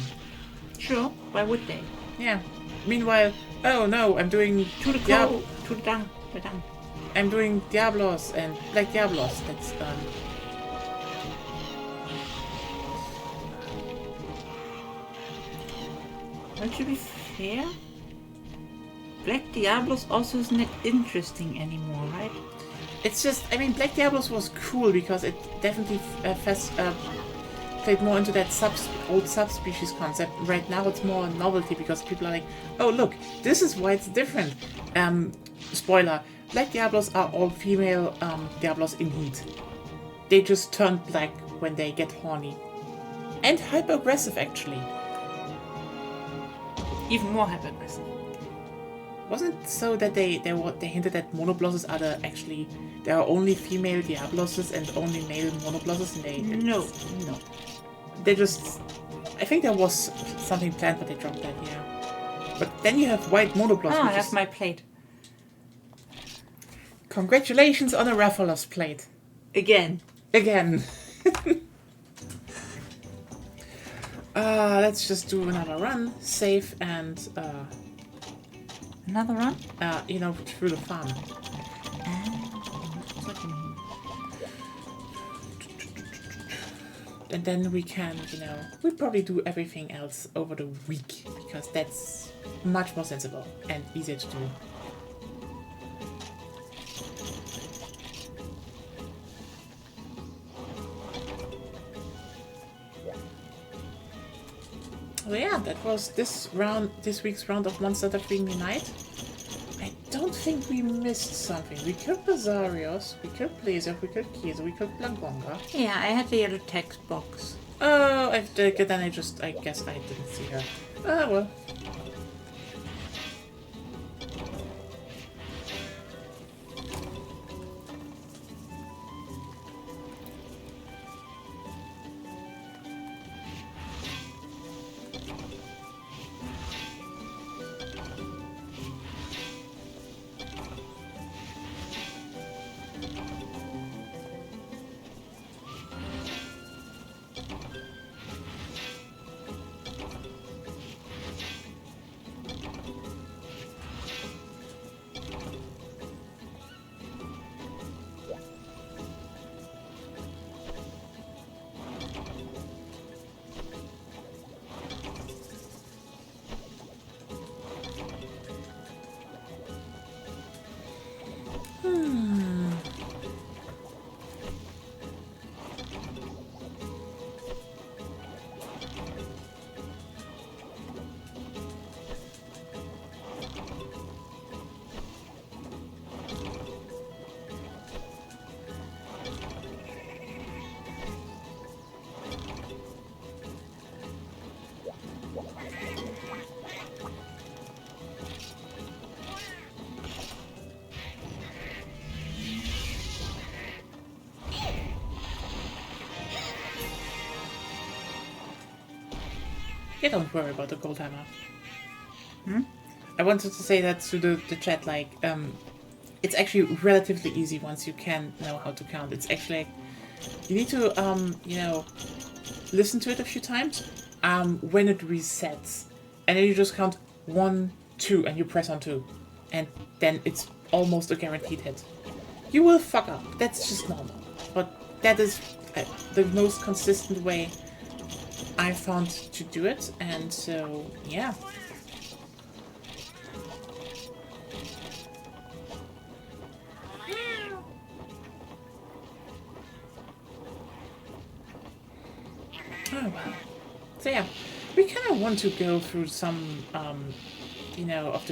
B: Sure, why would they?
A: Yeah. Meanwhile, oh no, I'm doing
B: To the cold, to the down, the down.
A: I'm doing Diablos and Black Diablos. That's
B: Well, to be fair, Black Diablos also isn't that interesting anymore, right?
A: it's just, I mean, Black Diablos was cool because it definitely played more into that old subspecies concept. Right now it's more a novelty because people are like, oh look, this is why it's different. Spoiler, Black Diablos are all female Diablos in heat. They just turn black when they get horny. And hyper-aggressive actually.
B: Even more hyper-aggressive.
A: Wasn't it so that they hinted that monoblosses are there are only female Diablosses and only male monoblosses, and they
B: No.
A: they just, I think there was something planned but they dropped that, yeah. But then you have white monoblosses.
B: Ah, I have my plate.
A: Congratulations on a Rathalos plate.
B: Again.
A: Let's just do another run, save, and
B: Another run?
A: Through the farm.
B: What do you mean?
A: And then we can, we'll probably do everything else over the week because that's much more sensible and easier to do. So yeah, that was this week's round of Monster Hunter Freeing Unite. I don't think we missed something. We killed Bazarios, we killed Blazer, we killed Kiza, we killed Blagonga.
B: Yeah, I had the yellow text box.
A: Oh, then I guess I didn't see her. Ah, well. Yeah, don't worry about the gold hammer. I wanted to say that to the chat, like, it's actually relatively easy once you can know how to count. It's actually, you need to, listen to it a few times, when it resets. And then you just count 1, 2, and you press on 2. And then it's almost a guaranteed hit. You will fuck up, that's just normal. But that is the most consistent way I found to do it, and so, yeah. Oh, well. So, yeah, we kind of want to go through some, of the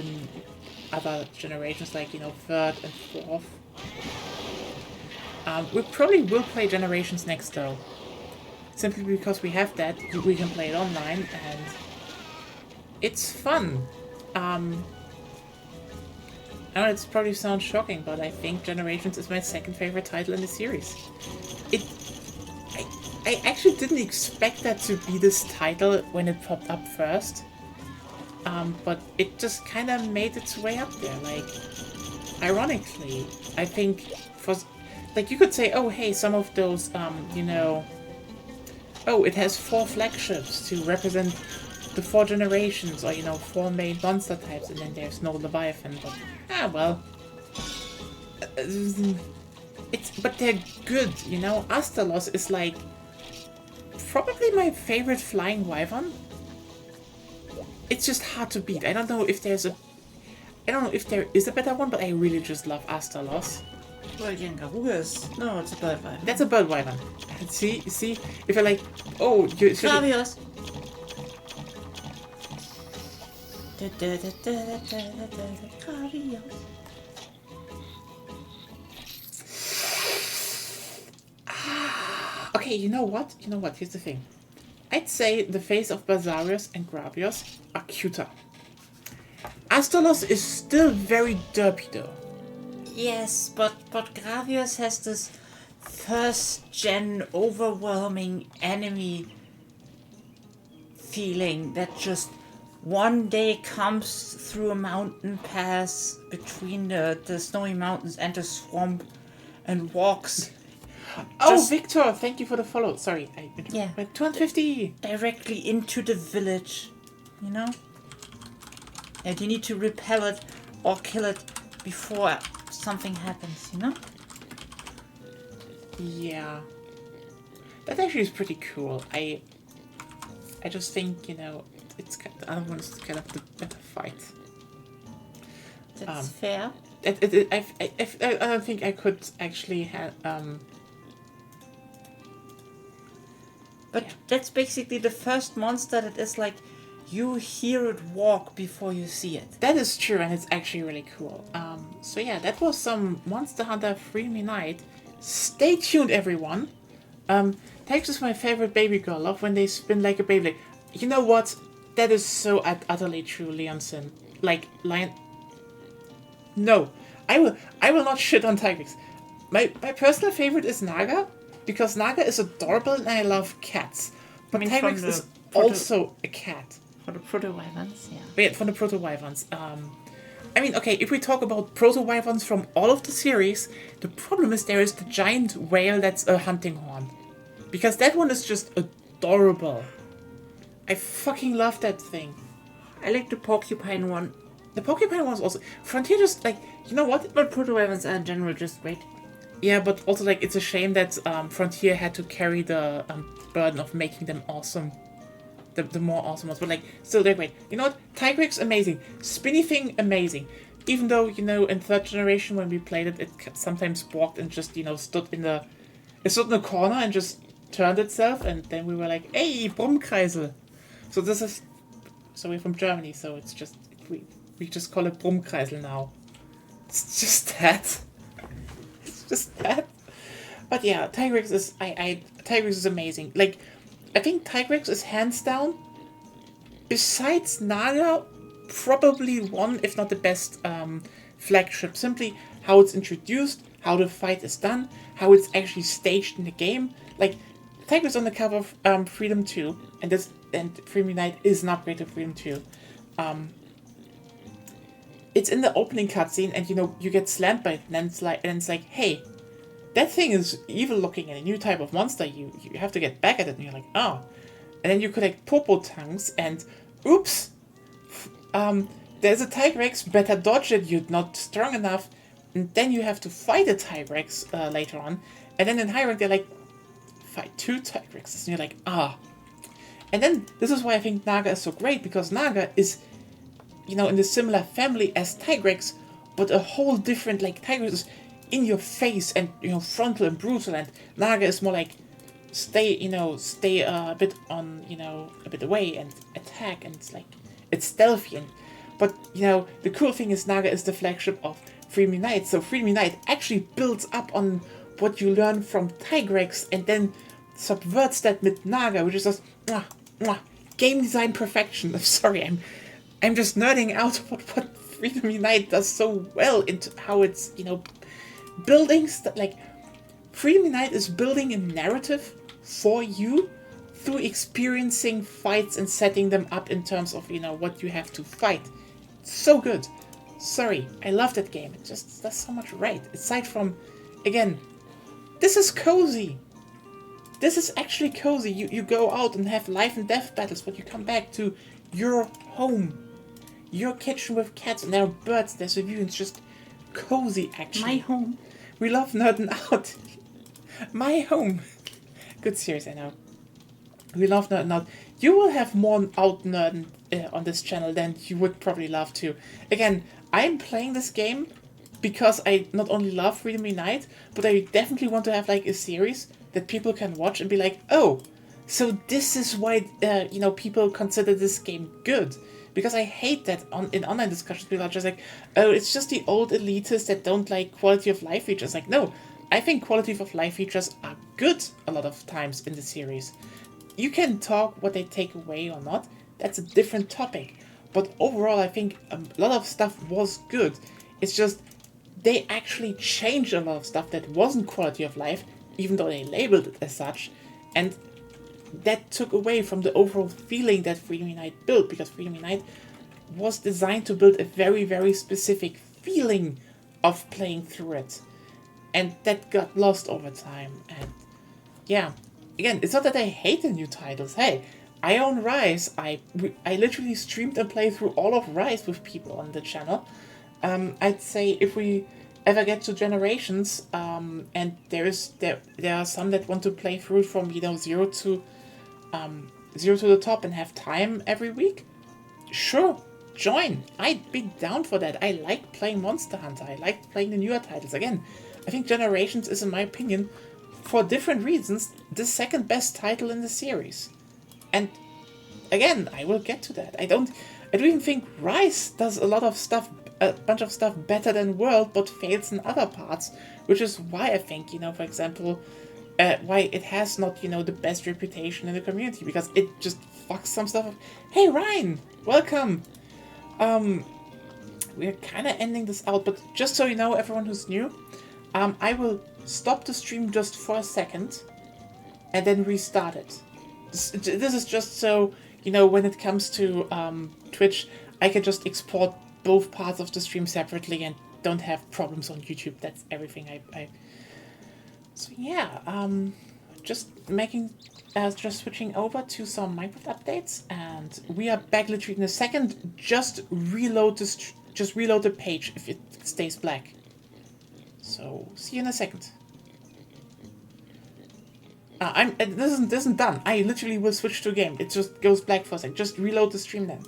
A: other generations, like, third and fourth. We probably will play Generations next, though. Simply because we have that, we can play it online, and it's fun. I know it's probably sounds shocking, but I think Generations is my second favorite title in the series. I actually didn't expect that to be this title when it popped up first. But it just kind of made its way up there. Like, ironically, I think for, like, you could say, oh, hey, some of those, oh, it has 4 flagships to represent the 4 generations, or 4 main monster types, and then there's no Leviathan. But well, but they're good, Astalos is like probably my favorite flying wyvern. It's just hard to beat. I don't know if there is a better one, but I really just love Astalos.
B: Well, Yangarugas. No, it's a bird wyvern.
A: That's a bird wyvern. See, if I like, oh, you should.
B: Gravios.
A: Okay, you know what? Here's the thing. I'd say the face of Basarius and Gravios are cuter. Astalos is still very derpy though.
B: Yes, but Gravios has this first gen overwhelming enemy feeling that just one day comes through a mountain pass between the snowy mountains and the swamp and walks.
A: Oh, Victor, thank you for the follow. Sorry, I
B: Yeah.
A: went 250
B: directly into the village, And you need to repel it or kill it before something happens,
A: Yeah, that actually is pretty cool. I just think it's the other one is kind of the better fight.
B: That's fair.
A: I don't think I could actually have
B: But that's basically the first monster that is like, you hear it walk before you see it.
A: That is true, and it's actually really cool. So yeah, that was some Monster Hunter Free Me Night. Stay tuned, everyone. Tex is my favorite baby girl. Love when they spin like a Beyblade. You know what? That is so utterly true, Leonson. Like, Lion... No. I will not shit on Tigrex. My personal favorite is Naga, because Naga is adorable and I love cats. But Tigrex is also a cat.
B: For the proto-wyverns, yeah.
A: Yeah, for the proto-wyverns. I mean, okay, if we talk about proto-wyverns from all of the series, the problem is there is the giant whale that's a hunting horn. Because that one is just adorable. I fucking love that thing.
B: I like the porcupine one.
A: The porcupine one is also... Frontier just, like, you know what?
B: But proto-wyverns are in general just great.
A: Yeah, but also, like, it's a shame that Frontier had to carry the burden of making them awesome. The more awesome ones. But, like, still, they're great. You know what? Tigrex, amazing. Spinny Thing, amazing. Even though, in 3rd generation, when we played it, it sometimes walked and just, stood in the corner and just turned itself. And then we were like, hey, Brummkreisel. So this is... So we're from Germany, so it's just... We just call it Brummkreisel now. It's just that. It's just that. But yeah, Tigrex is... Tigrex is amazing. Like, I think Tigrex is hands down, besides Naga, probably one, if not the best, flagship. Simply how it's introduced, how the fight is done, how it's actually staged in the game. Like, Tigrex on the cover of Freedom 2, and Free Me Night is an upgrade to Freedom 2. It's in the opening cutscene, and you get slammed by it, and it's like, hey, that thing is evil looking and a new type of monster. You have to get back at it, and you're like, oh. And then you collect Popo tongues, and oops, there's a Tigrex. Better dodge it. You're not strong enough. And then you have to fight a Tigrex later on. And then in high rank, they're like, fight 2 Tigrexes, and you're like, ah. And then this is why I think Naga is so great, because Naga is, in the similar family as Tigrex, but a whole different, like, Tigrex is in your face and, frontal and brutal, and Naga is more like, stay a bit on, a bit away and attack, and it's like, it's stealthy. But the cool thing is Naga is the flagship of Free Me Night, so Free Me Night actually builds up on what you learn from Tigrex and then subverts that with Naga, which is just game design perfection. I'm sorry, I'm just nerding out what Freedom Unite does so well into how it's, you know, building like Freedom Unite is building a narrative for you through experiencing fights and setting them up in terms of, you know, what you have to fight. So good. Sorry, I love that game. It just does so much right. Aside from, again, this is cozy. This is actually cozy. You go out and have life and death battles, but you come back to your home. Your kitchen with cats, and there are birds, there's a view, and it's just cozy action.
B: My home.
A: We love nerding out. My home. Good series, I know. We love nerding out. You will have more out nerding on this channel than you would probably love to. Again, I'm playing this game because I not only love Freedom Unite, but I definitely want to have like a series that people can watch and be like, oh, so this is why you know, people consider this game good. Because I hate that in online discussions people are just like, oh, it's just the old elitists that don't like quality of life features. Like, no, I think quality of life features are good a lot of times in the series. You can talk what they take away or not. That's a different topic. But overall, I think a lot of stuff was good. It's just they actually changed a lot of stuff that wasn't quality of life, even though they labeled it as such. And that took away from the overall feeling that Freedom Unite built, because Freedom Unite was designed to build a very, very specific feeling of playing through it. And that got lost over time. And yeah, again, it's not that I hate the new titles. Hey, I own Rise. I literally streamed and played through all of Rise with people on the channel. I'd say if we ever get to Generations, and there are some that want to play through from, you know, zero to the top and have time every week, sure, join. I'd be down for that. I like playing Monster Hunter. I like playing the newer titles. Again, I think Generations is, in my opinion, for different reasons, the second best title in the series. And again, I will get to that. I don't even think Rise does a bunch of stuff better than World, but fails in other parts, which is why I think, you know, for example, why it has not, you know, the best reputation in the community, because it just fucks some stuff up. Hey, Ryan! Welcome! We're kind of ending this out, but just so you know, everyone who's new, I will stop the stream just for a second, and then restart it. This is just so, you know, when it comes to Twitch, I can just export both parts of the stream separately and don't have problems on YouTube. That's everything I So yeah, just switching over to some Minecraft updates, and we are back literally in a second. Just reload the page if it stays black. So see you in a second. This isn't done. I literally will switch to a game. It just goes black for a second. Just reload the stream then.